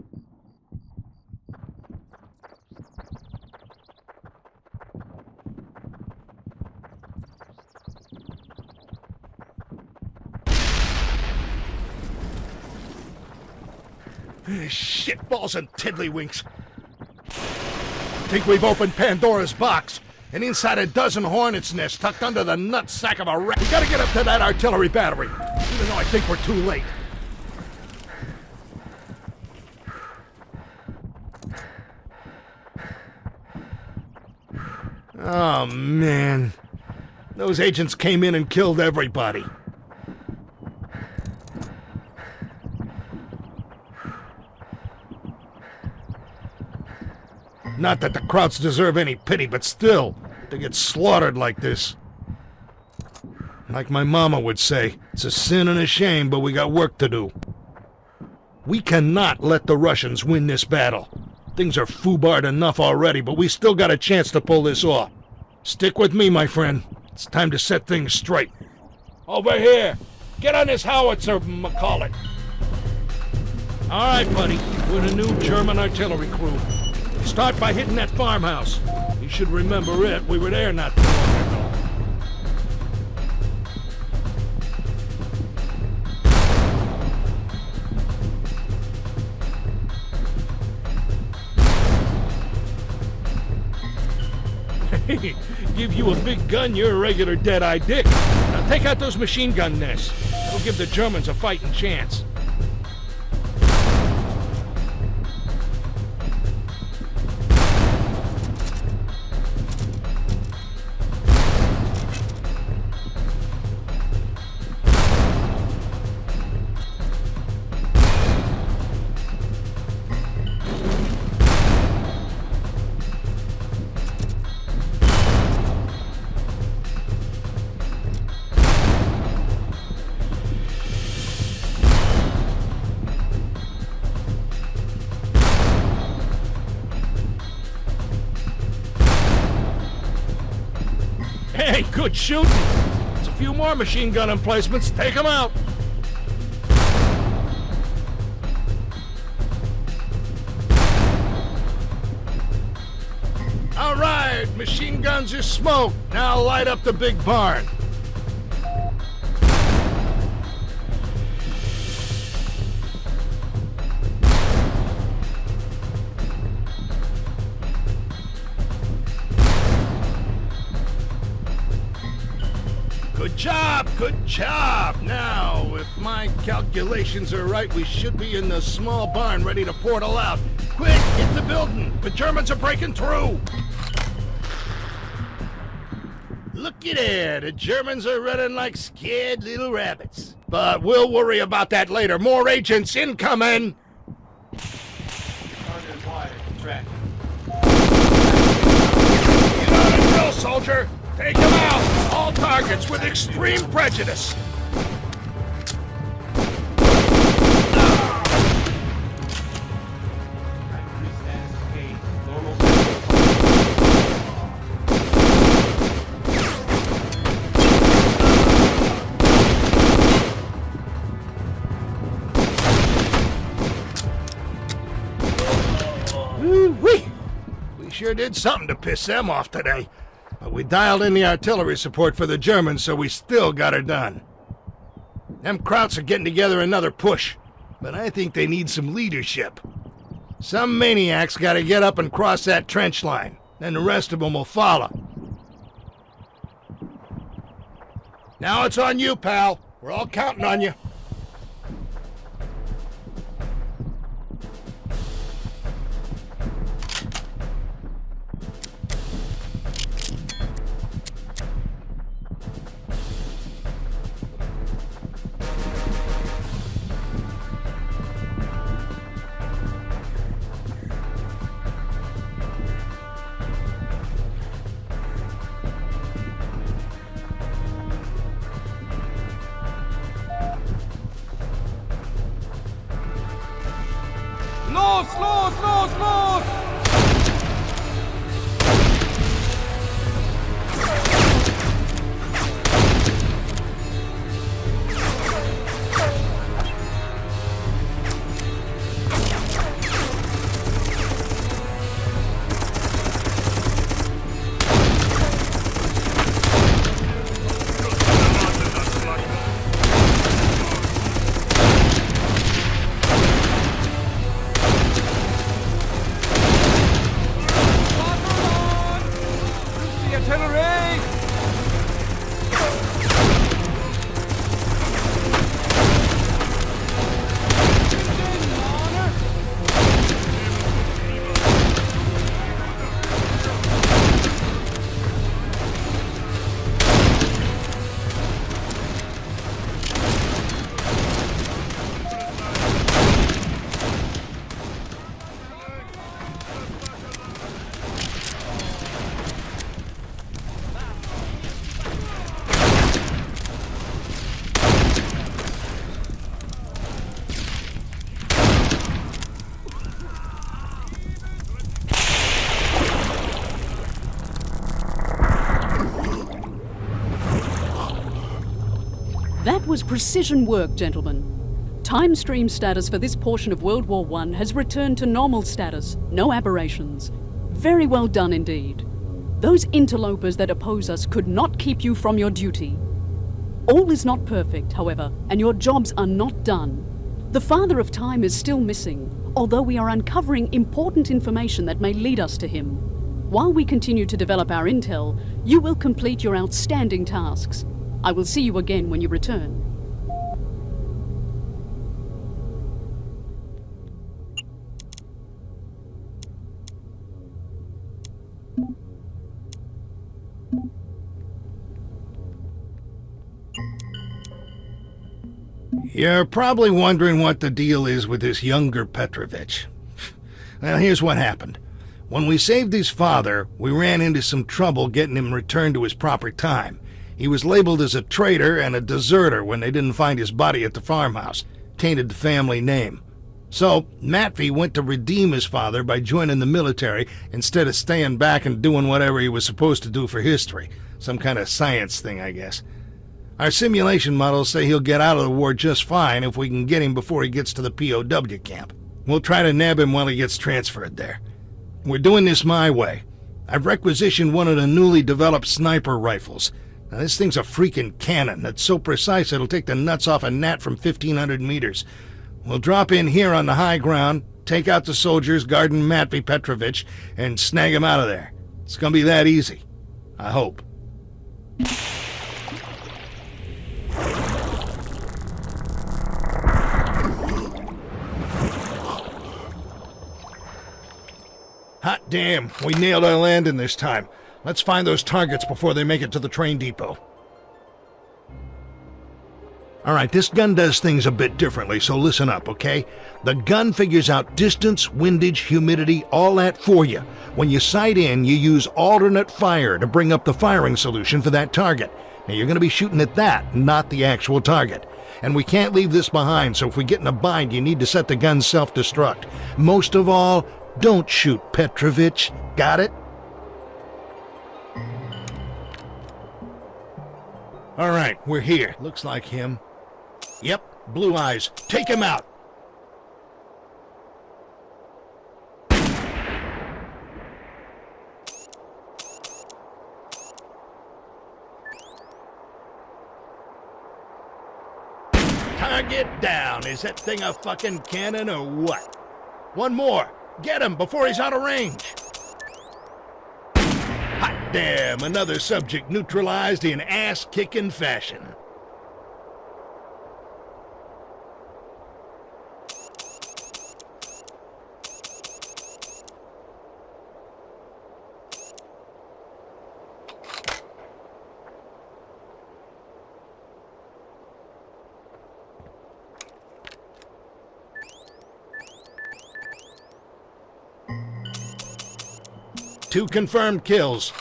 Shitballs and tiddlywinks. I think we've opened Pandora's box, and inside a dozen hornets' nests tucked under the nutsack of a rat. We gotta get up to that artillery battery, even though I think we're too late. Oh, man. Those agents came in and killed everybody. Not that the Krauts deserve any pity, but still, to get slaughtered like this. Like my mama would say, it's a sin and a shame, but we got work to do. We cannot let the Russians win this battle. Things are foobarred enough already, but we still got a chance to pull this off. Stick with me, my friend. It's time to set things straight. Over here! Get on this howitzer, McCall it. All right, buddy. We're the new German artillery crew. Start by hitting that farmhouse. You should remember it. We were there not too long ago. Give you a big gun, you're a regular dead-eye dick. Now take out those machine gun nests. We'll give the Germans a fighting chance. Hey, good shooting. There's a few more machine gun emplacements. Take them out. All right, machine guns are smoked. Now light up the big barn. Good job, good job. Now, if my calculations are right, we should be in the small barn ready to portal out. Quick, hit the building. The Germans are breaking through. Looky there, the Germans are running like scared little rabbits. But we'll worry about that later. More agents incoming! Get on the drill, soldier! Take them out! All targets with extreme prejudice! Woo-wee! We sure did something to piss them off today. But we dialed in the artillery support for the Germans, so we still got her done. Them Krauts are getting together another push, but I think they need some leadership. Some maniac's gotta get up and cross that trench line, then the rest of them will follow. Now it's on you, pal. We're all counting on you. Los, los, los, los! That was precision work, gentlemen. Time stream status for this portion of World War I has returned to normal status, no aberrations. Very well done indeed. Those interlopers that oppose us could not keep you from your duty. All is not perfect, however, and your jobs are not done. The Father of Time is still missing, although we are uncovering important information that may lead us to him. While we continue to develop our intel, you will complete your outstanding tasks. I will see you again when you return. You're probably wondering what the deal is with this younger Petrovich. Well, here's what happened. When we saved his father, we ran into some trouble getting him returned to his proper time. He was labeled as a traitor and a deserter when they didn't find his body at the farmhouse. Tainted the family name. So, Matvey went to redeem his father by joining the military instead of staying back and doing whatever he was supposed to do for history. Some kind of science thing, I guess. Our simulation models say he'll get out of the war just fine if we can get him before he gets to the POW camp. We'll try to nab him while he gets transferred there. We're doing this my way. I've requisitioned one of the newly developed sniper rifles. Now, this thing's a freaking cannon that's so precise it'll take the nuts off a gnat from 1,500 meters. We'll drop in here on the high ground, take out the soldiers guarding Matvey Petrovich, and snag him out of there. It's gonna be that easy. I hope. Hot damn, we nailed our landing this time. Let's find those targets before they make it to the train depot. Alright, this gun does things a bit differently, so listen up, okay? The gun figures out distance, windage, humidity, all that for you. When you sight in, you use alternate fire to bring up the firing solution for that target. Now you're going to be shooting at that, not the actual target. And we can't leave this behind, so if we get in a bind, you need to set the gun self-destruct. Most of all, don't shoot Petrovich. Got it? Alright, we're here. Looks like him. Yep, blue eyes. Take him out! Target down. Is that thing a fucking cannon or what? One more. Get him before he's out of range. Hot damn, another subject neutralized in ass-kicking fashion. Two confirmed kills.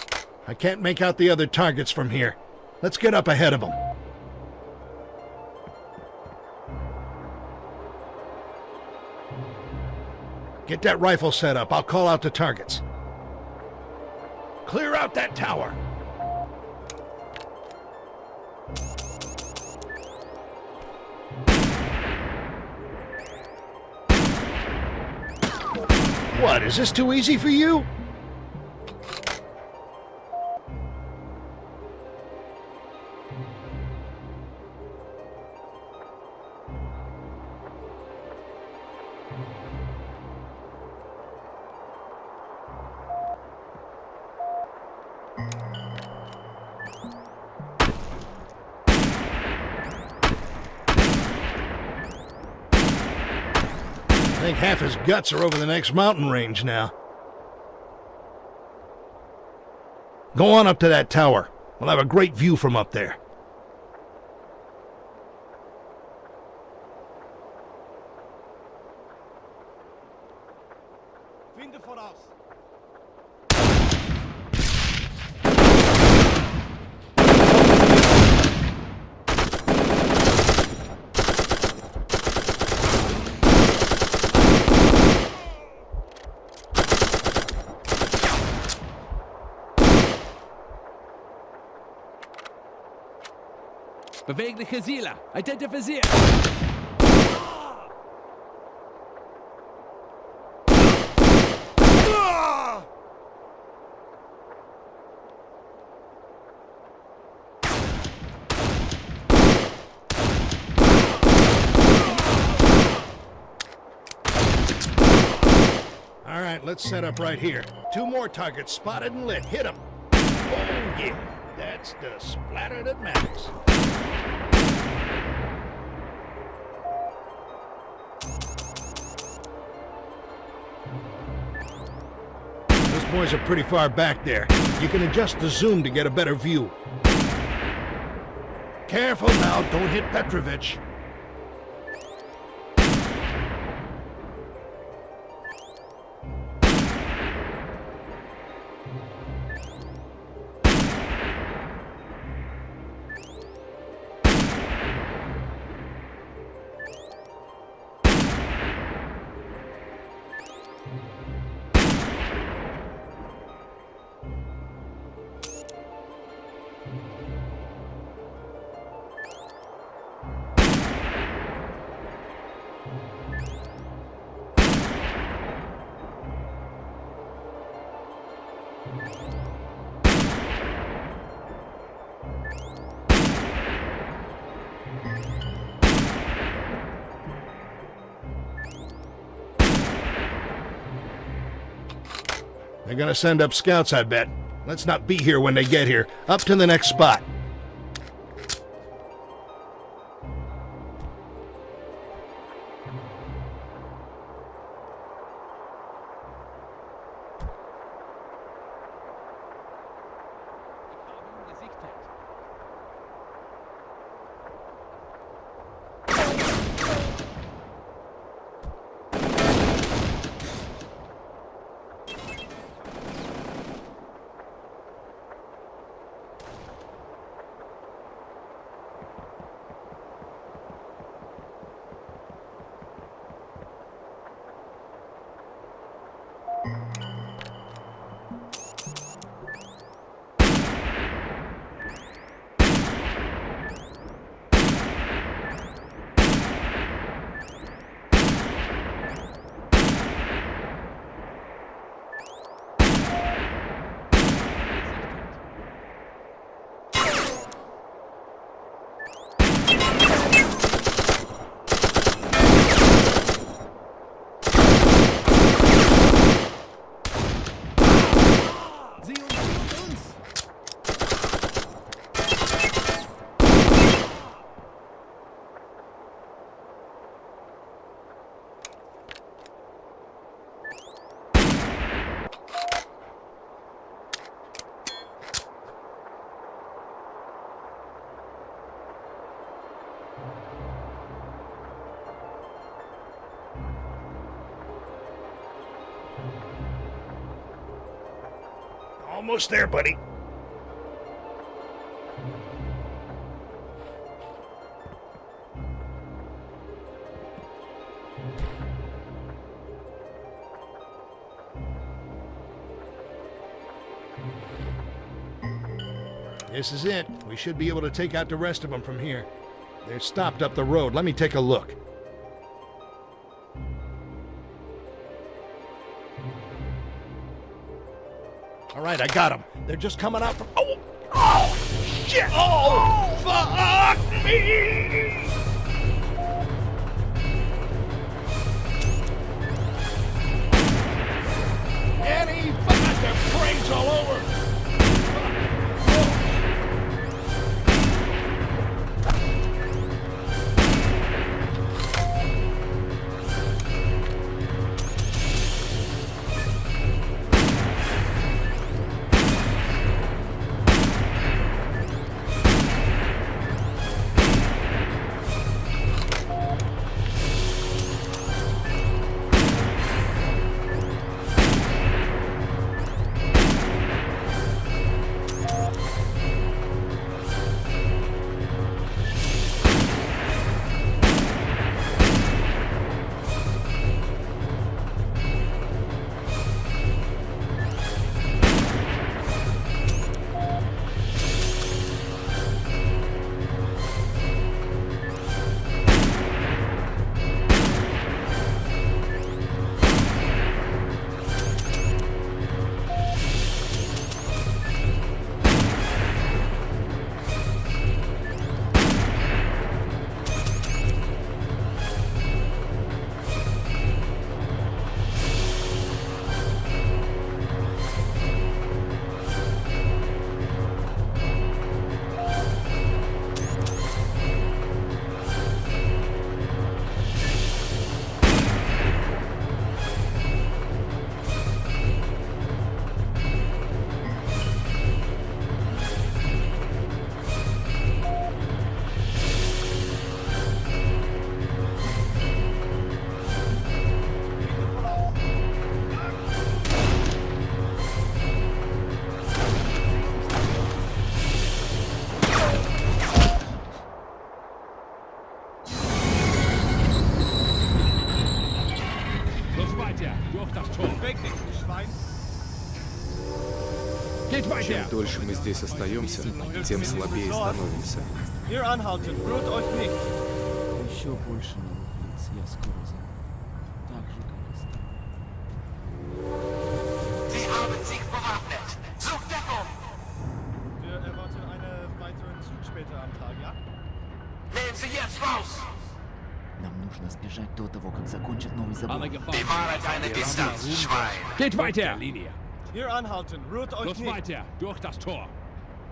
I can't make out the other targets from here. Let's get up ahead of them. Get that rifle set up. I'll call out the targets. Clear out that tower. What, is this too easy for you? I think half his guts are over the next mountain range now. Go on up to that tower. We'll have a great view from up there. Bewegliche Ziele. Identifiziert. All right, let's set up right here. Two more targets spotted and lit. Hit them. Oh, yeah. That's the splatter that matters. Those boys are pretty far back there. You can adjust the zoom to get a better view. Careful now, don't hit Petrovich. They're gonna send up scouts, I bet. Let's not be here when they get here. Up to the next spot. Almost there, buddy. This is it. We should be able to take out the rest of them from here. They're stopped up the road. Let me take a look. All right, I got them. They're just coming out from... Oh! Oh! Shit! Oh! Fuck me! Annie, fuck, their brains all over! Чем дольше мы здесь остаемся, тем слабее становимся. Hier anhalten, rührt euch nicht. Еще больше новых лиц я скоро забуду. Так же, как и стал. Sie haben sich bewaffnet. Sucht Deckung! Wir erwarten einen weiteren Zug später am Tag, ja? Nehmen Sie jetzt raus! Нам нужно сбежать до того, как закончат новый забор. Bewahre deine Distanz, Schwein! Geht weiter! Hier anhalten, rührt euch Los nicht. weiter, durch das Tor.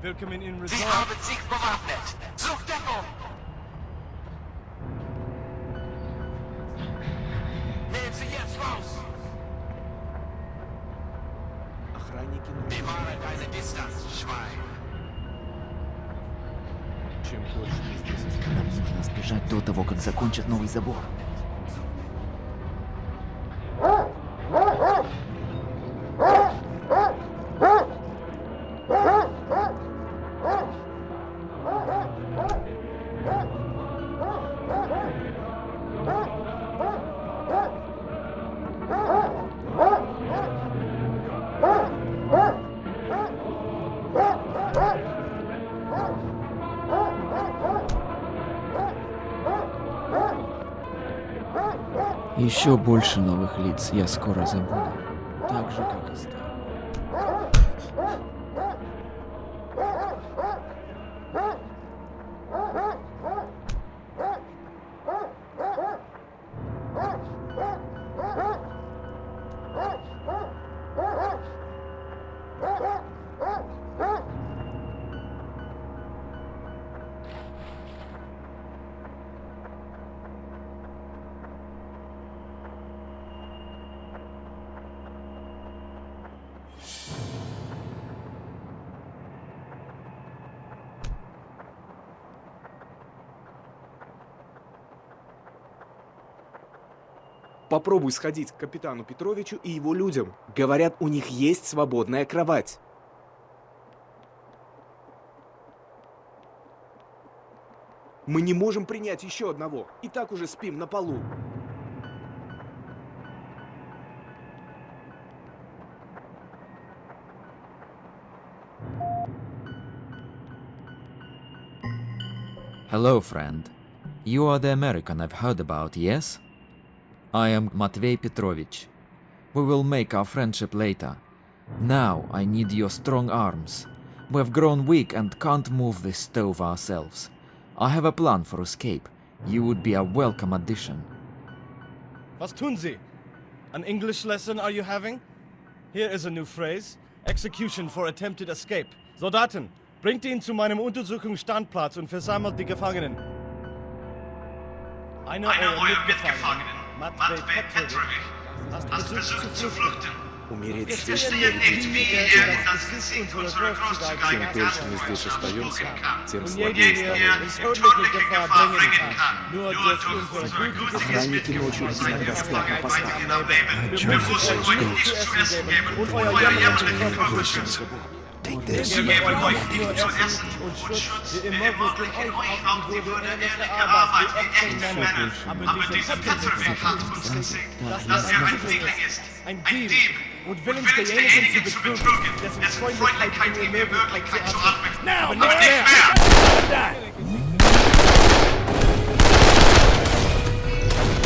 Willkommen in Sie Resort. haben sich bewaffnet. Sucht Deckung! Nehmen Sie jetzt raus! Охранники нужны. Bewahre deine Distanz, Schwein! Чем дольше мы здесь остаемся... Нам нужно сбежать до того, как закончат новый забор. Еще больше новых лиц я скоро забуду. Так же, как и стал. Попробуй сходить к капитану Петровичу и его людям. Говорят, у них есть свободная кровать. Мы не можем принять еще одного. И так уже спим на полу. Hello, friend. You are the American I've heard about, yes? I am Matvey Petrovich. We will make our friendship later. Now I need your strong arms. We have grown weak and can't move this stove ourselves. I have a plan for escape. You would be a welcome addition. Was tun Sie? An English lesson are you having? Here is a new phrase. Execution for attempted escape. Soldaten, bringt ihn zu meinem Untersuchungsstandplatz und versammelt die Gefangenen. Einer eurer Mitgefangenen, Matvey Petrovich, hat versucht zu flüchten. Умереть Jetzt здесь, werden wir смерть ihn видеть, wieder das das Gesicht Gesicht unserer unserer Großzügigkeit. Großzügigkeit Чем дольше мы здесь остаемся, тем und слабее jeden, der становимся. in tödliche Gefahr bringen kann. Nur durch unsere gute Охранники ночью иногда спят на постах. Wir müssen euch nichts zu essen geben und euer jämmerlichen Körper schützen. Wir geben euch nicht zu essen und Schutz. Wir ermöglichen euch auch die würdeehrliche Arbeit wie echte Männer. Aber dieser Petrovich hat uns gezeigt, dass er ein Diebling ist. Ein Dieb. Und willens derjenigen zu betrügen, dessen Freundlichkeit ihm die Möglichkeit zu atmen. Aber nicht mehr!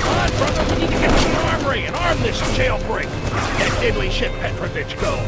Come on, brother, we need to get to the armory and arm this jailbreak. Let diddly shit Petrovich go.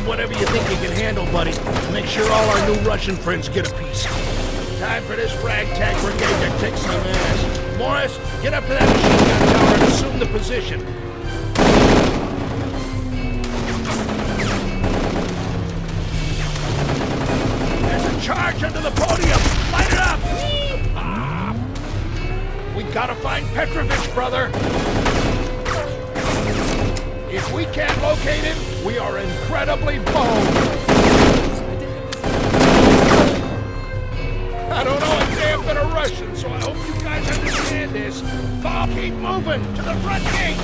Whatever you think you can handle, buddy. Make sure all our new Russian friends get a piece. Time for this ragtag brigade to kick some ass. Morris, get up to that machine gun tower and assume the position. There's a charge under the podium. Light it up. We gotta find Petrovich, brother. If we can't locate him, we are incredibly boned. I don't know a damn bit of Russian, so I hope you guys understand this. Bob, keep moving to the front gate.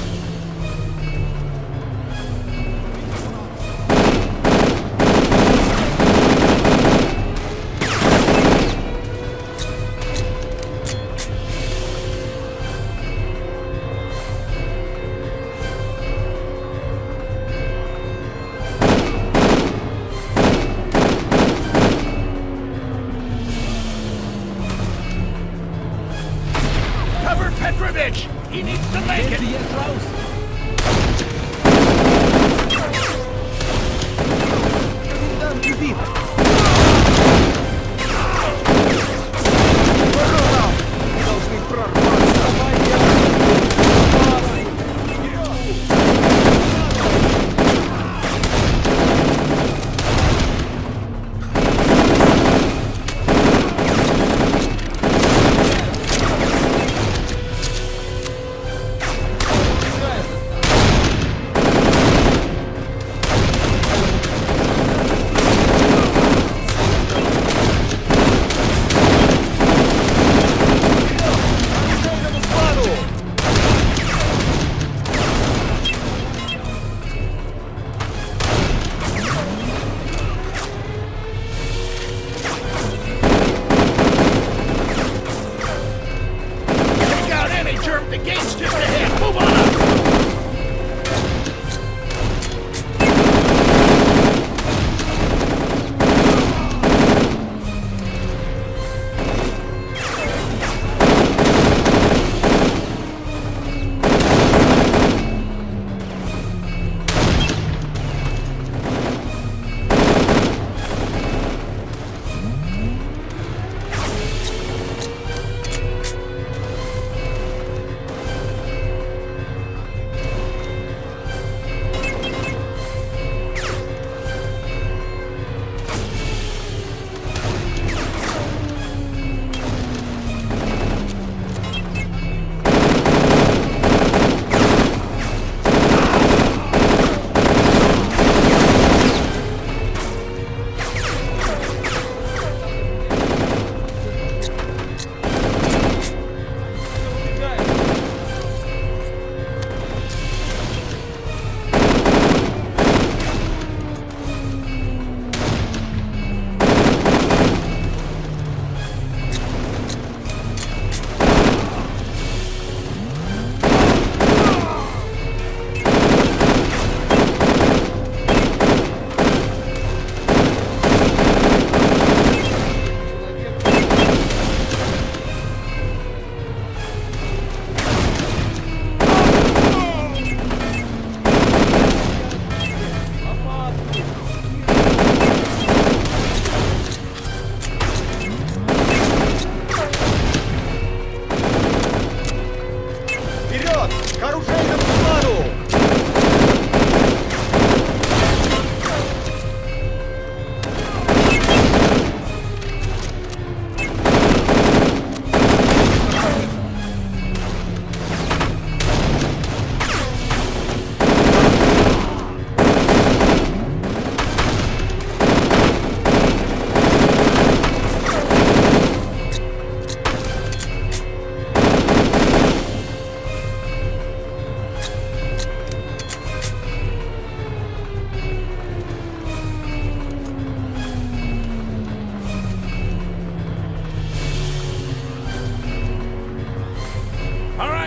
Petrovich! He needs to make it!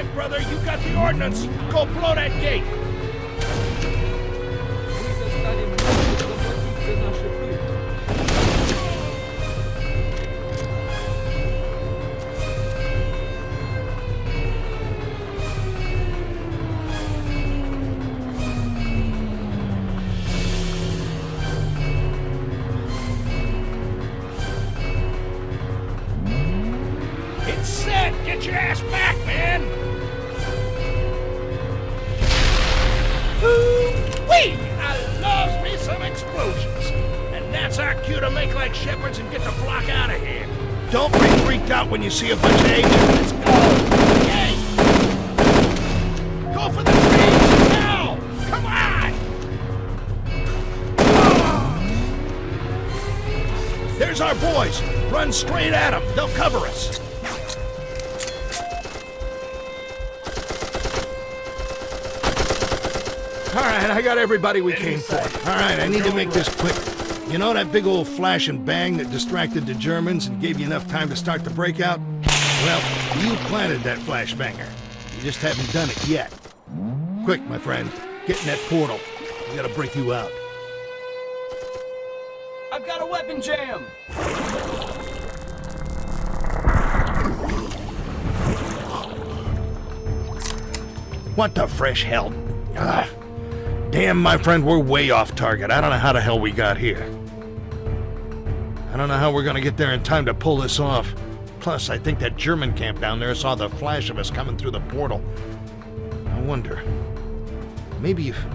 right, brother, you got the ordnance. Go blow that gate. It's set. Get your ass back, man. Wee! I loves me some explosions. And that's our cue to make like shepherds and get the flock out of here. Don't be freaked out when you see a bunch of agents. Let's go! Hey! Go for the trees! Now! Come on! There's our boys. Run straight at them. They'll cover us. All right, I got everybody we came for. All right, I need to make this quick. You know that big old flash and bang that distracted the Germans and gave you enough time to start the breakout? Well, you planted that flashbanger. You just haven't done it yet. Quick, my friend, get in that portal. We gotta break you out. I've got a weapon jam! What the fresh hell? Damn, my friend, we're way off target. I don't know how the hell we got here. I don't know how we're gonna get there in time to pull this off. Plus, I think that German camp down there saw the flash of us coming through the portal. I wonder... maybe if...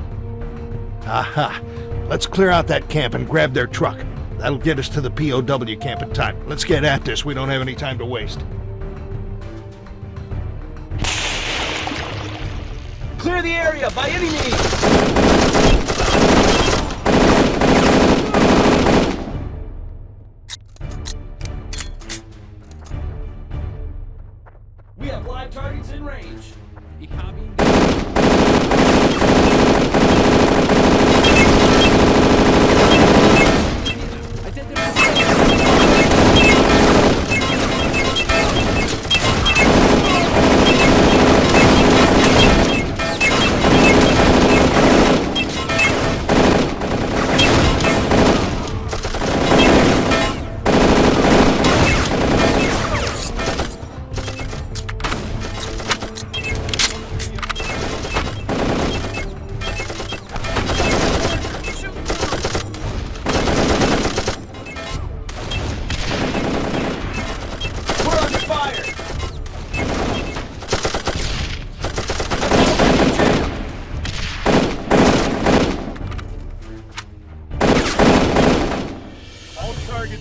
Aha! Let's clear out that camp and grab their truck. That'll get us to the POW camp in time. Let's get at this. We don't have any time to waste. Clear the area by any means! We have live targets in range.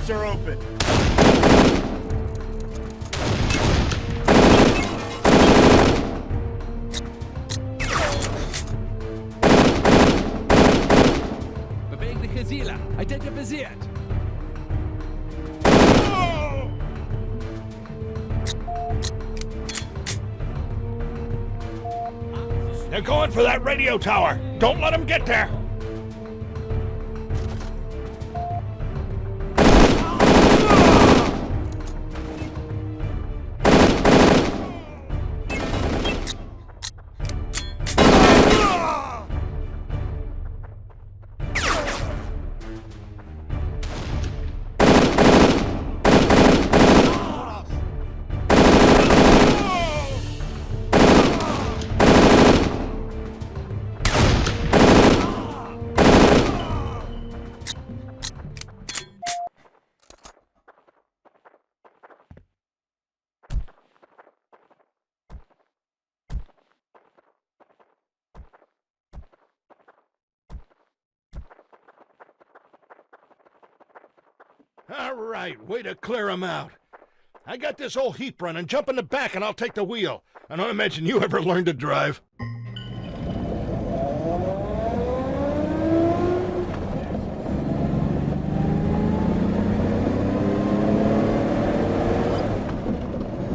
Are open. Bewegliche Ziele identifiziert. They're going for that radio tower. Don't let them get there. All right, way to clear them out. I got this whole heap running. Jump in the back and I'll take the wheel. I don't imagine you ever learned to drive.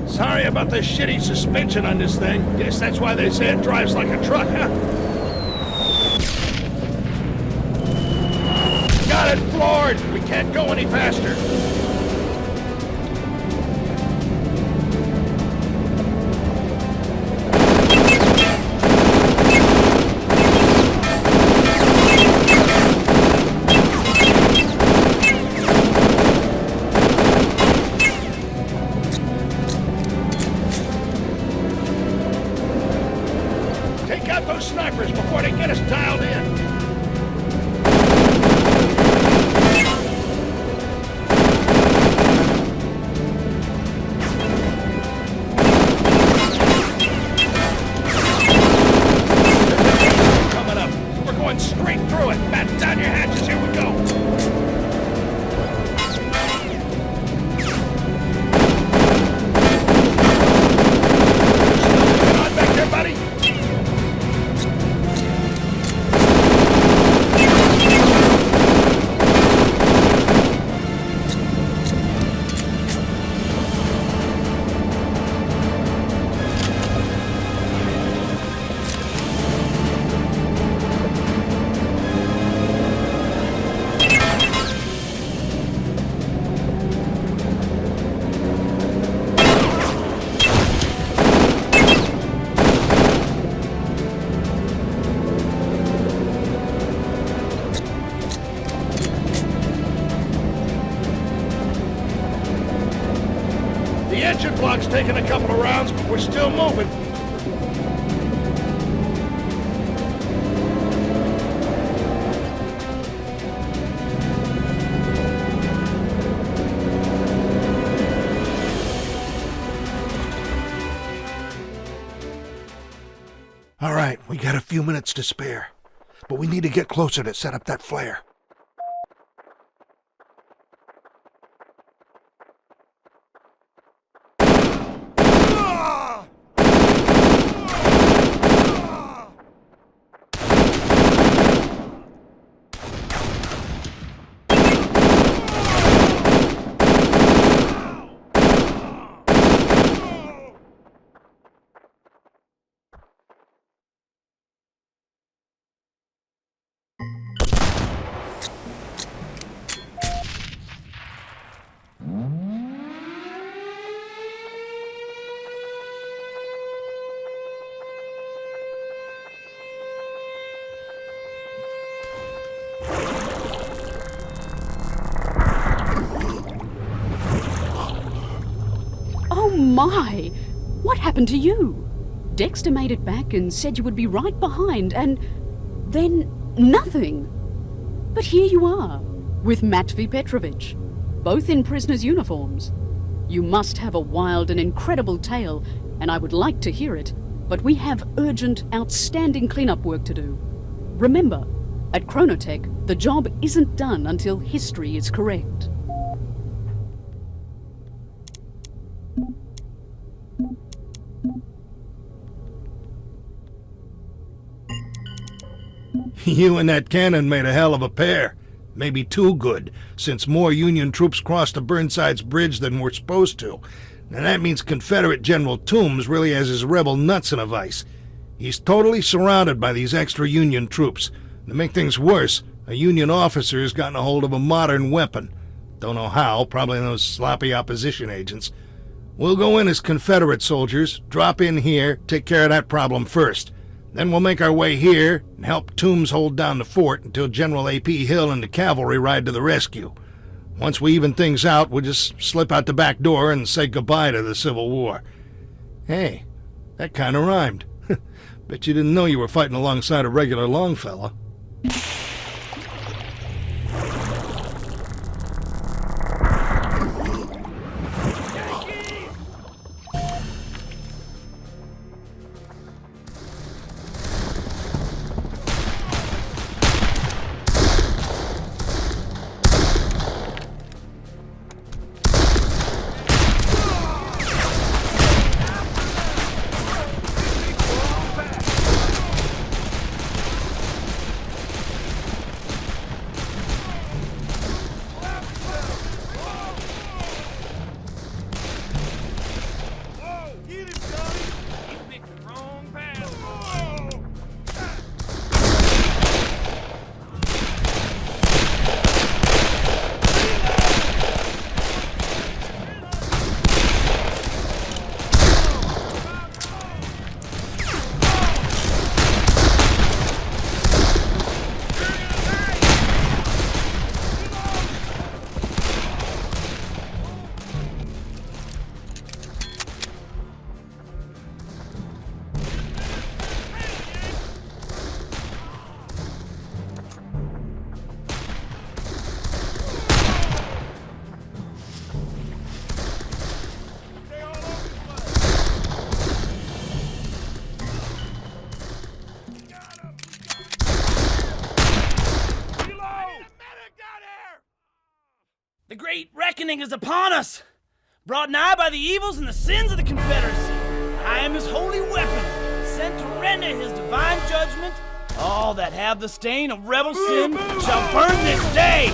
Sorry about the shitty suspension on this thing. Guess that's why they say it drives like a truck, huh? Got it floored! We can't go any faster. The engine block's taking a couple of rounds, but we're still moving. All right, we got a few minutes to spare, but we need to get closer to set up that flare. Oh my! What happened to you? Dexter made it back and said you would be right behind, and then nothing. But here you are, with Matvey Petrovich, both in prisoners' uniforms. You must have a wild and incredible tale, and I would like to hear it, but we have urgent, outstanding cleanup work to do. Remember, at Chronotech, the job isn't done until history is correct. You and that cannon made a hell of a pair. Maybe too good, since more Union troops crossed the Burnside's bridge than were supposed to. And that means Confederate General Toombs really has his rebel nuts in a vice. He's totally surrounded by these extra Union troops. To make things worse, a Union officer has gotten a hold of a modern weapon. Don't know how, probably those sloppy opposition agents. We'll go in as Confederate soldiers, drop in here, take care of that problem first. Then we'll make our way here and help Toombs hold down the fort until General A.P. Hill and the cavalry ride to the rescue. Once we even things out, we'll just slip out the back door and say goodbye to the Civil War. Hey, that kind of rhymed. Bet you didn't know you were fighting alongside a regular Longfellow. The great reckoning is upon us, brought nigh by the evils and the sins of the Confederacy. I am his holy weapon, sent to render his divine judgment. All that have the stain of rebel sin shall burn this day.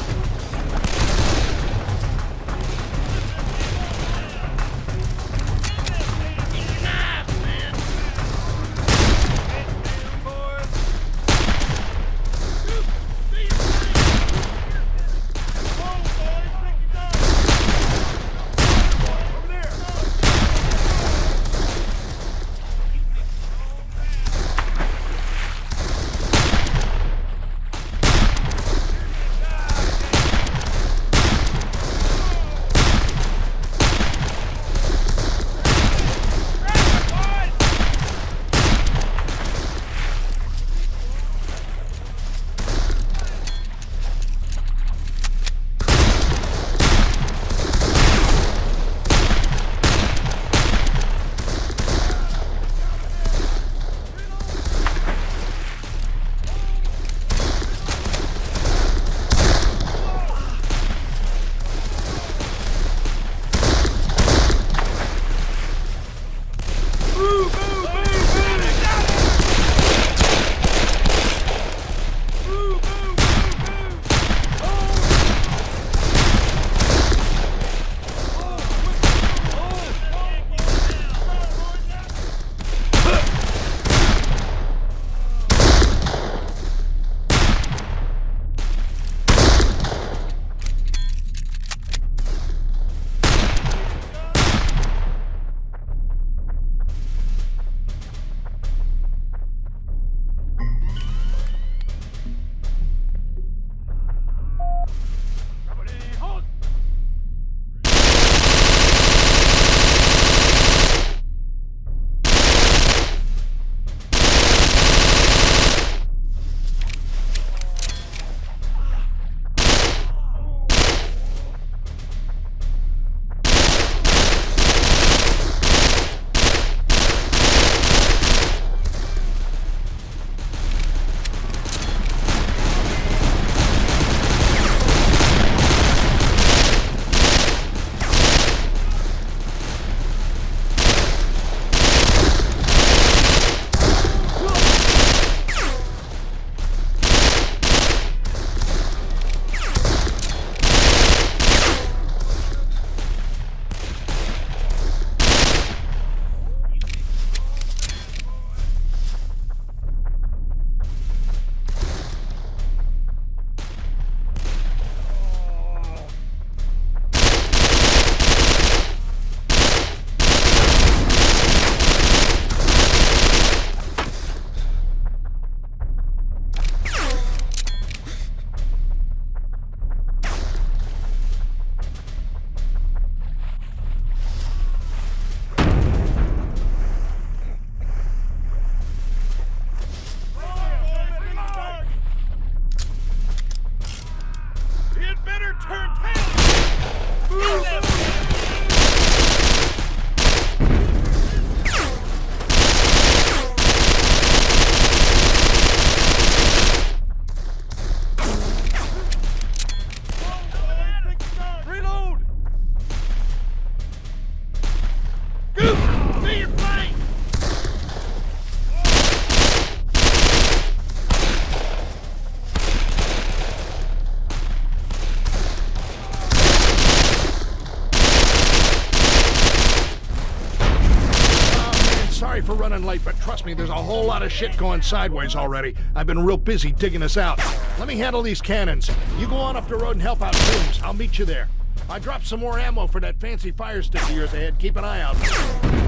Sorry for running late, but trust me, there's a whole lot of shit going sideways already. I've been real busy digging us out. Let me handle these cannons. You go on up the road and help out Toombs. I'll meet you there. I dropped some more ammo for that fancy fire stick of yours ahead. Keep an eye out.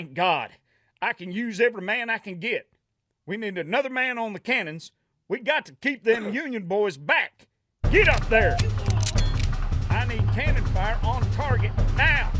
Thank God. I can use every man I can get. We need another man on the cannons. We got to keep them Union boys back. Get up there. I need cannon fire on target now.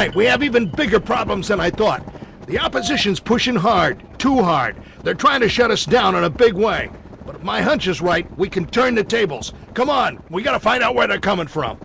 right, we have even bigger problems than I thought. The opposition's pushing hard, too hard. They're trying to shut us down in a big way. But if my hunch is right, we can turn the tables. Come on, we gotta find out where they're coming from.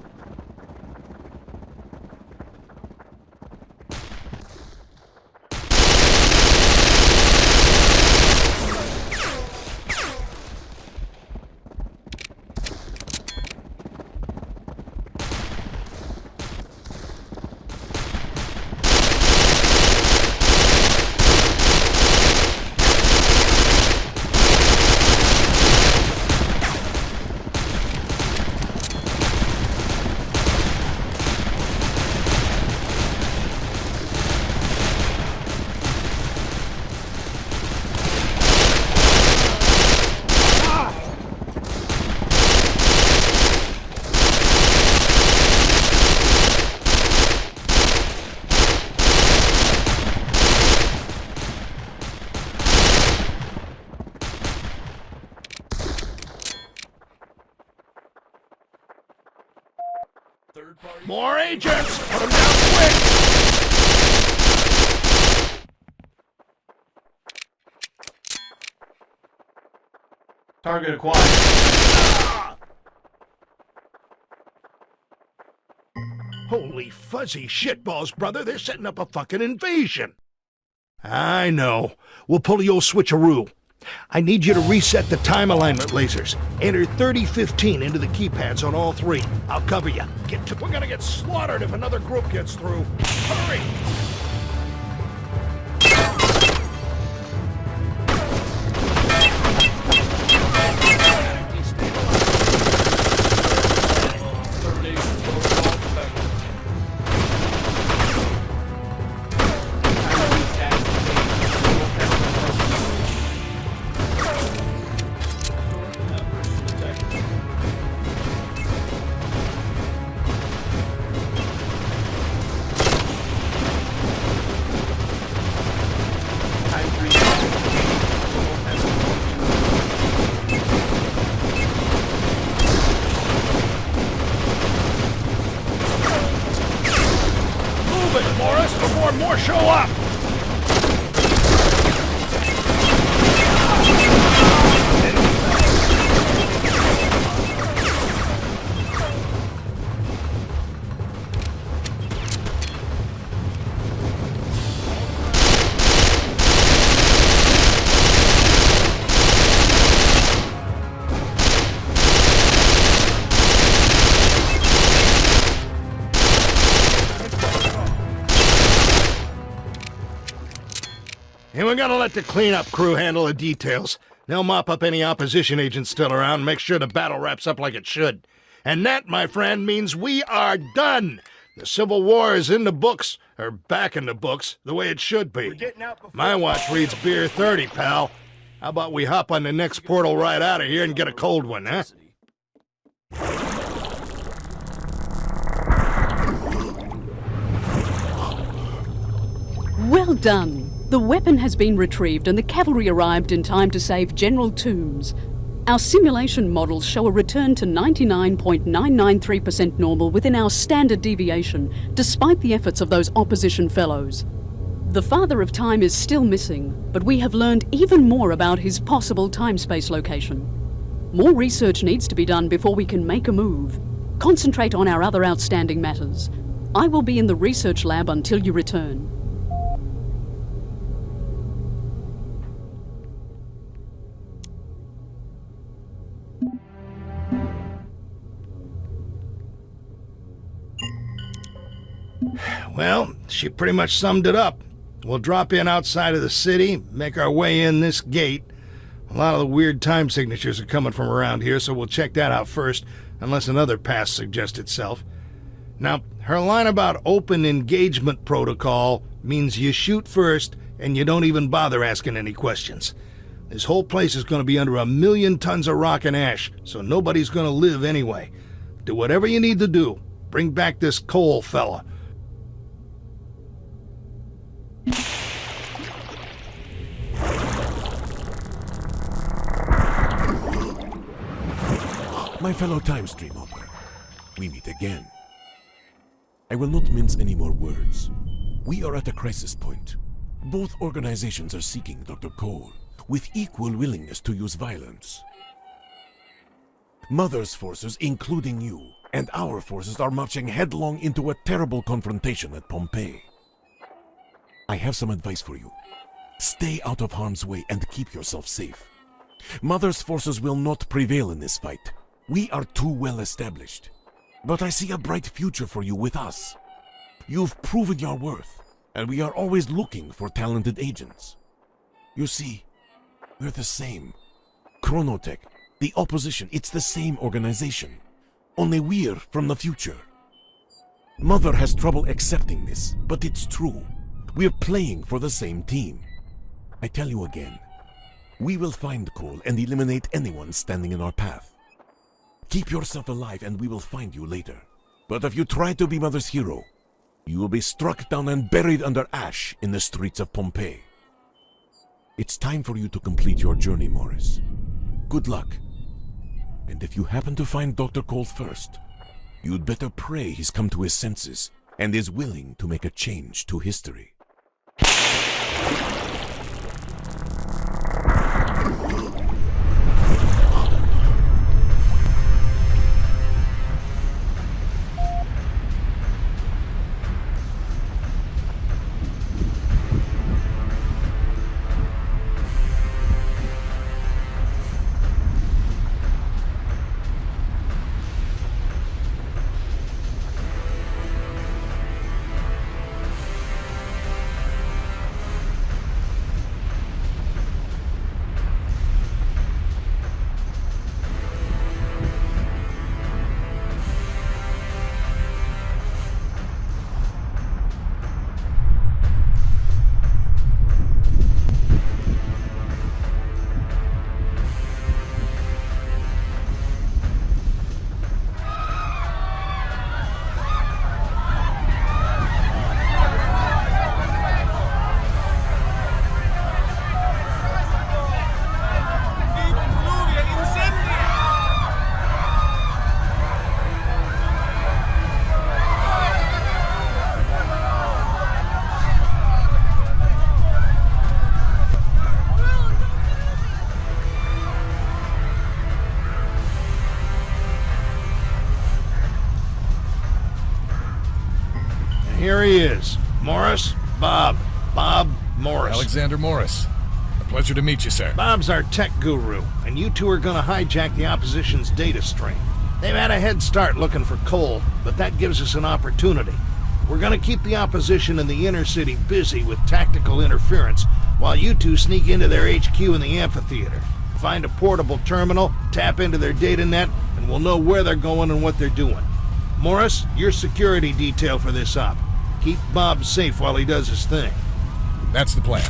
More agents! Put them down quick! Target acquired. Holy fuzzy shitballs, brother. They're setting up a fucking invasion. I know. We'll pull your switcheroo. I need you to reset the time alignment lasers. Enter 3015 into the keypads on all three. I'll cover you. We're gonna get slaughtered if another group gets through. Hurry! Before more show up! And we're gonna let the cleanup crew handle the details. They'll mop up any opposition agents still around and make sure the battle wraps up like it should. And that, my friend, means we are done! The Civil War is in the books, or back in the books, the way it should be. My watch reads beer 30, pal. How about we hop on the next portal right out of here and get a cold one, huh? Well done! The weapon has been retrieved and the cavalry arrived in time to save General Toombs. Our simulation models show a return to 99.993% normal within our standard deviation, despite the efforts of those opposition fellows. The Father of Time is still missing, but we have learned even more about his possible time-space location. More research needs to be done before we can make a move. Concentrate on our other outstanding matters. I will be in the research lab until you return. Well, she pretty much summed it up. We'll drop in outside of the city, make our way in this gate. A lot of the weird time signatures are coming from around here, so we'll check that out first, unless another pass suggests itself. Now, her line about open engagement protocol means you shoot first and you don't even bother asking any questions. This whole place is going to be under 1 million tons of rock and ash, so nobody's going to live anyway. Do whatever you need to do. Bring back this Cole fella. My fellow time stream hopper, we meet again. I I will not mince any more words. We are at a crisis point. Both organizations are seeking Dr. Cole, with equal willingness to use violence. Mother's forces, including you, and our forces are marching headlong into a terrible confrontation at Pompeii. I have some advice for you. Stay out of harm's way and keep yourself safe. Mother's forces will not prevail in this fight. We are too well established. But I see a bright future for you with us. You've proven your worth, and we are always looking for talented agents. You see, we're the same. Chronotech, the opposition, it's the same organization. Only we're from the future. Mother has trouble accepting this, but it's true. We're playing for the same team. I tell you again, we will find Cole and eliminate anyone standing in our path. Keep yourself alive and we will find you later. But if you try to be Mother's hero, you will be struck down and buried under ash in the streets of Pompeii. It's time for you to complete your journey, Morris. Good luck. And if you happen to find Dr. Cole first, you'd better pray he's come to his senses and is willing to make a change to history. Here he is. Morris, Bob. Bob Morris. Alexander Morris. A pleasure to meet you, sir. Bob's our tech guru, and you two are gonna hijack the opposition's data stream. They've had a head start looking for Cole, but that gives us an opportunity. We're gonna keep the opposition in the inner city busy with tactical interference, while you two sneak into their HQ in the amphitheater. Find a portable terminal, tap into their data net, and we'll know where they're going and what they're doing. Morris, you're security detail for this op. Keep Bob safe while he does his thing. That's the plan.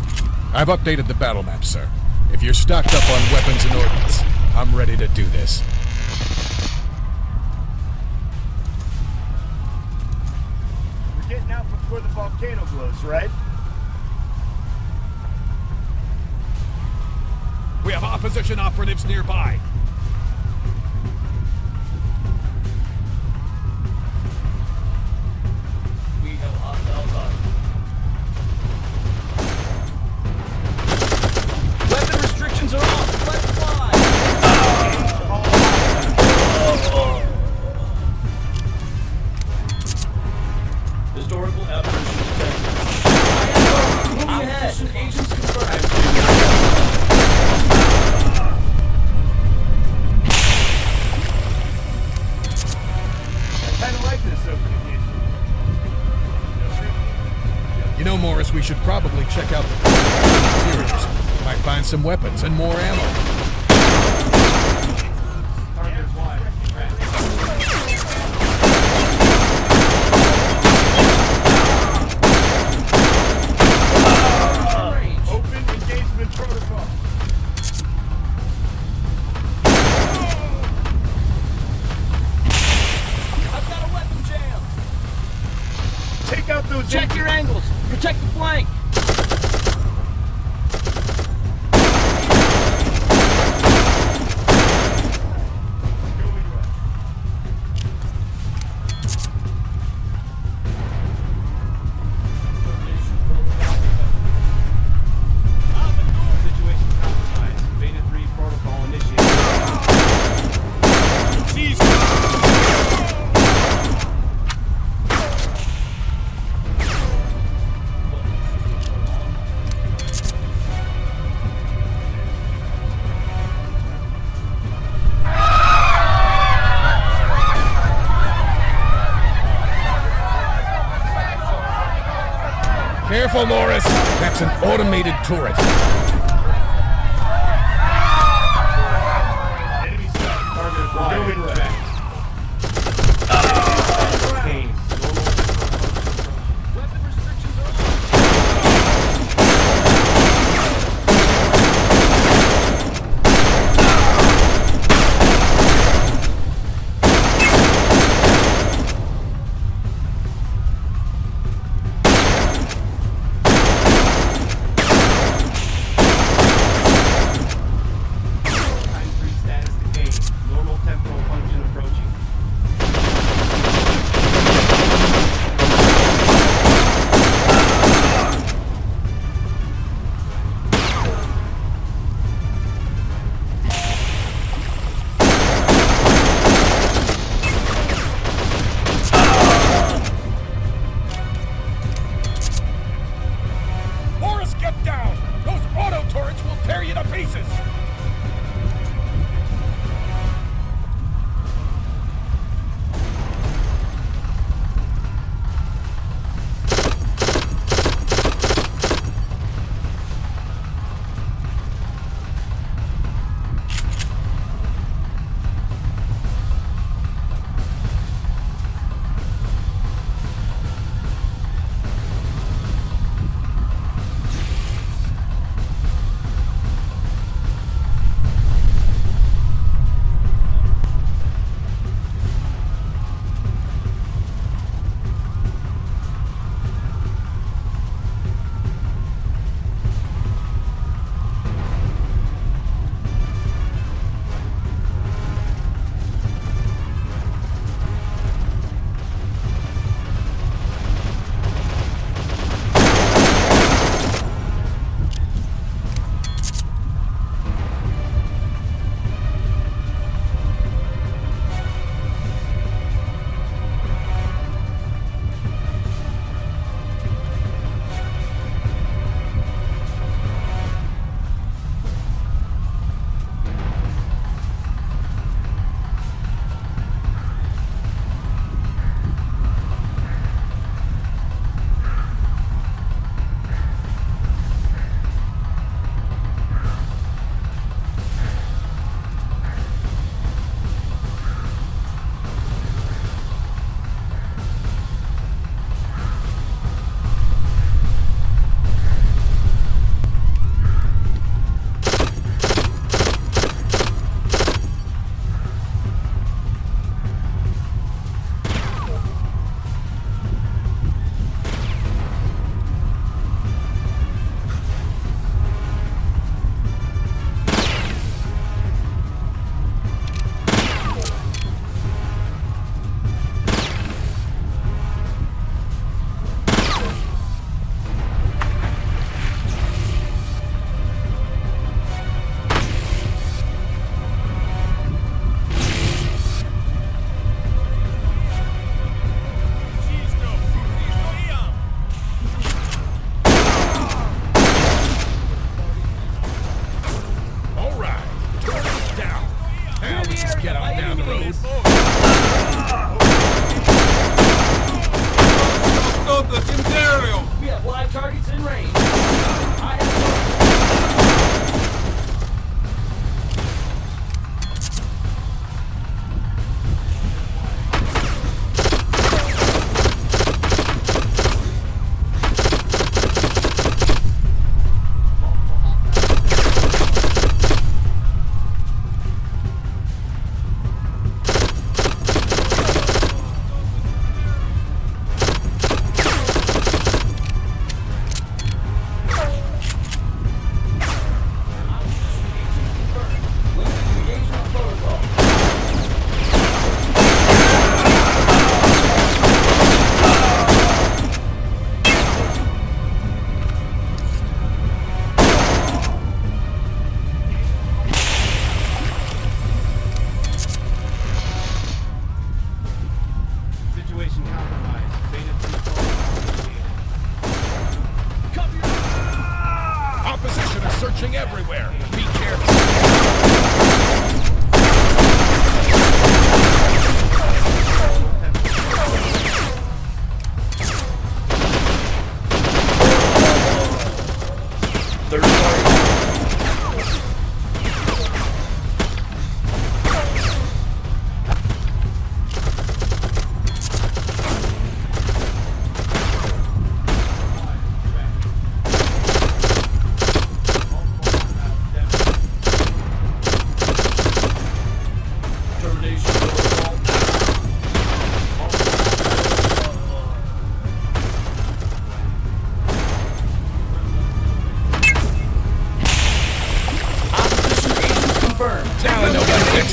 I've updated the battle map, sir. If you're stocked up on weapons and ordnance, I'm ready to do this. We're getting out before the volcano blows, right? We have opposition operatives nearby. Weapon restrictions are off. Let's fly. Historical apparition detected. Opposition agents confirmed. You know, Morris, we should probably check out the interiors. Might find some weapons and more ammo. Open engagement protocol. I've got a weapon jam. Take out those. Check your angles. Protect the flank. careful, Norris! That's an automated turret.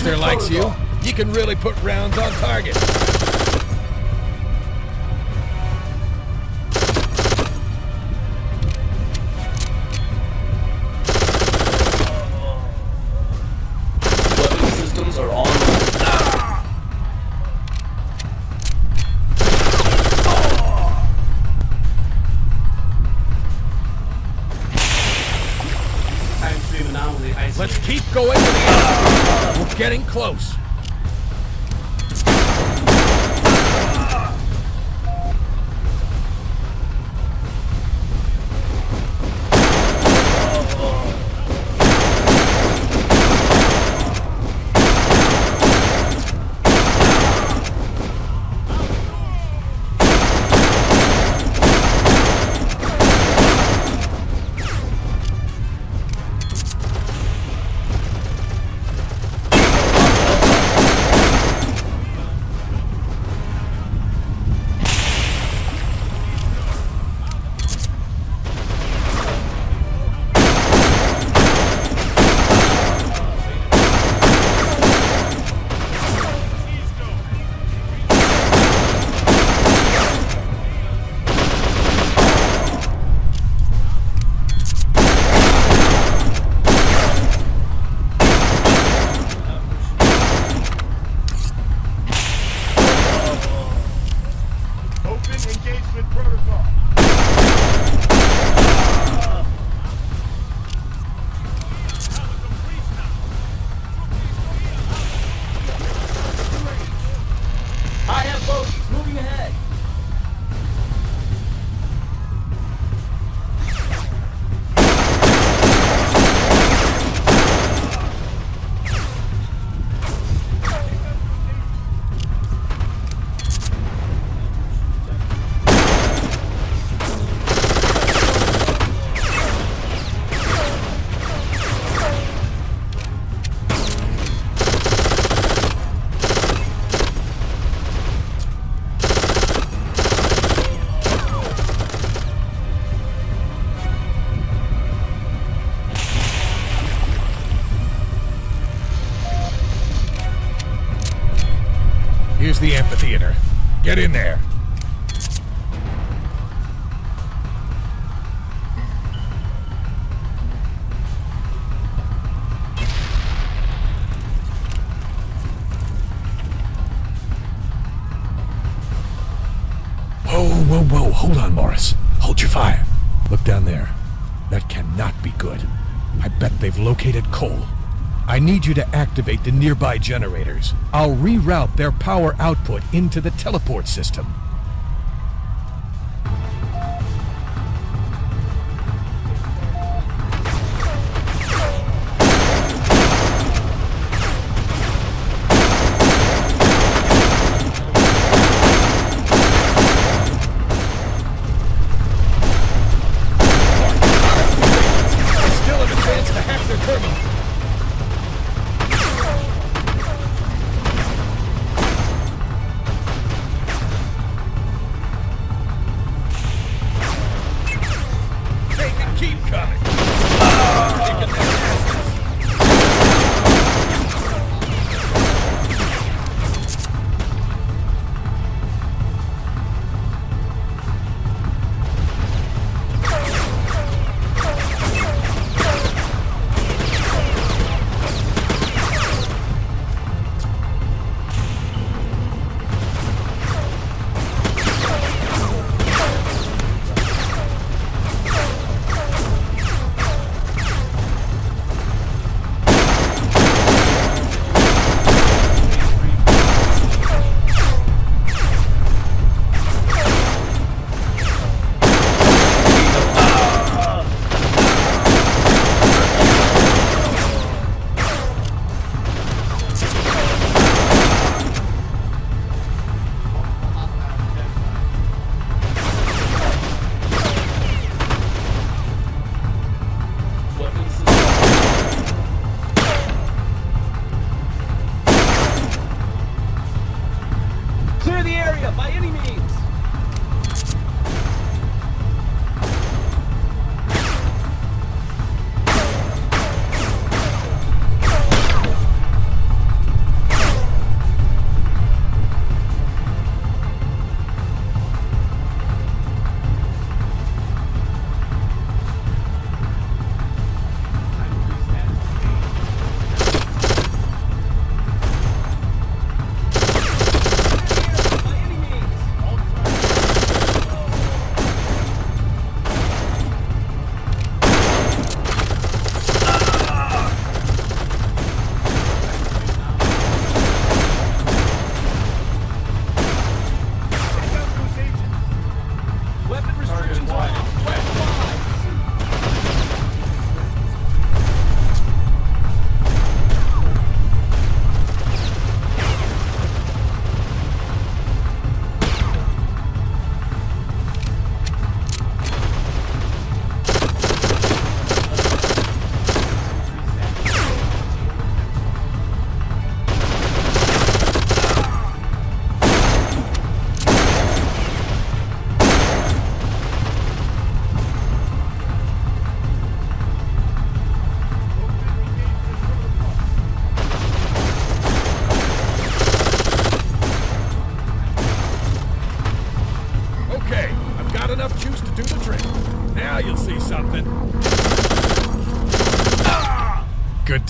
Dexter likes you. You can really put rounds on target. Weapon systems are on. Let's keep going to the end. We're getting close. Here's the amphitheater. Get in there. Whoa, hold on, Morris. Hold your fire. Look down there. That cannot be good. I bet they've located coal. I need you to activate the nearby generators. I'll reroute their power output into the teleport system.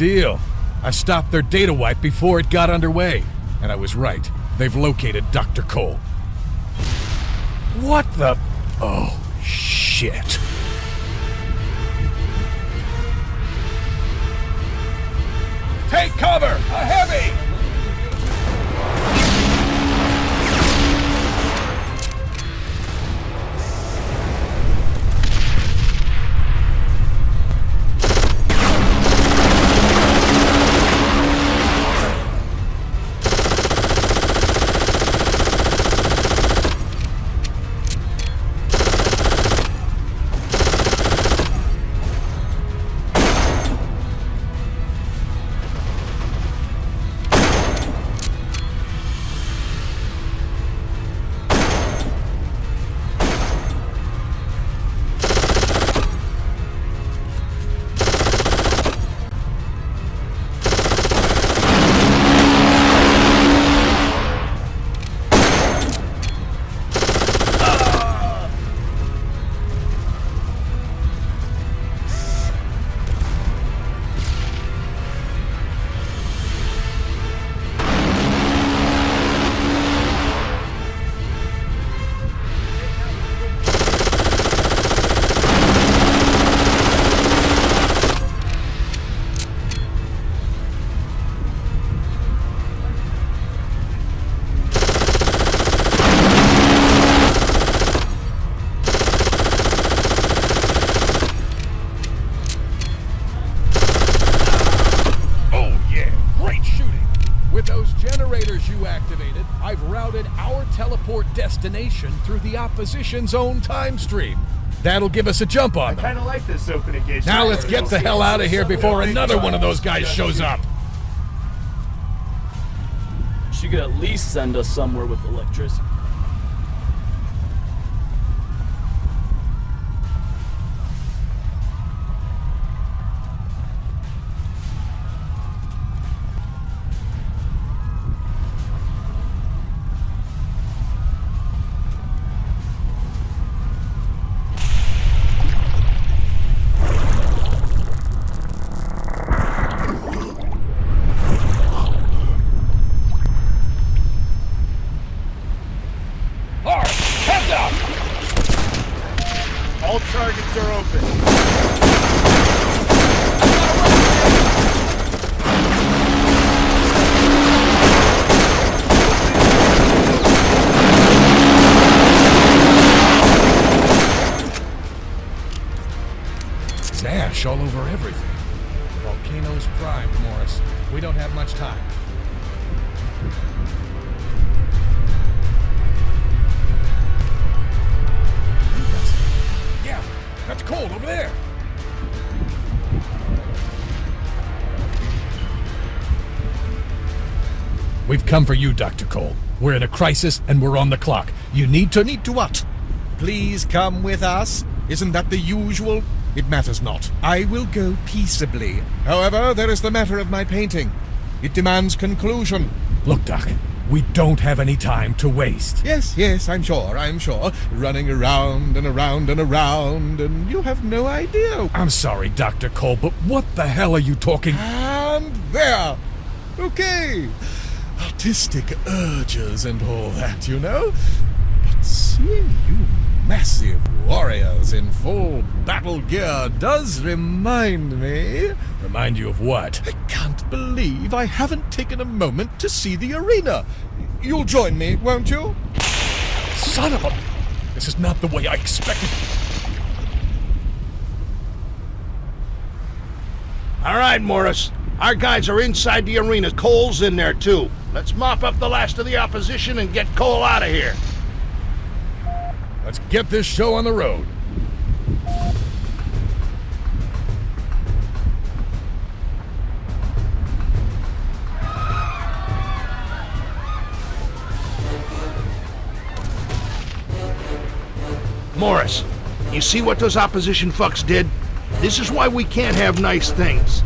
deal. I stopped their data wipe before it got underway. And I was right. They've located Dr. Cole. What the... Oh, shit. Take cover! A heavy! Destination through the opposition's own time stream. That'll give us a jump on them. I kind of like this open engagement. Now let's get the hell out of here before another one of those guys shows up. She could at least send us somewhere with electricity. All targets are open. There's ash all over everything. Volcano's primed, Morris. We don't have much time. That's cold over there. We've come for you, Dr. Cole. We're in a crisis and we're on the clock. You need to what? Please come with us. Isn't that the usual? It matters not. I will go peaceably. However, there is the matter of my painting. It demands conclusion. Look, Doc. We don't have any time to waste. Yes, I'm sure. Running around and around and around, and you have no idea. I'm sorry, Dr. Cole, but what the hell are you talking? And there! Okay. Artistic urges and all that, you know? But seeing you massive warriors in full battle gear does remind me... Remind you of what? I can't believe I haven't taken a moment to see the arena. You'll join me, won't you? Son of a... This is not the way I expected. All right, Morris. Our guys are inside the arena. Cole's in there, too. Let's mop up the last of the opposition and get Cole out of here. Let's get this show on the road. Morris, you see what those opposition fucks did? This is why we can't have nice things.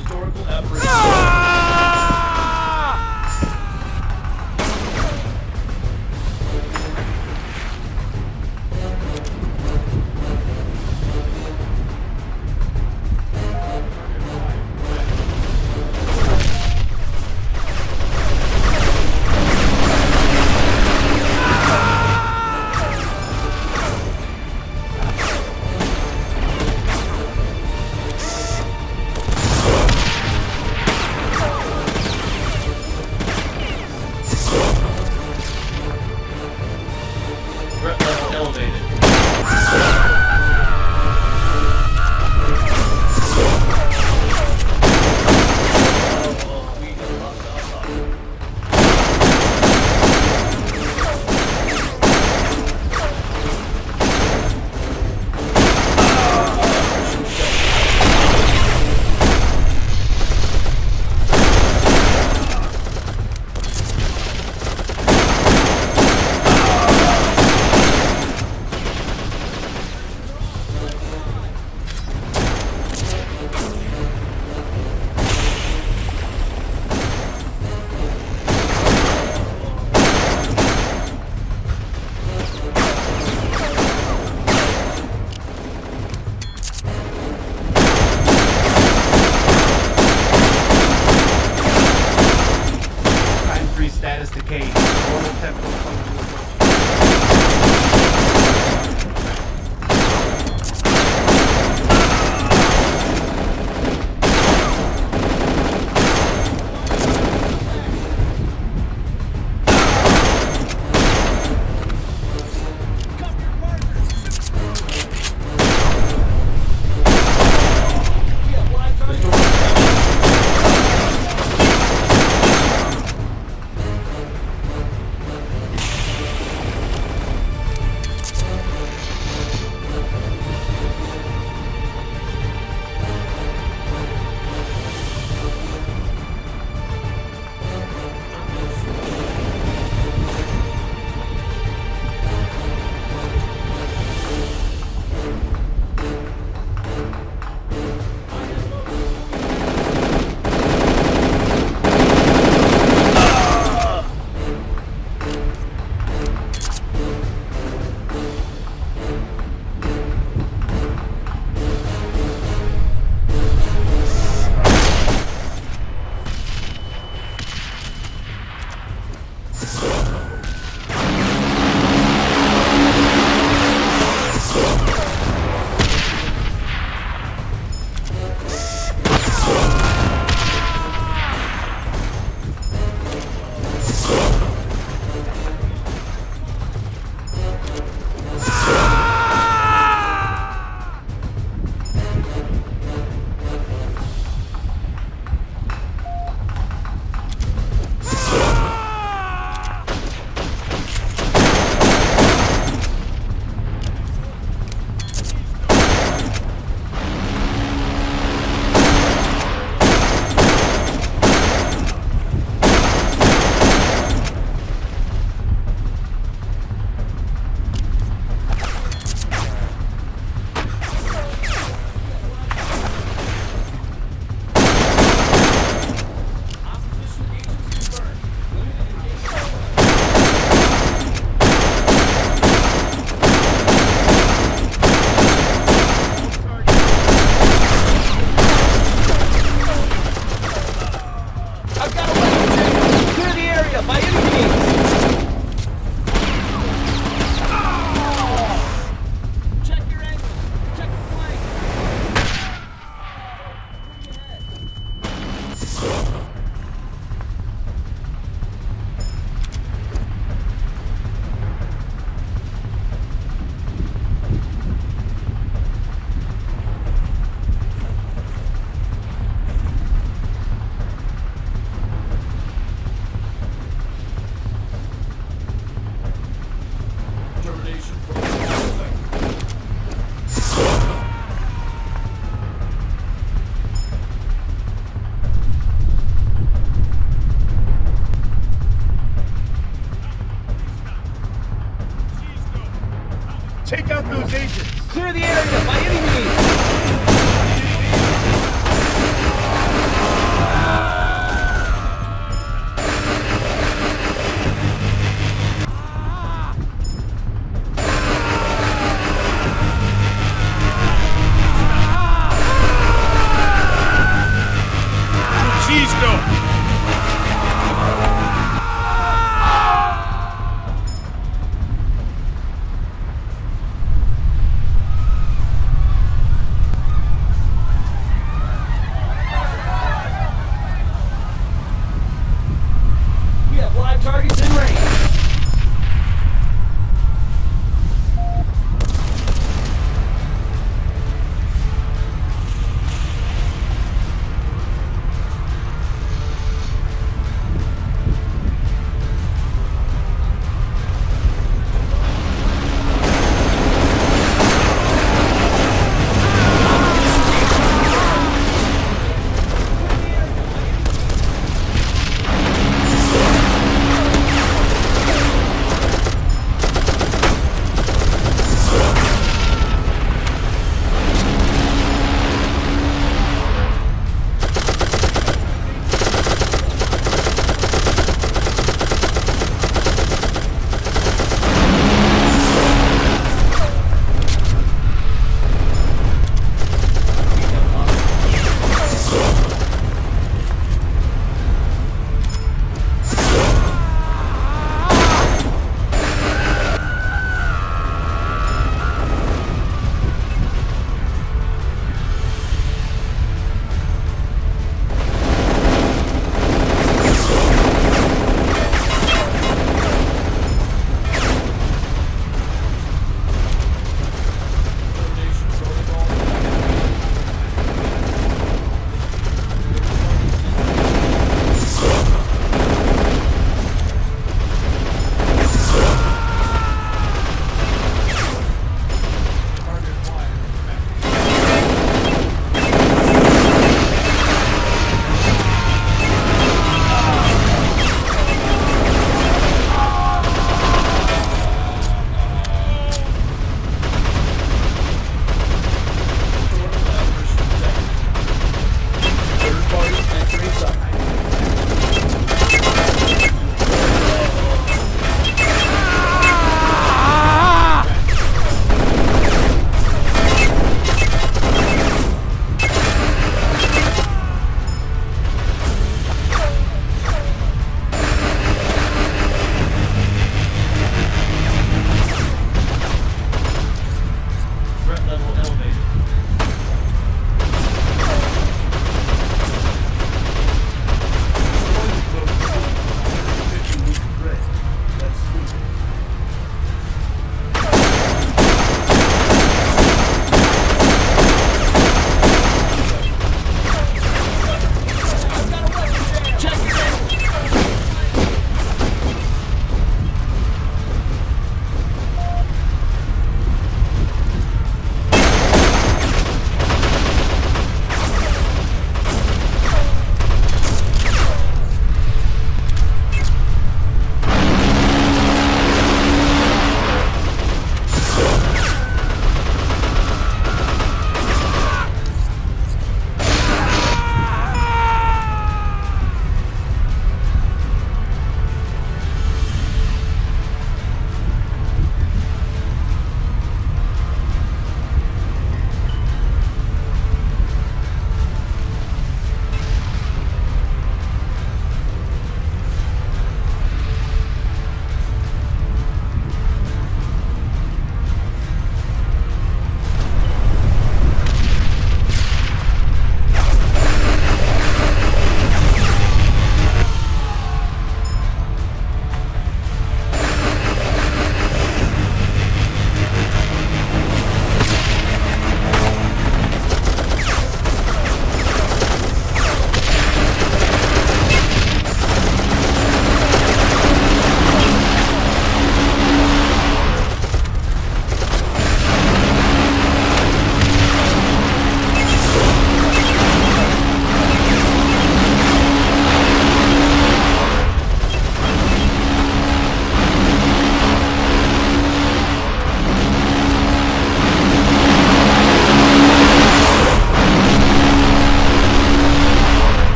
Historical aberration. Threat level elevated. Time-free status decay. Normal technical functional approach. Take out those agents! Clear the area by any means!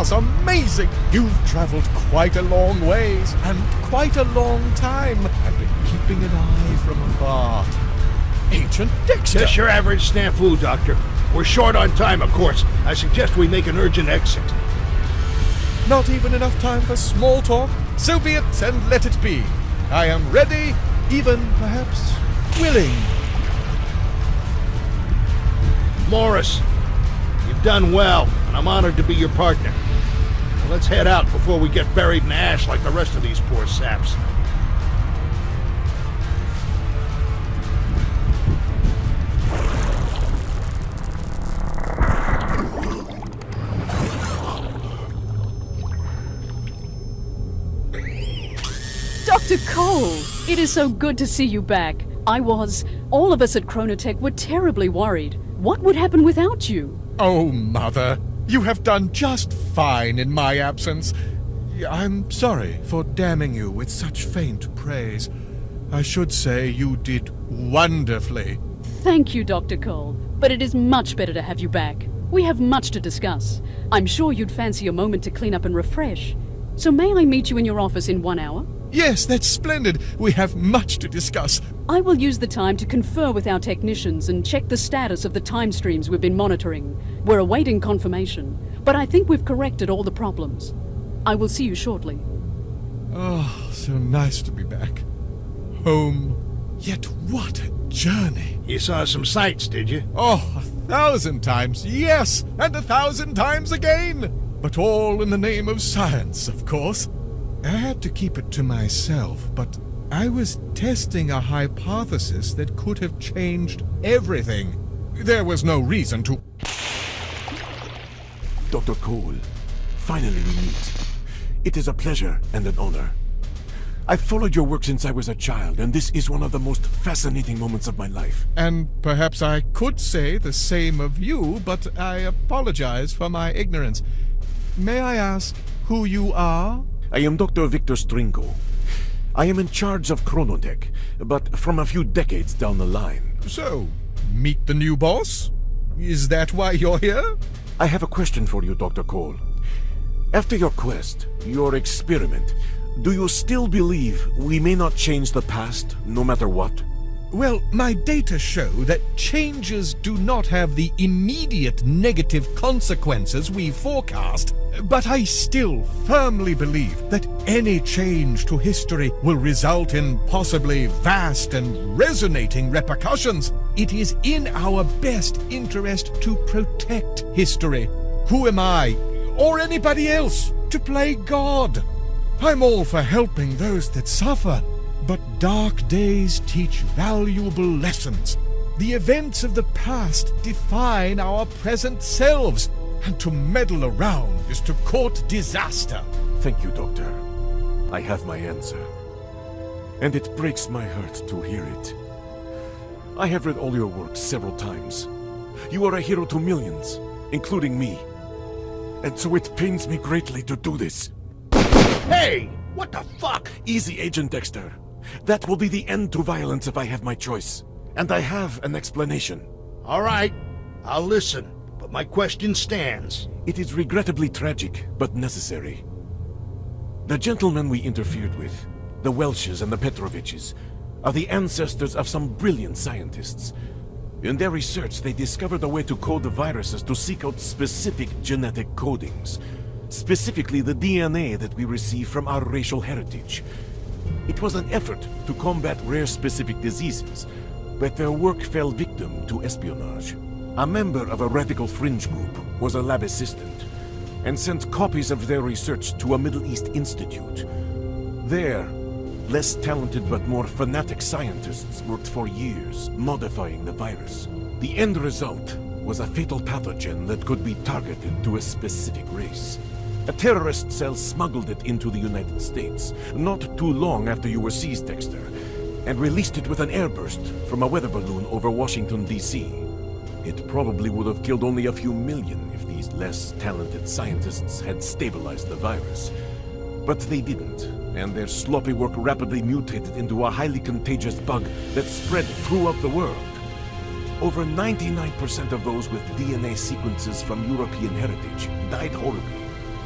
was amazing! You've traveled quite a long ways, and quite a long time. I've been keeping an eye from afar. Agent Dexter! Just your average snafu, Doctor. We're short on time, of course. I suggest we make an urgent exit. Not even enough time for small talk? So be it, and let it be. I am ready, even perhaps willing. Morris, you've done well, and I'm honored to be your partner. Now let's head out before we get buried in ash like the rest of these poor saps. Dr. Cole, it is so good to see you back. All of us at Chronotech were terribly worried. What would happen without you? Oh, Mother, you have done just fine in my absence. I'm sorry for damning you with such faint praise. I should say you did wonderfully. Thank you, Dr. Cole, but it is much better to have you back. We have much to discuss. I'm sure you'd fancy a moment to clean up and refresh. So may I meet you in your office in 1 hour? Yes, that's splendid. We have much to discuss. I will use the time to confer with our technicians and check the status of the time streams we've been monitoring. We're awaiting confirmation, but I think we've corrected all the problems. I will see you shortly. Oh, so nice to be back. Home. Yet what a journey. You saw some sights, did you? Oh, 1,000 times, yes, and 1,000 times again. But all in the name of science, of course. I had to keep it to myself, but I was testing a hypothesis that could have changed everything. There was no reason to... Dr. Cole, finally we meet. It is a pleasure and an honor. I've followed your work since I was a child, and this is one of the most fascinating moments of my life. And perhaps I could say the same of you, but I apologize for my ignorance. May I ask who you are? I am Dr. Victor Stringo. I am in charge of Chronotech, but from a few decades down the line. So, meet the new boss? Is that why you're here? I have a question for you, Dr. Cole. After your quest, your experiment, do you still believe we may not change the past, no matter what? Well, my data show that changes do not have the immediate negative consequences we forecast, but I still firmly believe that any change to history will result in possibly vast and resonating repercussions. It is in our best interest to protect history. Who am I, or anybody else, to play God? I'm all for helping those that suffer. But dark days teach valuable lessons. The events of the past define our present selves, and to meddle around is to court disaster. Thank you, Doctor. I have my answer. And it breaks my heart to hear it. I have read all your work several times. You are a hero to millions, including me. And so it pains me greatly to do this. Hey! What the fuck? Easy, Agent Dexter. That will be the end to violence if I have my choice. And I have an explanation. All right, I'll listen, but my question stands. It is regrettably tragic, but necessary. The gentlemen we interfered with, the Welshes and the Petroviches, are the ancestors of some brilliant scientists. In their research, they discovered a way to code the viruses to seek out specific genetic codings. Specifically the DNA that we receive from our racial heritage. It was an effort to combat rare specific diseases, but their work fell victim to espionage. A member of a radical fringe group was a lab assistant, and sent copies of their research to a Middle East institute. There, less talented but more fanatic scientists worked for years, modifying the virus. The end result was a fatal pathogen that could be targeted to a specific race. A terrorist cell smuggled it into the United States, not too long after you were seized, Dexter, and released it with an airburst from a weather balloon over Washington, D.C. It probably would have killed only a few million if these less talented scientists had stabilized the virus. But they didn't, and their sloppy work rapidly mutated into a highly contagious bug that spread throughout the world. Over 99% of those with DNA sequences from European heritage died horribly.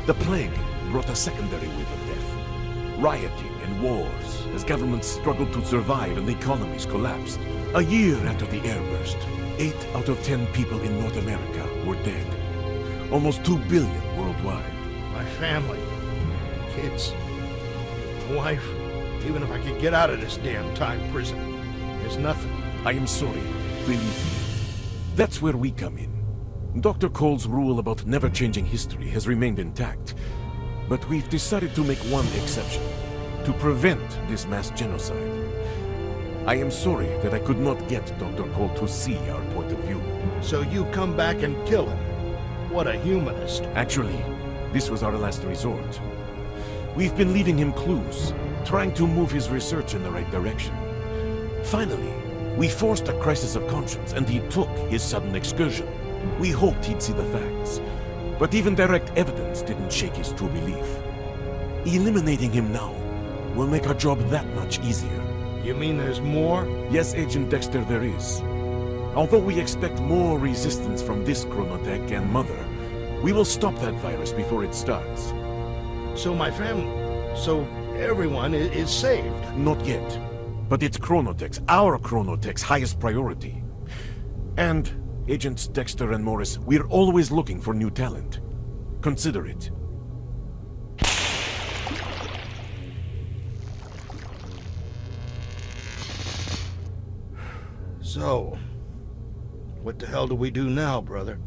The plague brought a secondary wave of death. Rioting and wars as governments struggled to survive and economies collapsed. A year after the airburst, 8 out of 10 people in North America were dead. Almost 2 billion worldwide. My family, kids, wife, even if I could get out of this damn time prison, there's nothing. I am sorry, believe me. That's where we come in. Dr. Cole's rule about never changing history has remained intact. But we've decided to make one exception, to prevent this mass genocide. I am sorry that I could not get Dr. Cole to see our point of view. So you come back and kill him. What a humanist. Actually, this was our last resort. We've been leaving him clues, trying to move his research in the right direction. Finally, we forced a crisis of conscience and he took his sudden excursion. We hoped he'd see the facts, but even direct evidence didn't shake his true belief. Eliminating him now will make our job that much easier. You mean there's more? Yes, Agent Dexter, there is. Although we expect more resistance from this chronotech and Mother, we will stop that virus before it starts. So so everyone is saved? Not yet. But it's chronotech's, our chronotech's highest priority. And, Agents Dexter and Morris, we're always looking for new talent. Consider it. So, what the hell do we do now, brother?